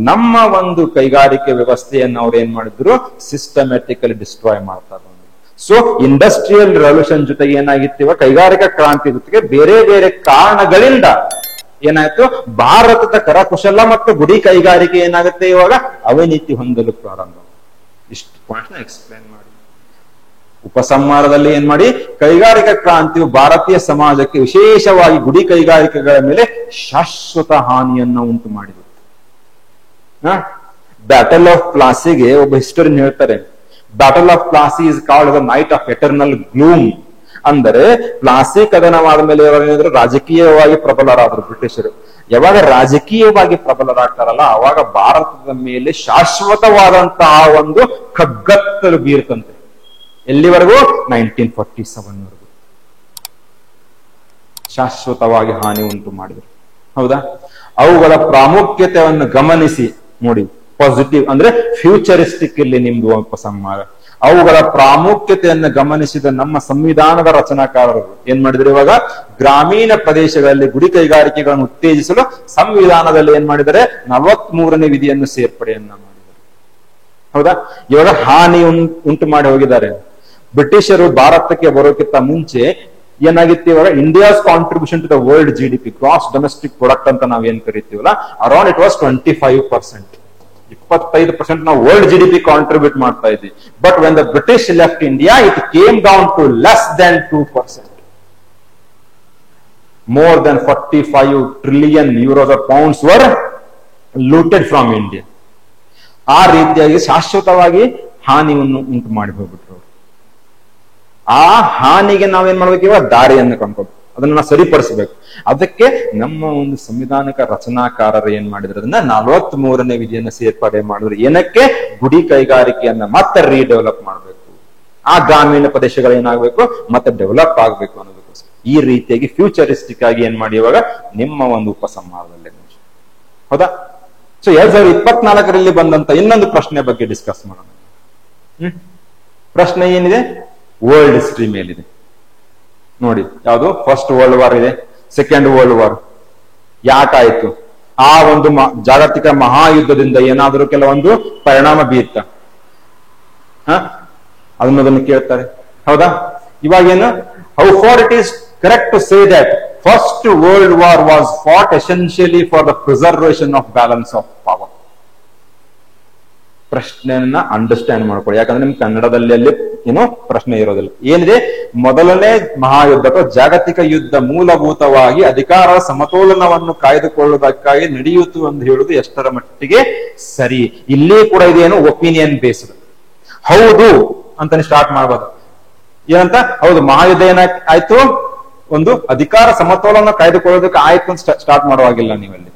ನಮ್ಮ ಒಂದು ಕೈಗಾರಿಕೆ ವ್ಯವಸ್ಥೆಯನ್ನು ಅವ್ರು ಏನ್ ಮಾಡಿದ್ರು, ಸಿಸ್ಟಮ್ಯಾಟಿಕಲಿ ಡಿಸ್ಟ್ರಾಯ್ ಮಾಡ್ತಾರೆ. ಸೊ ಇಂಡಸ್ಟ್ರಿಯಲ್ ರೆವಲ್ಯೂಷನ್ ಜೊತೆಗೆ ಏನಾಗಿತ್ತು, ಇವಾಗ ಕೈಗಾರಿಕಾ ಕ್ರಾಂತಿ ಜೊತೆಗೆ ಬೇರೆ ಬೇರೆ ಕಾರಣಗಳಿಂದ ಏನಾಯ್ತು, ಭಾರತದ ಕರಕುಶಲ ಮತ್ತು ಗುಡಿ ಕೈಗಾರಿಕೆ ಏನಾಗುತ್ತೆ, ಇವಾಗ ಅವನತಿ ಹೊಂದಲು ಪ್ರಾರಂಭ. ಇಷ್ಟು ಪಾಯಿಂಟ್ ಎಕ್ಸ್ಪ್ಲೇನ್ ಮಾಡಿ ಉಪಸಂಹಾರದಲ್ಲಿ ಏನ್ ಮಾಡಿ, ಕೈಗಾರಿಕಾ ಕ್ರಾಂತಿಯು ಭಾರತೀಯ ಸಮಾಜಕ್ಕೆ ವಿಶೇಷವಾಗಿ ಗುಡಿ ಕೈಗಾರಿಕೆಗಳ ಮೇಲೆ ಶಾಶ್ವತ ಹಾನಿಯನ್ನು ಉಂಟು ಮಾಡಿದೆ. ಬ್ಯಾಟಲ್ ಆಫ್ ಪ್ಲಾಸಿಗೆ ಒಬ್ಬ ಹಿಸ್ಟೋರಿಯನ್ ಹೇಳ್ತಾರೆ, battle of Plassey is called the night of eternal gloom. ಅಂದರೆ ಪ್ಲಾಸಿ ಕದನವಾದ ಮೇಲೆ ಏನಾದ್ರು ರಾಜಕೀಯವಾಗಿ ಪ್ರಬಲರಾದ್ರು ಬ್ರಿಟಿಷರು. ಯಾವಾಗ ರಾಜಕೀಯವಾಗಿ ಪ್ರಬಲರಾಗ್ತಾರಲ್ಲ, ಅವಾಗ ಭಾರತದ ಮೇಲೆ ಶಾಶ್ವತವಾದಂತಹ ಒಂದು ಕಗ್ಗತ್ತಲು ಬೀರ್ತಂತೆ. ಎಲ್ಲಿವರೆಗೂ? 1947 ಶಾಶ್ವತವಾಗಿ ಹಾನಿ ಉಂಟು ಮಾಡಿದ್ರು. ಹೌದಾ? ಅವುಗಳ ಪ್ರಾಮುಖ್ಯತೆಯನ್ನು ಗಮನಿಸಿ ನೋಡಿ, ಪಾಸಿಟಿವ್ ಅಂದ್ರೆ ಫ್ಯೂಚರಿಸ್ಟಿಕ್ ಇಲ್ಲಿ ನಿಮ್ದು ಉಪಸಂಹಾರ. ಅವುಗಳ ಪ್ರಾಮುಖ್ಯತೆಯನ್ನು ಗಮನಿಸಿದ ನಮ್ಮ ಸಂವಿಧಾನದ ರಚನಾಕಾರರು ಏನ್ ಮಾಡಿದ್ರು, ಇವಾಗ ಗ್ರಾಮೀಣ ಪ್ರದೇಶಗಳಲ್ಲಿ ಗುಡಿ ಕೈಗಾರಿಕೆಗಳನ್ನು ಉತ್ತೇಜಿಸಲು ಸಂವಿಧಾನದಲ್ಲಿ ಏನ್ ಮಾಡಿದರೆ 43ನೇ ವಿಧಿಯನ್ನು ಸೇರ್ಪಡೆಯನ್ನ ಮಾಡಿದರು. ಹೌದಾ? ಇವಾಗ ಹಾನಿ ಉಂಟು ಮಾಡಿ ಹೋಗಿದ್ದಾರೆ. ಬ್ರಿಟಿಷರು ಭಾರತಕ್ಕೆ ಬರೋಕ್ಕಿಂತ ಮುಂಚೆ ಏನಾಗಿತ್ತು, ಇವಾಗ India's contribution to the world GDP, gross domestic product ಅಂತ ನಾವ್ ಏನ್ ಕರಿತೀವಲ್ಲ, ಅರೌಂಡ್ ಇಟ್ ವಾಸ್ 25%. 25% ನಾವು ವರ್ಲ್ಡ್ GDP ಕಾಂಟ್ರಿಬ್ಯೂಟ್ ಮಾಡ್ತಾ ಇದ್ವಿ. But when the British left India, it came down to less than 2%. More than 45 trillion euros or pounds were looted from India. ಆ ರೀತಿಯಾಗಿ ಶಾಶ್ವತವಾಗಿ ಹಾನಿಯನ್ನು ಉಂಟು ಮಾಡಿ ಹೋಗ್ಬಿಟ್ರು. ಆ ಹಾನಿಗೆ ನಾವೇನ್ ಮಾಡ್ಬೇಕು, ಇವಾಗ ದಾರಿಯನ್ನು ಕಂಡ್ಕೊಬೇಕು, ಅದನ್ನ ನಾವು ಸರಿಪಡಿಸಬೇಕು. ಅದಕ್ಕೆ ನಮ್ಮ ಒಂದು ಸಂವಿಧಾನಿಕ ರಚನಾಕಾರರು ಏನ್ ಮಾಡಿದ್ರು, ಅದನ್ನ 43ನೇ ವಿಧಿಯನ್ನ ಸೇರ್ಪಡೆ ಮಾಡಿದ್ರು. ಏನಕ್ಕೆ? ಗುಡಿ ಕೈಗಾರಿಕೆಯನ್ನ ಮತ್ತೆ ರೀಡೆವಲಪ್ ಮಾಡಬೇಕು, ಆ ಗ್ರಾಮೀಣ ಪ್ರದೇಶಗಳು ಏನಾಗಬೇಕು ಮತ್ತೆ ಡೆವಲಪ್ ಆಗ್ಬೇಕು ಅನ್ನೋದಕ್ಕೋಸ್ಕರ ಈ ರೀತಿಯಾಗಿ ಫ್ಯೂಚರಿಸ್ಟಿಕ್ ಆಗಿ ಏನ್ ಮಾಡಿ ಇವಾಗ ನಿಮ್ಮ ಒಂದು ಉಪಸಂಹಾರದಲ್ಲಿ. ಹೌದಾ? ಸೊ 2024ರಲ್ಲಿ ಬಂದಂತ ಇನ್ನೊಂದು ಪ್ರಶ್ನೆ ಬಗ್ಗೆ ಡಿಸ್ಕಸ್ ಮಾಡೋಣ. ಪ್ರಶ್ನೆ ಏನಿದೆ? ವರ್ಲ್ಡ್ ಹಿಸ್ಟ್ರಿ ಮೇಲಿದೆ ನೋಡಿ. ಯಾವುದು? ಫಸ್ಟ್ ವರ್ಲ್ಡ್ ವಾರ್ ಇದೆ, ಸೆಕೆಂಡ್ ವರ್ಲ್ಡ್ ವಾರ್ ಯಾಕಾಯ್ತು, ಆ ಒಂದು ಜಾಗತಿಕ ಮಹಾಯುದ್ಧದಿಂದ ಏನಾದರೂ ಕೆಲವೊಂದು ಪರಿಣಾಮ ಬೀರ್ತ ಅದನ್ನೋದನ್ನು ಕೇಳ್ತಾರೆ. ಹೌದಾ? ಇವಾಗೇನು, how far it is correct to say that first world war was fought essentially for the preservation of balance of power. ಪ್ರಶ್ನೆಯನ್ನ ಅಂಡರ್ಸ್ಟ್ಯಾಂಡ್ ಮಾಡ್ಕೊಳ್ಳಿ, ಯಾಕಂದ್ರೆ ನಿಮ್ ಕನ್ನಡದಲ್ಲಿ ಅಲ್ಲಿ ಏನೋ ಪ್ರಶ್ನೆ ಇರೋದಿಲ್ಲ. ಏನಿದೆ? ಮೊದಲನೇ ಮಹಾಯುದ್ಧ ಅಥವಾ ಜಾಗತಿಕ ಯುದ್ಧ ಮೂಲಭೂತವಾಗಿ ಅಧಿಕಾರ ಸಮತೋಲನವನ್ನು ಕಾಯ್ದುಕೊಳ್ಳುವುದಕ್ಕಾಗಿ ನಡೆಯಿತು ಎಂದು ಹೇಳುವುದು ಎಷ್ಟರ ಮಟ್ಟಿಗೆ ಸರಿ? ಇಲ್ಲಿ ಕೂಡ ಇದೇನು ಒಪಿನಿಯನ್ ಬೇಸ್ಡ್. ಹೌದು ಅಂತ ಸ್ಟಾರ್ಟ್ ಮಾಡ್ಬೋದು. ಏನಂತ? ಹೌದು, ಮಹಾಯುದ್ಧ ಏನಾಯ್ತು, ಒಂದು ಅಧಿಕಾರ ಸಮತೋಲನ ಕಾಯ್ದುಕೊಳ್ಳೋದಕ್ಕೆ ಆಯ್ತು ಅಂತ ಸ್ಟಾರ್ಟ್ ಮಾಡುವಾಗಿಲ್ಲ ನೀವಲ್ಲಿ.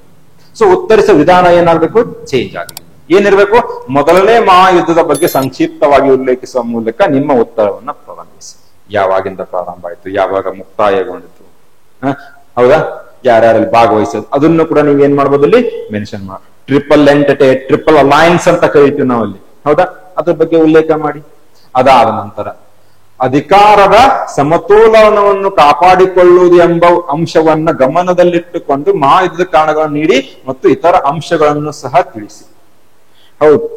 ಸೊ ಉತ್ತರಿಸುವ ವಿಧಾನ ಏನಾಗಬೇಕು? ಚೇಂಜ್ ಆಗಲಿ. ಏನಿರ್ಬೇಕು? ಮೊದಲನೇ ಮಹಾಯುದ್ಧದ ಬಗ್ಗೆ ಸಂಕ್ಷಿಪ್ತವಾಗಿ ಉಲ್ಲೇಖಿಸುವ ಮೂಲಕ ನಿಮ್ಮ ಉತ್ತರವನ್ನ ಪ್ರಾರಂಭಿಸಿ. ಯಾವಾಗಿಂದ ಪ್ರಾರಂಭ ಆಯ್ತು, ಯಾವಾಗ ಮುಕ್ತಾಯಗೊಂಡಿತು, ಹೌದಾ, ಯಾರ್ಯಾರಲ್ಲಿ ಭಾಗವಹಿಸೋದು, ಅದನ್ನು ಕೂಡ ನೀವು ಏನ್ ಮಾಡ್ಬೋದು ಅಲ್ಲಿ ಮೆನ್ಷನ್ ಮಾಡಿ. ಟ್ರಿಪಲ್ ಎಂಟಿಟಿ, ಟ್ರಿಪಲ್ ಅಲೈನ್ಸ್ ಅಂತ ಕರಿತೀವಿ ನಾವಲ್ಲಿ, ಹೌದಾ, ಅದ್ರ ಬಗ್ಗೆ ಉಲ್ಲೇಖ ಮಾಡಿ. ಅದಾದ ನಂತರ ಅಧಿಕಾರದ ಸಮತೋಲನವನ್ನು ಕಾಪಾಡಿಕೊಳ್ಳುವುದು ಎಂಬ ಅಂಶವನ್ನ ಗಮನದಲ್ಲಿಟ್ಟುಕೊಂಡು ಮಹಾಯುದ್ಧದ ಕಾರಣಗಳನ್ನು ನೀಡಿ ಮತ್ತು ಇತರ ಅಂಶಗಳನ್ನು ಸಹ ತಿಳಿಸಿ. ಹೌದು,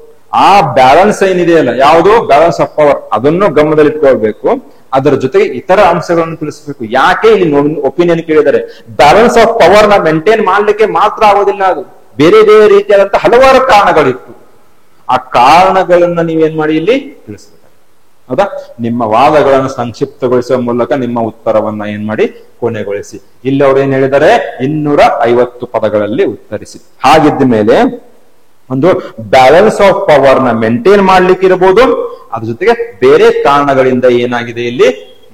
ಆ ಬ್ಯಾಲೆನ್ಸ್ ಏನಿದೆಯಲ್ಲ, ಯಾವುದು ಬ್ಯಾಲೆನ್ಸ್ ಆಫ್ ಪವರ್, ಅದನ್ನು ಗಮನದಲ್ಲಿಟ್ಕೊಳ್ಬೇಕು. ಅದರ ಜೊತೆಗೆ ಇತರ ಅಂಶಗಳನ್ನು ತಿಳಿಸಬೇಕು. ಯಾಕೆ ಇಲ್ಲಿ ಒಪಿನಿಯನ್ ಕೇಳಿದರೆ, ಬ್ಯಾಲೆನ್ಸ್ ಆಫ್ ಪವರ್ ನ ಮೇಂಟೈನ್ ಮಾಡ್ಲಿಕ್ಕೆ ಮಾತ್ರ ಆಗೋದಿಲ್ಲ, ಅದು ಬೇರೆ ಬೇರೆ ರೀತಿಯಾದಂತಹ ಹಲವಾರು ಕಾರಣಗಳಿತ್ತು. ಆ ಕಾರಣಗಳನ್ನ ನೀವೇನ್ ಮಾಡಿ ಇಲ್ಲಿ ತಿಳಿಸ್ಬೇಕು. ಹೌದಾ, ನಿಮ್ಮ ವಾದಗಳನ್ನು ಸಂಕ್ಷಿಪ್ತಗೊಳಿಸುವ ಮೂಲಕ ನಿಮ್ಮ ಉತ್ತರವನ್ನ ಏನ್ ಮಾಡಿ ಕೊನೆಗೊಳಿಸಿ. ಇಲ್ಲಿ ಅವ್ರು ಏನ್ ಹೇಳಿದ್ದಾರೆ, 250 ಪದಗಳಲ್ಲಿ ಉತ್ತರಿಸಿ. ಹಾಗಿದ್ದ ಮೇಲೆ ಒಂದು ಬ್ಯಾಲೆನ್ಸ್ ಆಫ್ ಪವರ್ ನ ಮೇಂಟೈನ್ ಮಾಡ್ಲಿಕ್ಕೆ ಇರಬಹುದು, ಅದ್ರ ಜೊತೆಗೆ ಬೇರೆ ಕಾರಣಗಳಿಂದ ಏನಾಗಿದೆ ಇಲ್ಲಿ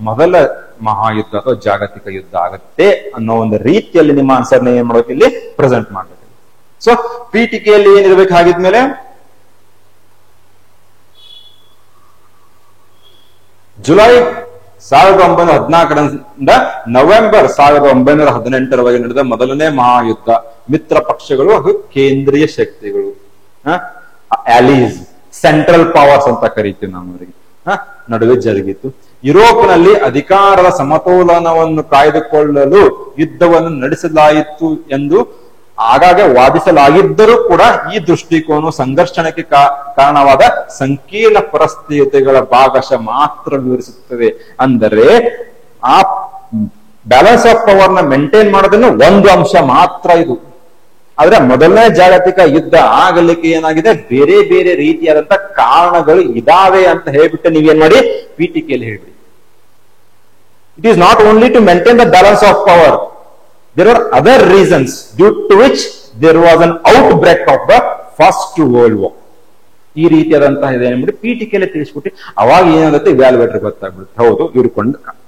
ಮೊದಲ ಮಹಾಯುದ್ಧ ಅಥವಾ ಜಾಗತಿಕ ಯುದ್ಧ ಆಗುತ್ತೆ ಅನ್ನೋ ಒಂದು ರೀತಿಯಲ್ಲಿ ನಿಮ್ಮ ಆನ್ಸರ್ನ ಏನ್ ಮಾಡೋಕೆ ಇಲ್ಲಿ ಪ್ರೆಸೆಂಟ್ ಮಾಡ್ಬೇಕು. ಸೊ ಪೀಠಿಕೆಯಲ್ಲಿ ಏನಿರ್ಬೇಕು, ಹಾಗಿದ್ಮೇಲೆ ಜುಲೈ 1914ರಿಂದ ನವೆಂಬರ್ 1918ರವರೆಗೆ ನಡೆದ ಮೊದಲನೇ ಮಹಾಯುದ್ಧ ಮಿತ್ರ ಪಕ್ಷಗಳು ಹಾಗೂ ಕೇಂದ್ರೀಯ ಶಕ್ತಿಗಳು ಆಲೀಸ್ ಸೆಂಟ್ರಲ್ ಪವರ್ಸ್ ಅಂತ ಕರಿತೀವಿ ನಾವು ಅವರಿಗೆ ನಡುವೆ ಜರುಗಿತು. ಯುರೋಪ್ನಲ್ಲಿ ಅಧಿಕಾರದ ಸಮತೋಲನವನ್ನು ಕಾಯ್ದುಕೊಳ್ಳಲು ಯುದ್ಧವನ್ನು ನಡೆಸಲಾಯಿತು ಎಂದು ಆಗಾಗ ವಾದಿಸಲಾಗಿದ್ದರೂ ಕೂಡ ಈ ದೃಷ್ಟಿಕೋನ ಸಂಘರ್ಷಣಕ್ಕೆ ಕಾರಣವಾದ ಸಂಕೀರ್ಣ ಪರಿಸ್ಥಿತಿಗಳ ಭಾಗಶಃ ಮಾತ್ರ ವಿವರಿಸುತ್ತದೆ. ಅಂದರೆ ಆ ಬ್ಯಾಲೆನ್ಸ್ ಆಫ್ ಪವರ್ ನ ಮೇಂಟೈನ್ ಮಾಡೋದನ್ನು ಒಂದು ಅಂಶ ಮಾತ್ರ ಇದು. ಆದ್ರೆ ಮೊದಲನೇ ಜಾಗತಿಕ ಯುದ್ಧ ಆಗಲಿಕ್ಕೆ ಏನಾಗಿದೆ, ಬೇರೆ ಬೇರೆ ರೀತಿಯಾದಂತ ಕಾರಣಗಳು ಇದಾವೆ ಅಂತ ಹೇಳ್ಬಿಟ್ಟು ನೀವೇನ್ ಮಾಡಿ ಪೀಠಿಕೆಯಲ್ಲಿ ಹೇಳ್ಬಿಡಿ. It is not only to maintain the balance of power, there are other reasons due to which there was an outbreak of the first world war. ಈ ರೀತಿಯಾದಂತಹ ಇದೇನ್ಬಿಟ್ಟು ಪೀಠಿಕೆಯಲ್ಲಿ ತಿಳಿಸ್ಬಿಟ್ಟು ಅವಾಗ ಏನಾಗುತ್ತೆ ವ್ಯಾಲ್ಯುವೇಟರ್ ಗೊತ್ತಾಗ್ಬಿಡುತ್ತೆ. ಹೌದು, ಇವ್ರು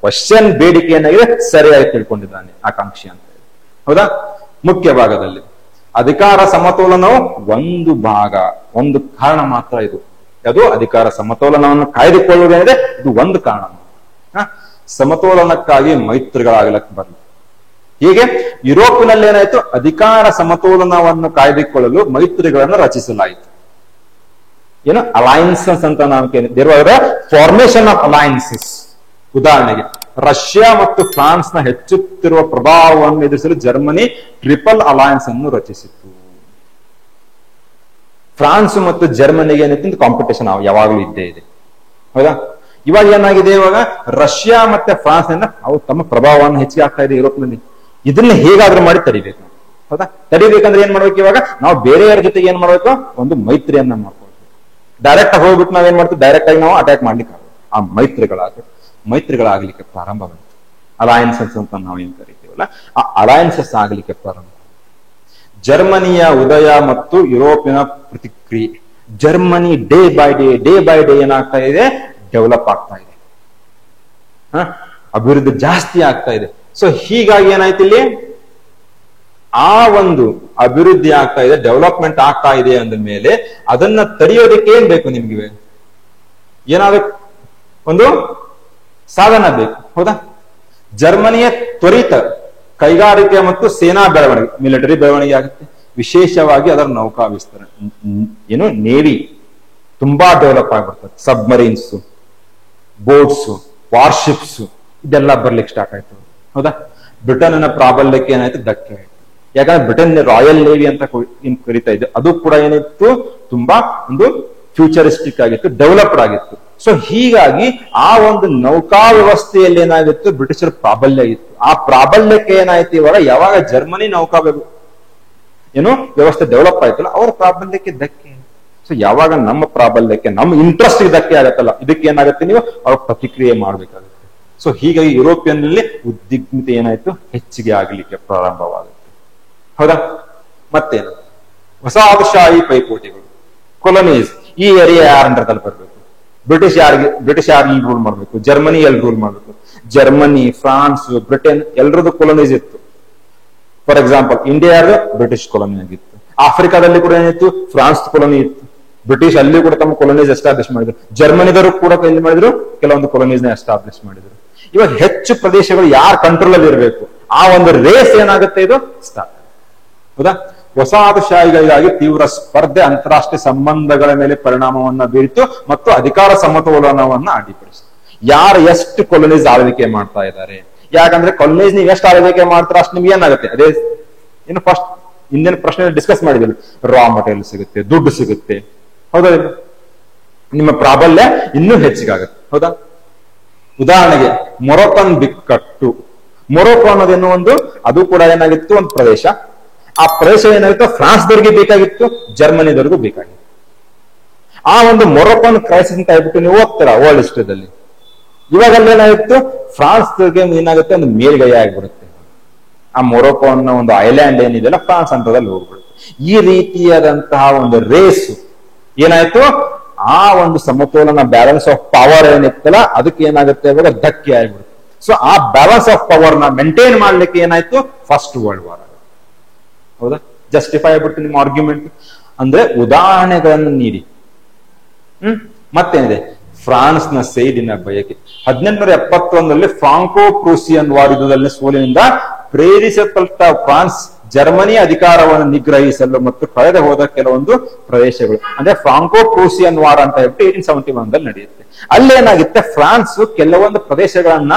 ಕ್ವಶನ್ ಬೇಡಿಕೆ ಏನಾಗಿದೆ ಸರಿಯಾಗಿ ತಿಳ್ಕೊಂಡಿದ್ದಾನೆ ಆಕಾಂಕ್ಷಿ ಅಂತ ಹೇಳಿ. ಹೌದಾ? ಮುಖ್ಯ ಭಾಗದಲ್ಲಿ ಅಧಿಕಾರ ಸಮತೋಲನವು ಒಂದು ಭಾಗ, ಒಂದು ಕಾರಣ ಮಾತ್ರ ಇದು. ಅದು ಅಧಿಕಾರ ಸಮತೋಲನವನ್ನು ಕಾಯ್ದುಕೊಳ್ಳುವುದೇನಿದೆ ಇದು ಒಂದು ಕಾರಣ. ಸಮತೋಲನಕ್ಕಾಗಿ ಮೈತ್ರಿಗಳಾಗಲಕ್ಕೆ ಬರಲಿ. ಹೀಗೆ ಯುರೋಪಿನಲ್ಲಿ ಏನಾಯ್ತು, ಅಧಿಕಾರ ಸಮತೋಲನವನ್ನು ಕಾಯ್ದುಕೊಳ್ಳಲು ಮೈತ್ರಿಗಳನ್ನು ರಚಿಸಲಾಯಿತು. ಏನು ಅಲೈನ್ಸಸ್ ಅಂತ ನಾವು ಫಾರ್ಮೇಶನ್ ಆಫ್ ಅಲೈನ್ಸಸ್. ಉದಾಹರಣೆಗೆ ರಷ್ಯಾ ಮತ್ತು ಫ್ರಾನ್ಸ್ ನ ಹೆಚ್ಚುತ್ತಿರುವ ಪ್ರಭಾವವನ್ನು ಎದುರಿಸಲು ಜರ್ಮನಿ ಟ್ರಿಪಲ್ ಅಲೈನ್ಸ್ ಅನ್ನು ರಚಿಸಿತು. ಫ್ರಾನ್ಸ್ ಮತ್ತು ಜರ್ಮನಿಗೆ ಏನಿತ್ತು ಕಾಂಪಿಟೇಷನ್ ಯಾವಾಗಲೂ ಇದ್ದೇ ಇದೆ. ಹೌದಾ? ಇವಾಗ ಏನಾಗಿದೆ, ಇವಾಗ ರಷ್ಯಾ ಮತ್ತೆ ಫ್ರಾನ್ಸ್ ನಿಂದ ಅವು ತಮ್ಮ ಪ್ರಭಾವವನ್ನು ಹೆಚ್ಚಿಗೆ ಆಗ್ತಾ ಇದೆ ಯುರೋಪ್ನಲ್ಲಿ. ಇದನ್ನ ಹೇಗಾದ್ರೂ ಮಾಡಿ ತಡಿಬೇಕು. ಹೌದಾ? ತಡಿಬೇಕಂದ್ರೆ ಏನ್ ಮಾಡ್ಬೇಕು, ಇವಾಗ ನಾವು ಬೇರೆಯವರ ಜೊತೆಗೆ ಏನ್ ಮಾಡ್ಬೇಕು, ಒಂದು ಮೈತ್ರಿಯನ್ನ ಮಾಡ್ಕೊಳ್ಬೇಕು. ಡೈರೆಕ್ಟ್ ಆಗಿ ಹೋಗ್ಬಿಟ್ಟು ನಾವೇನ್ ಮಾಡ್ತೀವಿ, ಡೈರೆಕ್ಟ್ ಆಗಿ ನಾವು ಅಟ್ಯಾಕ್ ಮಾಡ್ಲಿಕ್ಕೆ ಆಗುತ್ತೆ. ಆ ಮೈತ್ರಿಗಳಾಗ್ಲಿಕ್ಕೆ ಪ್ರಾರಂಭವಾಯಿತು. ಅಲಯನ್ಸಸ್ ಅಂತ ನಾವೇನ್ ಕರಿತೀವಲ್ಲ, ಆ ಅಲಯನ್ಸಸ್ ಆಗ್ಲಿಕ್ಕೆ ಪ್ರಾರಂಭ. ಜರ್ಮನಿಯ ಉದಯ ಮತ್ತು ಯುರೋಪಿನ ಪ್ರತಿಕ್ರಿಯೆ. ಜರ್ಮನಿ ಡೇ ಬೈ ಡೇ ಏನಾಗ್ತಾ ಇದೆ, ಡೆವಲಪ್ ಆಗ್ತಾ ಇದೆ. ಅಭಿವೃದ್ಧಿ ಜಾಸ್ತಿ ಆಗ್ತಾ ಇದೆ. ಸೊ ಹೀಗಾಗಿ ಏನಾಯ್ತು, ಇಲ್ಲಿ ಆ ಒಂದು ಅಭಿವೃದ್ಧಿ ಆಗ್ತಾ ಇದೆ, ಡೆವಲಪ್ಮೆಂಟ್ ಆಗ್ತಾ ಇದೆ ಅಂದ ಮೇಲೆ ಅದನ್ನ ತಡೆಯೋದಕ್ಕೆ ಏನ್ ಬೇಕು ನಿಮ್ಗೆ, ಏನಾಗಬೇಕು, ಒಂದು ಸಾಧನ ಬೇಕು. ಹೌದಾ? ಜರ್ಮನಿಯ ತ್ವರಿತ ಕೈಗಾರಿಕೆ ಮತ್ತು ಸೇನಾ ಬೆಳವಣಿಗೆ, ಮಿಲಿಟರಿ ಬೆಳವಣಿಗೆ ಆಗುತ್ತೆ. ವಿಶೇಷವಾಗಿ ಅದರ ನೌಕಾ ವಿಸ್ತರಣೆ, ಏನು ನೇವಿ ತುಂಬಾ ಡೆವಲಪ್ ಆಗ್ಬಿಡ್ತದೆ. ಸಬ್ಮರೀನ್ಸ್, ಬೋಟ್ಸ್, ವಾರ್ಶಿಪ್ಸ್ ಇದೆಲ್ಲ ಬರ್ಲಿಕ್ಕೆ ಸ್ಟಾರ್ಟ್ ಆಯ್ತು. ಹೌದಾ? ಬ್ರಿಟನ್ನ ಪ್ರಾಬಲ್ಯಕ್ಕೆ ಏನಾಯ್ತು, ಧಕ್ಕೆ ಆಯ್ತು. ಯಾಕಂದ್ರೆ ಬ್ರಿಟನ್ ರಾಯಲ್ ನೇವಿ ಅಂತ ಕರಿತಾ ಇದ್ದು, ಅದು ಕೂಡ ಏನಿತ್ತು, ತುಂಬಾ ಒಂದು ಫ್ಯೂಚರಿಸ್ಟಿಕ್ ಆಗಿತ್ತು, ಡೆವಲಪ್ಡ್ ಆಗಿತ್ತು. ಸೊ ಹೀಗಾಗಿ ಆ ಒಂದು ನೌಕಾ ವ್ಯವಸ್ಥೆಯಲ್ಲಿ ಏನಾಗಿತ್ತು, ಬ್ರಿಟಿಷರ ಪ್ರಾಬಲ್ಯ ಇತ್ತು. ಆ ಪ್ರಾಬಲ್ಯಕ್ಕೆ ಏನಾಯ್ತು, ಇವಾಗ ಯಾವಾಗ ಜರ್ಮನಿ ನೌಕಾ ಏನು ವ್ಯವಸ್ಥೆ ಡೆವಲಪ್ ಆಯ್ತಲ್ಲ, ಅವರ ಪ್ರಾಬಲ್ಯಕ್ಕೆ ಧಕ್ಕೆ. ಸೊ ಯಾವಾಗ ನಮ್ಮ ಪ್ರಾಬಲ್ಯಕ್ಕೆ, ನಮ್ಮ ಇಂಟ್ರೆಸ್ಟ್ ಧಕ್ಕೆ ಆಗತ್ತಲ್ಲ, ಇದಕ್ಕೆ ಏನಾಗುತ್ತೆ, ನೀವು ಅವ್ರ ಪ್ರತಿಕ್ರಿಯೆ ಮಾಡ್ಬೇಕಾಗುತ್ತೆ. ಸೊ ಹೀಗಾಗಿ ಯುರೋಪಿಯನ್ನಲ್ಲಿ ಉದ್ವಿಗ್ನತೆ ಏನಾಯ್ತು, ಹೆಚ್ಚಿಗೆ ಆಗಲಿಕ್ಕೆ ಪ್ರಾರಂಭವಾಗುತ್ತೆ. ಹೌದಾ? ಮತ್ತೇನು, ವಸಾಹತುಶಾಹಿ ಪೈಪೋಟಿಗಳು, ಕೊಲನೀಸ್. ಈ ಏರಿಯಾ ಯಾರ ಅಂಡರ್ದಲ್ಲಿ ಬರಬೇಕು, ಬ್ರಿಟಿಷ್ ಯಾರಿಗೆ ರೂಲ್ ಮಾಡ್ಬೇಕು, ಜರ್ಮನಿ ಎಲ್ಲಿ ರೂಲ್ ಮಾಡ್ಬೇಕು. ಜರ್ಮನಿ, ಫ್ರಾನ್ಸ್, ಬ್ರಿಟನ್ ಎಲ್ಲರದ್ದು ಕೊಲನೀಸ್ ಇತ್ತು. ಫಾರ್ ಎಕ್ಸಾಂಪಲ್ ಇಂಡಿಯಾ ಬ್ರಿಟಿಷ್ ಕೊಲನಿ ಆಗಿತ್ತು. ಆಫ್ರಿಕಾದಲ್ಲಿ ಕೂಡ ಏನಿತ್ತು, ಫ್ರಾನ್ಸ್ ಕೊಲನಿ ಇತ್ತು. ಬ್ರಿಟಿಷ್ ಅಲ್ಲಿ ಕೂಡ ತಮ್ಮ ಕೊಲನೀಸ್ ಎಸ್ಟಾಬ್ಲಿಷ್ ಮಾಡಿದ್ರು. ಜರ್ಮನಿದವರು ಕೂಡ ಏನ್ ಮಾಡಿದ್ರು, ಕೆಲವೊಂದು ಕೊಲನೀಸ್ ನ ಎಸ್ಟಾಬ್ಲಿಷ್ ಮಾಡಿದ್ರು. ಇವಾಗ ಹೆಚ್ಚು ಪ್ರದೇಶಗಳು ಯಾರ ಕಂಟ್ರೋಲ್ ಅಲ್ಲಿ ಇರಬೇಕು, ಆ ಒಂದು ರೇಸ್ ಏನಾಗುತ್ತೆ, ಇದು ಸ್ಟಾರ್ಟ್. ಹೌದಾ? ವಸಾಹತುಶಾಹಿಗಳಿಗಾಗಿ ತೀವ್ರ ಸ್ಪರ್ಧೆ ಅಂತಾರಾಷ್ಟ್ರೀಯ ಸಂಬಂಧಗಳ ಮೇಲೆ ಪರಿಣಾಮವನ್ನ ಬೀರಿತು ಮತ್ತು ಅಧಿಕಾರ ಸಮತೋಲನವನ್ನ ಅಡ್ಡಿಪಡಿಸಿತು. ಯಾರು ಎಷ್ಟು ಕೊಲನೀಸ್ ಆಳ್ವಿಕೆ ಮಾಡ್ತಾ ಇದ್ದಾರೆ, ಯಾಕಂದ್ರೆ ಕೊಲನೀಸ್ ನೀವು ಎಷ್ಟು ಆಳ್ವಿಕೆ ಮಾಡ್ತಾರೆ ಅಷ್ಟು ನಿಮ್ಗೆ ಏನಾಗುತ್ತೆ, ಅದೇ ಇನ್ನು ಫಸ್ಟ್ ಇಂದಿನ ಪ್ರಶ್ನೆ ಡಿಸ್ಕಸ್ ಮಾಡಿದ್ರು, ರಾ ಮಟೀರಿಯಲ್ ಸಿಗುತ್ತೆ, ದುಡ್ಡು ಸಿಗುತ್ತೆ. ಹೌದಾ? ನಿಮ್ಮ ಪ್ರಾಬಲ್ಯ ಇನ್ನೂ ಹೆಚ್ಚಿಗಾಗುತ್ತೆ. ಹೌದಾ? ಉದಾಹರಣೆಗೆ ಮೊರೊಕನ್ ಬಿಕ್ಕಟ್ಟು. ಮೊರೊಕೊ ಅನ್ನೋದೇನು ಒಂದು, ಅದು ಕೂಡ ಏನಾಗಿತ್ತು, ಒಂದು ಪ್ರದೇಶ. ಆ ಪ್ರದೇಶ ಏನಾಗಿತ್ತು, ಫ್ರಾನ್ಸ್ದವ್ರಿಗೆ ಬೇಕಾಗಿತ್ತು, ಜರ್ಮನಿದವ್ರಿಗೂ ಬೇಕಾಗಿತ್ತು. ಆ ಒಂದು ಮೊರೊಕನ್ ಕ್ರೈಸಿಸ್ ಅಂತ ಹೇಳ್ಬಿಟ್ಟು ನೀವು ಓದ್ತೀರಾ ವರ್ಲ್ಡ್ ಹಿಸ್ಟ್ರಿದಲ್ಲಿ. ಇವಾಗ ಏನಾಗಿತ್ತು, ಫ್ರಾನ್ಸ್ಗೆ ಏನಾಗುತ್ತೆ, ಒಂದು ಮೇಲ್ಗೈ ಆಗಿಬಿಡುತ್ತೆ. ಆ ಮೊರೊಕೊ ಅನ್ನೋ ಒಂದು ಐಲ್ಯಾಂಡ್ ಏನಿದೆಯಲ್ಲ, ಫ್ರಾನ್ಸ್ ಹಂತದಲ್ಲಿ ಹೋಗ್ಬಿಡುತ್ತೆ. ಈ ರೀತಿಯಾದಂತಹ ಒಂದು ರೇಸ್ ಏನಾಯ್ತು, ಆ ಒಂದು ಸಮತೋಲನ ಬ್ಯಾಲೆನ್ಸ್ ಆಫ್ ಪವರ್ ಏನಿತ್ತಲ್ಲ, ಅದಕ್ಕೆ ಏನಾಗುತ್ತೆ, ಇವಾಗ ಧಕ್ಕೆ ಆಗಿಬಿಡುತ್ತೆ. ಸೊ ಆ ಬ್ಯಾಲೆನ್ಸ್ ಆಫ್ ಪವರ್ ನ ಮೇಂಟೈನ್ ಮಾಡ್ಲಿಕ್ಕೆ ಏನಾಯ್ತು, ಫಸ್ಟ್ ವರ್ಲ್ಡ್ ವಾರ್. ಹೌದಾ? ಜಸ್ಟಿಫೈ ಆಗ್ಬಿಟ್ಟು ನಿಮ್ಮ ಆರ್ಗ್ಯುಮೆಂಟ್. ಅಂದ್ರೆ ಉದಾಹರಣೆಗಳನ್ನು ನೀಡಿ. ಮತ್ತೇನಿದೆ, ಫ್ರಾನ್ಸ್ನ ಸೇಡಿನ ಬಯಕೆ. 1871ರಲ್ಲಿ ಫ್ರಾಂಕೋ ಪ್ರೂಸಿಯನ್ ವಾರ್ ಯುದ್ಧದಲ್ಲಿ ಸೋಲಿನಿಂದ ಪ್ರೇರಿಸಲ್ಪಟ್ಟ ಫ್ರಾನ್ಸ್ ಜರ್ಮನಿಯ ಅಧಿಕಾರವನ್ನು ನಿಗ್ರಹಿಸಲು ಮತ್ತು ಕಳೆದು ಹೋದ ಕೆಲವೊಂದು ಪ್ರದೇಶಗಳು, ಅಂದ್ರೆ ಫ್ರಾಂಕೋ ಪ್ರೂಸಿಯನ್ ವಾರ್ ಅಂತ ಹೇಳ್ಬಿಟ್ಟು 1871ದಲ್ಲಿ ನಡೆಯುತ್ತೆ. ಅಲ್ಲೇನಾಗುತ್ತೆ, ಫ್ರಾನ್ಸ್ ಕೆಲವೊಂದು ಪ್ರದೇಶಗಳನ್ನ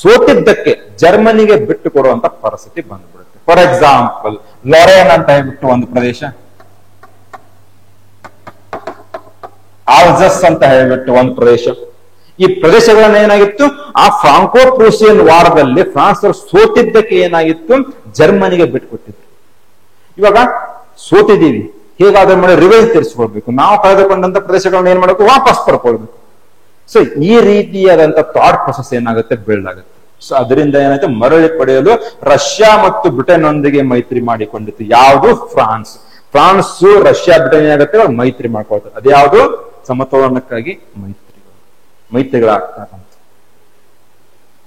ಸೋತಿದ್ದಕ್ಕೆ ಜರ್ಮನಿಗೆ ಬಿಟ್ಟು ಕೊಡುವಂತ ಪರಿಸ್ಥಿತಿ ಬಂದ್ಬಿಡುತ್ತೆ. ಫಾರ್ ಎಕ್ಸಾಂಪಲ್ ಲೊರೇನ್ ಅಂತ ಹೇಳ್ಬಿಟ್ಟು ಒಂದು ಪ್ರದೇಶ, ಆಲ್ಸಸ್ ಅಂತ ಹೇಳ್ಬಿಟ್ಟು ಒಂದು ಪ್ರದೇಶ. ಈ ಪ್ರದೇಶಗಳನ್ನ ಏನಾಗಿತ್ತು, ಆ ಫ್ರಾಂಕೋ ಪ್ರೂಸಿಯನ್ ವಾರದಲ್ಲಿ ಫ್ರಾನ್ಸ್ ಅವರು ಸೋತಿದ್ದಕ್ಕೆ ಏನಾಗಿತ್ತು, ಜರ್ಮನಿಗೆ ಬಿಟ್ಕೊಟ್ಟಿದ್ರು. ಇವಾಗ ಸೋತಿದ್ದೀವಿ, ಹೇಗಾದ್ರೂ ಮಾಡಿ ರಿವೆಂಜ್ ತೀರಿಸ್ಕೊಳ್ಬೇಕು, ನಾವು ಕಳೆದುಕೊಂಡಂತ ಪ್ರದೇಶಗಳನ್ನ ಏನ್ ಮಾಡಬೇಕು, ವಾಪಸ್ ಪಡ್ಕೊಳ್ಬೇಕು. ಸೊ ಈ ರೀತಿಯಾದಂತ ಥಾಟ್ ಪ್ರೊಸೆಸ್ ಏನಾಗುತ್ತೆ, ಬಿಲ್ಡ್ ಆಗುತ್ತೆ. ಸೊ ಅದರಿಂದ ಏನಾಯ್ತು, ಮರಳಿ ಪಡೆಯಲು ರಷ್ಯಾ ಮತ್ತು ಬ್ರಿಟನ್ ಒಂದಿಗೆ ಮೈತ್ರಿ ಮಾಡಿಕೊಂಡಿತ್ತು. ಯಾವುದು, ಫ್ರಾನ್ಸ್. ರಷ್ಯಾ ಬ್ರಿಟನ್ ಏನಾಗುತ್ತೆ, ಮೈತ್ರಿ ಮಾಡ್ಕೊಳ್ತಾರೆ. ಅದ್ಯಾವುದು, ಸಮತೋಲನಕ್ಕಾಗಿ ಮೈತ್ರಿಗಳಾಗ್ತಾರೆ.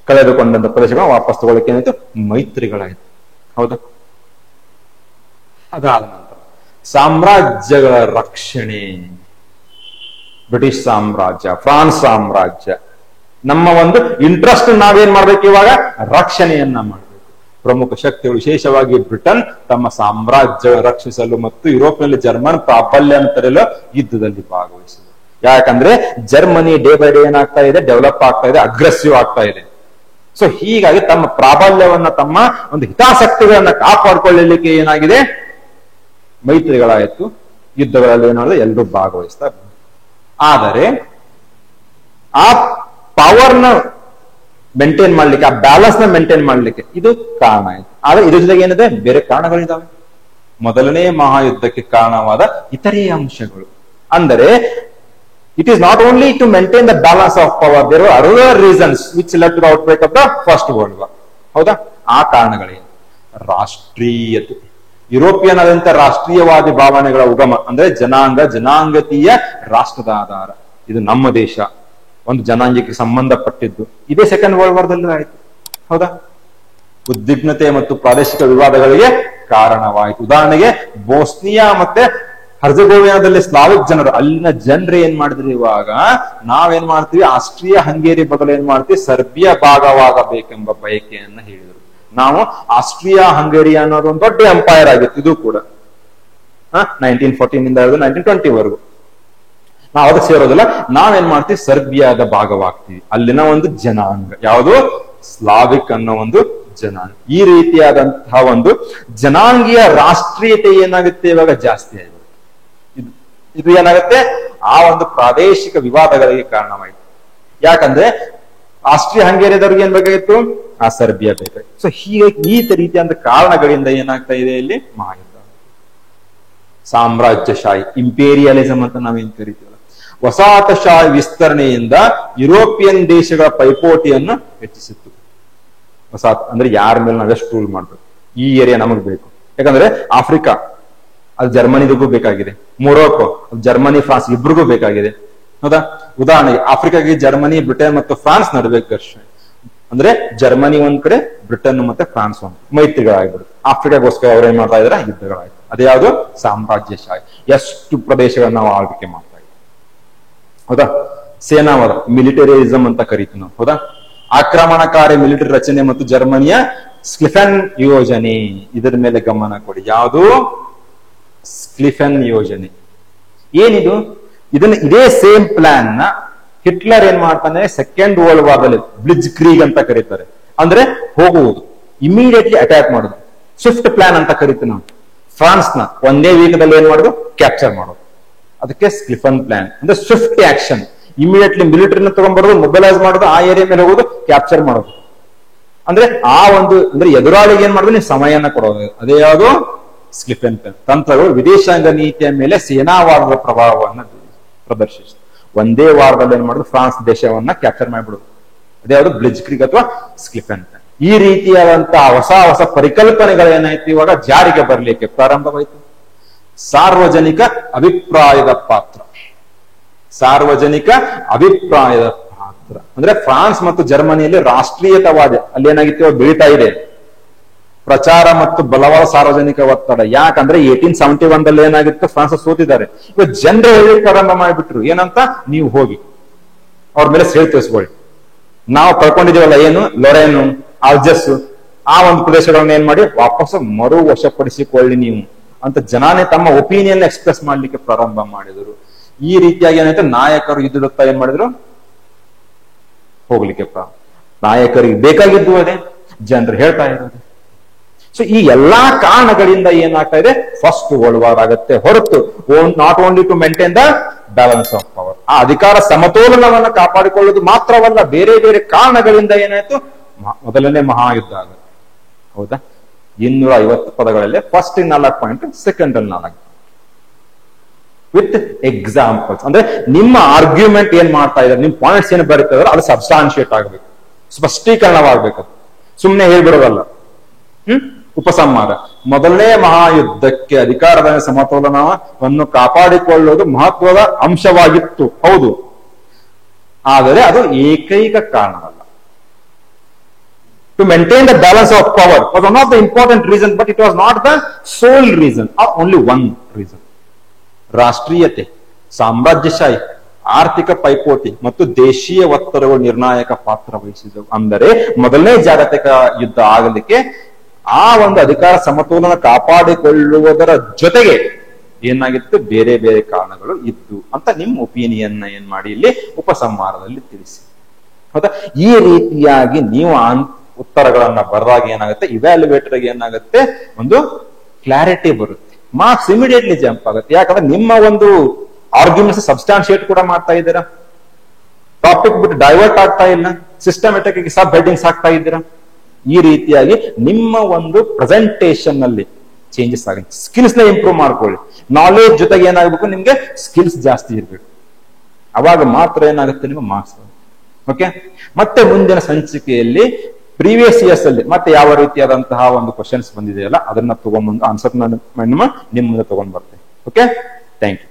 ಕಳೆದುಕೊಂಡಂತ ಪ್ರದೇಶಗಳನ್ನ ವಾಪಸ್ ತಗೊಳ್ಳಕ್ಕೆ ಏನಾಯ್ತು, ಮೈತ್ರಿಗಳಾಯ್ತು. ಹೌದಾ? ಅದಾದ ನಂತರ ಸಾಮ್ರಾಜ್ಯಗಳ ರಕ್ಷಣೆ. ಬ್ರಿಟಿಷ್ ಸಾಮ್ರಾಜ್ಯ, ಫ್ರಾನ್ಸ್ ಸಾಮ್ರಾಜ್ಯ, ನಮ್ಮ ಒಂದು ಇಂಟ್ರೆಸ್ಟ್ ನಾವೇನ್ ಮಾಡ್ಬೇಕು, ಇವಾಗ ರಕ್ಷಣೆಯನ್ನ ಮಾಡ್ಬೇಕು. ಪ್ರಮುಖ ಶಕ್ತಿಗಳು ವಿಶೇಷವಾಗಿ ಬ್ರಿಟನ್ ತಮ್ಮ ಸಾಮ್ರಾಜ್ಯ ರಕ್ಷಿಸಲು ಮತ್ತು ಯುರೋಪ್ನಲ್ಲಿ ಜರ್ಮನ್ ಪ್ರಾಬಲ್ಯವನ್ನು ತಡೆಯಲು ಯುದ್ಧದಲ್ಲಿ ಭಾಗವಹಿಸಿದರು. ಯಾಕಂದ್ರೆ ಜರ್ಮನಿ ಡೇ ಬೈ ಡೇ ಏನಾಗ್ತಾ ಇದೆ, ಡೆವಲಪ್ ಆಗ್ತಾ ಇದೆ, ಅಗ್ರೆಸಿವ್ ಆಗ್ತಾ ಇದೆ. ಸೊ ಹೀಗಾಗಿ ತಮ್ಮ ಪ್ರಾಬಲ್ಯವನ್ನ, ತಮ್ಮ ಒಂದು ಹಿತಾಸಕ್ತಿಗಳನ್ನ ಕಾಪಾಡಿಕೊಳ್ಳಲಿಕ್ಕೆ ಏನಾಗಿದೆ, ಮೈತ್ರಿಗಳಾಯಿತು. ಯುದ್ಧಗಳಲ್ಲಿ ಏನಾದ್ರೆ ಎಲ್ಲರೂ ಭಾಗವಹಿಸ್ತಾ. ಆದರೆ ಆ ಪವರ್ನ ಮೇಂಟೈನ್ ಮಾಡ್ಲಿಕ್ಕೆ, ಆ ಬ್ಯಾಲೆನ್ಸ್ ನ ಮೇಂಟೈನ್ ಮಾಡ್ಲಿಕ್ಕೆ ಇದು ಕಾರಣ ಆಯ್ತು. ಆದ್ರೆ ಇದ್ರ ಜೊತೆಗೆ ಏನಿದೆ, ಬೇರೆ ಕಾರಣಗಳಿದಾವೆ. ಮೊದಲನೇ ಮಹಾಯುದ್ಧಕ್ಕೆ ಕಾರಣವಾದ ಇತರೆ ಅಂಶಗಳು ಅಂದರೆ, it is not only to maintain the balance of power, there were other reasons which led to the outbreak of the first world war. ಹೌದಾ? ಆ ಕಾರಣಗಳೇನು? ರಾಷ್ಟ್ರೀಯತೆ, ಯುರೋಪಿಯನ್ ಆದಂತ ರಾಷ್ಟ್ರೀಯವಾದಿ ಭಾವನೆಗಳ ಉಗಮ, ಅಂದ್ರೆ ಜನಾಂಗತೀಯ ರಾಷ್ಟ್ರದ ಆಧಾರ. ಇದು ನಮ್ಮ ದೇಶ, ಒಂದು ಜನಾಂಗಕ್ಕೆ ಸಂಬಂಧಪಟ್ಟಿದ್ದು. ಇದೇ ಸೆಕೆಂಡ್ ವರ್ಲ್ಡ್ ವಾರ್ದಲ್ಲಿ ಆಯ್ತು. ಹೌದಾ? ಉದ್ವಿಗ್ನತೆ ಮತ್ತು ಪ್ರಾದೇಶಿಕ ವಿವಾದಗಳಿಗೆ ಕಾರಣವಾಯಿತು. ಉದಾಹರಣೆಗೆ ಬೋಸ್ನಿಯಾ ಮತ್ತೆ ಹರ್ಜಗೋವಿಯಾದಲ್ಲಿ ಸ್ಲಾವಿಕ್ ಜನರು, ಅಲ್ಲಿನ ಜನರು ಏನ್ ಮಾಡಿದ್ರು, ಇವಾಗ ನಾವೇನ್ ಮಾಡ್ತೀವಿ, ಆಸ್ಟ್ರಿಯಾ ಹಂಗೇರಿ ಬದಲು ಏನ್ ಮಾಡ್ತೀವಿ, ಸರ್ಬಿಯಾ ಭಾಗವಾಗಬೇಕೆಂಬ ಬಯಕೆಯನ್ನ ಹೇಳಿದರು. ನಾವು ಆಸ್ಟ್ರಿಯಾ ಹಂಗೇರಿ ಅನ್ನೋದು ಒಂದು ದೊಡ್ಡ ಎಂಪೈರ್ ಆಗಿತ್ತು. ಇದು ಕೂಡ 1914 ಇಂದ 1920 ವರೆಗೂ ನಾವು ಅದಕ್ಕೆ ಸೇರೋದಿಲ್ಲ. ನಾವೇನ್ ಮಾಡ್ತೀವಿ, ಸರ್ಬಿಯಾದ ಭಾಗವಾಗ್ತೀವಿ. ಅಲ್ಲಿನ ಒಂದು ಜನಾಂಗ ಯಾವುದು, ಸ್ಲಾವಿಕ್ ಅನ್ನೋ ಒಂದು ಜನಾಂಗ. ಈ ರೀತಿಯಾದಂತಹ ಒಂದು ಜನಾಂಗೀಯ ರಾಷ್ಟ್ರೀಯತೆ ಏನಾಗುತ್ತೆ, ಇವಾಗ ಜಾಸ್ತಿ ಆಗಿದೆ. ಇದು ಏನಾಗುತ್ತೆ, ಆ ಒಂದು ಪ್ರಾದೇಶಿಕ ವಿವಾದಗಳಿಗೆ ಕಾರಣವಾಯಿತು. ಯಾಕಂದ್ರೆ ಆಸ್ಟ್ರಿಯಾ ಹಂಗೇರಿಯದವ್ರಿಗೆ ಏನ್ ಬೇಕಾಗಿತ್ತು, ಆ ಸರ್ಬಿಯಾ ಬೇಕಾಗಿತ್ತು. ಸೊ ಹೀಗಾಗಿ ಈ ರೀತಿಯಾದ ಕಾರಣಗಳಿಂದ ಏನಾಗ್ತಾ ಇದೆ, ಇಲ್ಲಿ ಮಹಾಯುದ್ಧ. ಸಾಮ್ರಾಜ್ಯಶಾಹಿ, ಇಂಪೀರಿಯಲಿಸಂ ಅಂತ ನಾವೇನ್ ಕರಿತೀವಲ್ಲ, ವಸಾಹತಶಾಹಿ ವಿಸ್ತರಣೆಯಿಂದ ಯುರೋಪಿಯನ್ ದೇಶಗಳ ಪೈಪೋಟಿಯನ್ನು ಹೆಚ್ಚಿಸಿತ್ತು. ವಸಾಹತ್ ಅಂದ್ರೆ ಯಾರ ಮೇಲೆ ನಾವೆಷ್ಟು ರೂಲ್ ಮಾಡ್ಬೇಕು, ಈ ಏರಿಯಾ ನಮಗ್ ಬೇಕು. ಯಾಕಂದ್ರೆ ಆಫ್ರಿಕಾ ಅದು ಜರ್ಮನಿಗೂ ಬೇಕಾಗಿದೆ, ಮೊರೊಕೊ ಜರ್ಮನಿ ಫ್ರಾನ್ಸ್ ಇಬ್ರಿಗೂ ಬೇಕಾಗಿದೆ. ಹೌದಾ? ಉದಾಹರಣೆಗೆ ಆಫ್ರಿಕಾಗೆ ಜರ್ಮನಿ, ಬ್ರಿಟನ್ ಮತ್ತು ಫ್ರಾನ್ಸ್ ನಡುವೆ ಘರ್ಷಣೆ. ಅಂದ್ರೆ ಜರ್ಮನಿ ಒಂದ್ ಕಡೆ, ಬ್ರಿಟನ್ ಮತ್ತೆ ಫ್ರಾನ್ಸ್ ಒಂದ್ ಮೈತ್ರಿಗಳಾಗ್ಬಿಡುತ್ತೆ. ಆಫ್ರಿಕಾಗೋಸ್ಕರ ಅವ್ರು ಏನ್ ಮಾಡ್ತಾ ಇದಾರೆ, ಯುದ್ಧಗಳಾಯ್ತು. ಅದ್ಯಾವುದು, ಸಾಮ್ರಾಜ್ಯಶಾಹಿ. ಎಷ್ಟು ಪ್ರದೇಶಗಳನ್ನ ನಾವು ಆಳ್ವಿಕೆ ಮಾಡ್ತಾ ಇದ್ದೀವಿ. ಹೌದಾ? ಸೇನಾವಾದ, ಮಿಲಿಟರಿಸಂ ಅಂತ ಕರಿತೀವಿ ನಾವು. ಹೌದಾ? ಆಕ್ರಮಣಕಾರಿ ಮಿಲಿಟರಿ ರಚನೆ ಮತ್ತು ಜರ್ಮನಿಯ ಸ್ಕ್ಲಿಫೆನ್ ಯೋಜನೆ, ಇದರ ಮೇಲೆ ಗಮನ ಕೊಡಿ. ಯಾವುದು, ಸ್ಕ್ಲಿಫೆನ್ ಯೋಜನೆ. ಏನಿದು? ಇದೇ ಸೇಮ್ ಪ್ಲಾನ್ ನ ಹಿಟ್ಲರ್ ಏನ್ ಮಾಡ್ತಾನೆ, ಸೆಕೆಂಡ್ ವರ್ಲ್ಡ್ ವಾರ್ದಲ್ಲಿ ಬ್ಲಿಜ್ ಕ್ರೀಗ್ ಅಂತ ಕರೀತಾರೆ. ಅಂದ್ರೆ ಹೋಗುವುದು, ಇಮಿಡಿಯೇಟ್ಲಿ ಅಟ್ಯಾಕ್ ಮಾಡುದು, ಸ್ವಿಫ್ಟ್ ಪ್ಲಾನ್ ಅಂತ ಕರಿತೀವಿ ನಾವು. ಫ್ರಾನ್ಸ್ ನ ಒಂದೇ ವೀಕದಲ್ಲಿ ಏನ್ ಮಾಡುದು, ಕ್ಯಾಪ್ಚರ್ ಮಾಡೋದು. ಅದಕ್ಕೆ ಸ್ಕ್ಲಿಫನ್ ಪ್ಲಾನ್ ಅಂದ್ರೆ ಸ್ವಿಫ್ಟ್ ಆಕ್ಷನ್. ಇಮಿಡಿಯೇಟ್ಲಿ ಮಿಲಿಟರಿನ ತಗೊಂಡ್ಬರೋದು, ಮೊಬಿಲೈಸ್ ಮಾಡೋದು, ಆ ಏರಿಯಾ ಮೇಲೆ ಹೋಗೋದು, ಕ್ಯಾಪ್ಚರ್ ಮಾಡೋದು. ಅಂದ್ರೆ ಆ ಒಂದು ಅಂದ್ರೆ ಎದುರಾಳಿಗೆ ಏನ್ ಮಾಡಿದ್ರೆ ನೀವು ಸಮಯನ ಕೊಡೋದು. ಅದೇ ಯಾವುದು, ಸ್ಕ್ಲಿಫನ್ ಪ್ಲಾನ್. ತಂತ್ರಗಳು ವಿದೇಶಾಂಗ ನೀತಿಯ ಮೇಲೆ ಸೇನಾವಾರದ ಪ್ರಭಾವವನ್ನು ಪ್ರದರ್ಶಿಸಿತು. ಒಂದೇ ವಾರದಲ್ಲಿ ಏನ್ ಮಾಡುದು, ಫ್ರಾನ್ಸ್ ದೇಶವನ್ನ ಕ್ಯಾಪ್ಚರ್ ಮಾಡಿಬಿಡುದು. ಅದೇ ಯಾವುದು, ಬ್ಲಿಜ್ ಕ್ರೀಗ್ ಅಥವಾ ಸ್ಕ್ಲಿಫನ್ ಪ್ಲಾನ್. ಈ ರೀತಿಯಾದಂತಹ ಹೊಸ ಪರಿಕಲ್ಪನೆಗಳೇನಾಯ್ತು, ಇವಾಗ ಜಾರಿಗೆ ಬರಲಿಕ್ಕೆ ಪ್ರಾರಂಭವಾಯಿತು. ಸಾರ್ವಜನಿಕ ಅಭಿಪ್ರಾಯದ ಪಾತ್ರ. ಸಾರ್ವಜನಿಕ ಅಭಿಪ್ರಾಯದ ಪಾತ್ರ ಅಂದ್ರೆ ಫ್ರಾನ್ಸ್ ಮತ್ತು ಜರ್ಮನಿಯಲ್ಲಿ ರಾಷ್ಟ್ರೀಯತವಾದ ಅಲ್ಲಿ ಏನಾಗಿತ್ತು, ಬೆಳೀತಾ ಇದೆ. ಪ್ರಚಾರ ಮತ್ತು ಬಲವಾದ ಸಾರ್ವಜನಿಕ ಒತ್ತಡ. ಯಾಕಂದ್ರೆ 1871ದಲ್ಲಿ ಏನಾಗಿತ್ತು, ಫ್ರಾನ್ಸ್ ಸೋತಿದ್ದಾರೆ. ಇವಾಗ ಜನರು ಹೇಳಿ ಪ್ರಾರಂಭ ಮಾಡಿಬಿಟ್ರು, ಏನಂತ, ನೀವು ಹೋಗಿ ಅವ್ರ ಮೇಲೆ ಸೇರಿ ತಿಳಿಸ್ಕೊಳ್ಳಿ. ನಾವು ಕಳ್ಕೊಂಡಿದೀವಲ್ಲ ಏನು ಲೊರೇನು, ಆಲ್ಜಸ್, ಆ ಒಂದು ಪ್ರದೇಶಗಳನ್ನ ಏನ್ ಮಾಡಿ ವಾಪಸ್ ಮರು ವಶಪಡಿಸಿಕೊಳ್ಳಿ ನೀವು ಅಂತ ಜನಾನೇ ತಮ್ಮ ಒಪಿನಿಯನ್ ಎಕ್ಸ್ಪ್ರೆಸ್ ಮಾಡ್ಲಿಕ್ಕೆ ಪ್ರಾರಂಭ ಮಾಡಿದರು. ಈ ರೀತಿಯಾಗಿ ಏನಾಯ್ತು, ನಾಯಕರು ಯುದ್ಧದತ್ತ ಏನ್ ಮಾಡಿದ್ರು, ಹೋಗ್ಲಿಕ್ಕೆ ನಾಯಕರಿಗೆ ಬೇಕಾಗಿದ್ದು ಅದೇ, ಜನರು ಹೇಳ್ತಾ ಇರೋದು. ಸೊ ಈ ಎಲ್ಲಾ ಕಾರಣಗಳಿಂದ ಏನಾಗ್ತಾ ಇದೆ, ಫಸ್ಟ್ ವರ್ಲ್ಡ್ ವಾರ್ ಆಗುತ್ತೆ ಹೊರತು not only to maintain the balance of power, ಆ ಅಧಿಕಾರ ಸಮತೋಲನವನ್ನು ಕಾಪಾಡಿಕೊಳ್ಳುವುದು ಮಾತ್ರವಲ್ಲ, ಬೇರೆ ಬೇರೆ ಕಾರಣಗಳಿಂದ ಏನಾಯ್ತು, ಮೊದಲನೇ ಮಹಾಯುದ್ಧ ಆಗುತ್ತೆ. ಹೌದಾ? 250 ಪದಗಳಲ್ಲಿ first 4 point, second 4 with examples. ಅಂದ್ರೆ ನಿಮ್ಮ ಆರ್ಗ್ಯುಮೆಂಟ್ ಏನ್ ಮಾಡ್ತಾ ಇದ್ದಾರೆ, ನಿಮ್ ಪಾಯಿಂಟ್ಸ್ ಏನ್ ಬರೀತಾರೆ ಅದು ಸಬ್ಸ್ಟಾನ್ಶಿಯೇಟ್ ಆಗಬೇಕು, ಸ್ಪಷ್ಟೀಕರಣವಾಗಬೇಕು, ಸುಮ್ಮನೆ ಹೇಳ್ಬಿಡೋದಲ್ಲ. ಉಪಸಂಹಾರ: ಮೊದಲನೇ ಮಹಾಯುದ್ಧಕ್ಕೆ ಅಧಿಕಾರದ ಸಮತೋಲನವನ್ನು ಕಾಪಾಡಿಕೊಳ್ಳುವುದು ಮಹತ್ವದ ಅಂಶವಾಗಿತ್ತು, ಹೌದು, ಆದರೆ ಅದು ಏಕೈಕ ಕಾರಣವಲ್ಲ. To maintain the balance of power was one of the important reasons, but it was not the sole reason or only one reason. ರಾಷ್ಟ್ರೀಯತೆ, ಸಾಮ್ರಾಜ್ಯಶಾಹಿ, ಆರ್ಥಿಕ ಪೈಪೋಟಿ ಮತ್ತು ದೇಶೀಯ ಒತ್ತಡಗಳು ನಿರ್ಣಾಯಕ ಪಾತ್ರ ವಹಿಸಿದವು. ಅಂದರೆ ಮೊದಲನೇ ಜಾಗತಿಕ ಯುದ್ಧ ಆಗಲಿಕ್ಕೆ ಆ ಒಂದು ಅಧಿಕಾರ ಸಮತೋಲನ ಕಾಪಾಡಿಕೊಳ್ಳುವುದರ ಜೊತೆಗೆ ಏನಾಗಿತ್ತು, ಬೇರೆ ಬೇರೆ ಕಾರಣಗಳು ಇದ್ದು ಅಂತ ನಿಮ್ಮ ಒಪಿನಿಯನ್ ಏನ್ ಮಾಡಿ ಇಲ್ಲಿ ಉಪಸಂಹಾರದಲ್ಲಿ ತಿಳಿಸಿ. ಹೌದಾ? ಈ ರೀತಿಯಾಗಿ ನೀವು ಉತ್ತರಗಳನ್ನ ಬರೆದಾಗ ಏನಾಗುತ್ತೆ, ಇವ್ಯಾಲ್ಯುವೇಟರ್ಗೆ ಏನಾಗುತ್ತೆ, ಒಂದು ಕ್ಲಾರಿಟಿ ಬರುತ್ತೆ, ಮಾರ್ಕ್ಸ್ ಇಮಿಡಿಯೇಟ್ಲಿ ಜಂಪ್ ಆಗುತ್ತೆ. ಯಾಕಂದ್ರೆ ನಿಮ್ಮ ಒಂದು ಆರ್ಗ್ಯುಮೆಂಟ್ಸ್ ಸಬ್ಸ್ಟಾನ್ಶಿಯೇಟ್ ಕೂಡ ಮಾಡ್ತಾ ಇದ್ದೀರಾ, ಟಾಪಿಕ್ ಬಿಟ್ಟು ಡೈವರ್ಟ್ ಆಗ್ತಾ ಇಲ್ಲ, ಸಿಸ್ಟಮೆಟಿಕ್ ಆಗಿ ಸಬ್ ಹೆಡಿಂಗ್ಸ್ ಆಗ್ತಾ ಇದ್ದೀರಾ. ಈ ರೀತಿಯಾಗಿ ನಿಮ್ಮ ಒಂದು ಪ್ರೆಸೆಂಟೇಶನ್ ನಲ್ಲಿ ಚೇಂಜಸ್ ಆಗುತ್ತೆ. ಸ್ಕಿಲ್ಸ್ ನ ಇಂಪ್ರೂವ್ ಮಾಡ್ಕೊಳ್ಳಿ. ನಾಲೆಜ್ ಜೊತೆಗೆ ಏನಾಗಬೇಕು, ನಿಮ್ಗೆ ಸ್ಕಿಲ್ಸ್ ಜಾಸ್ತಿ ಇರಬೇಕು. ಅವಾಗ ಮಾತ್ರ ಏನಾಗುತ್ತೆ, ನಿಮ್ಮ ಮಾರ್ಕ್ಸ್. ಓಕೆ, ಮತ್ತೆ ಮುಂದಿನ ಸಂಚಿಕೆಯಲ್ಲಿ ಪ್ರೀವಿಯಸ್ ಇಯರ್ಸ್ ಅಲ್ಲಿ ಮತ್ತೆ ಯಾವ ರೀತಿಯಾದಂತಹ ಒಂದು ಕ್ವಶನ್ಸ್ ಬಂದಿದೆಯಲ್ಲ ಅದನ್ನ ತಗೊಂಡ್ಬಂದು ಆನ್ಸರ್ ನಿಮ್ಮ ಮುಂದೆ ತಗೊಂಡ್ ಬರ್ತೇನೆ. Okay, thank you.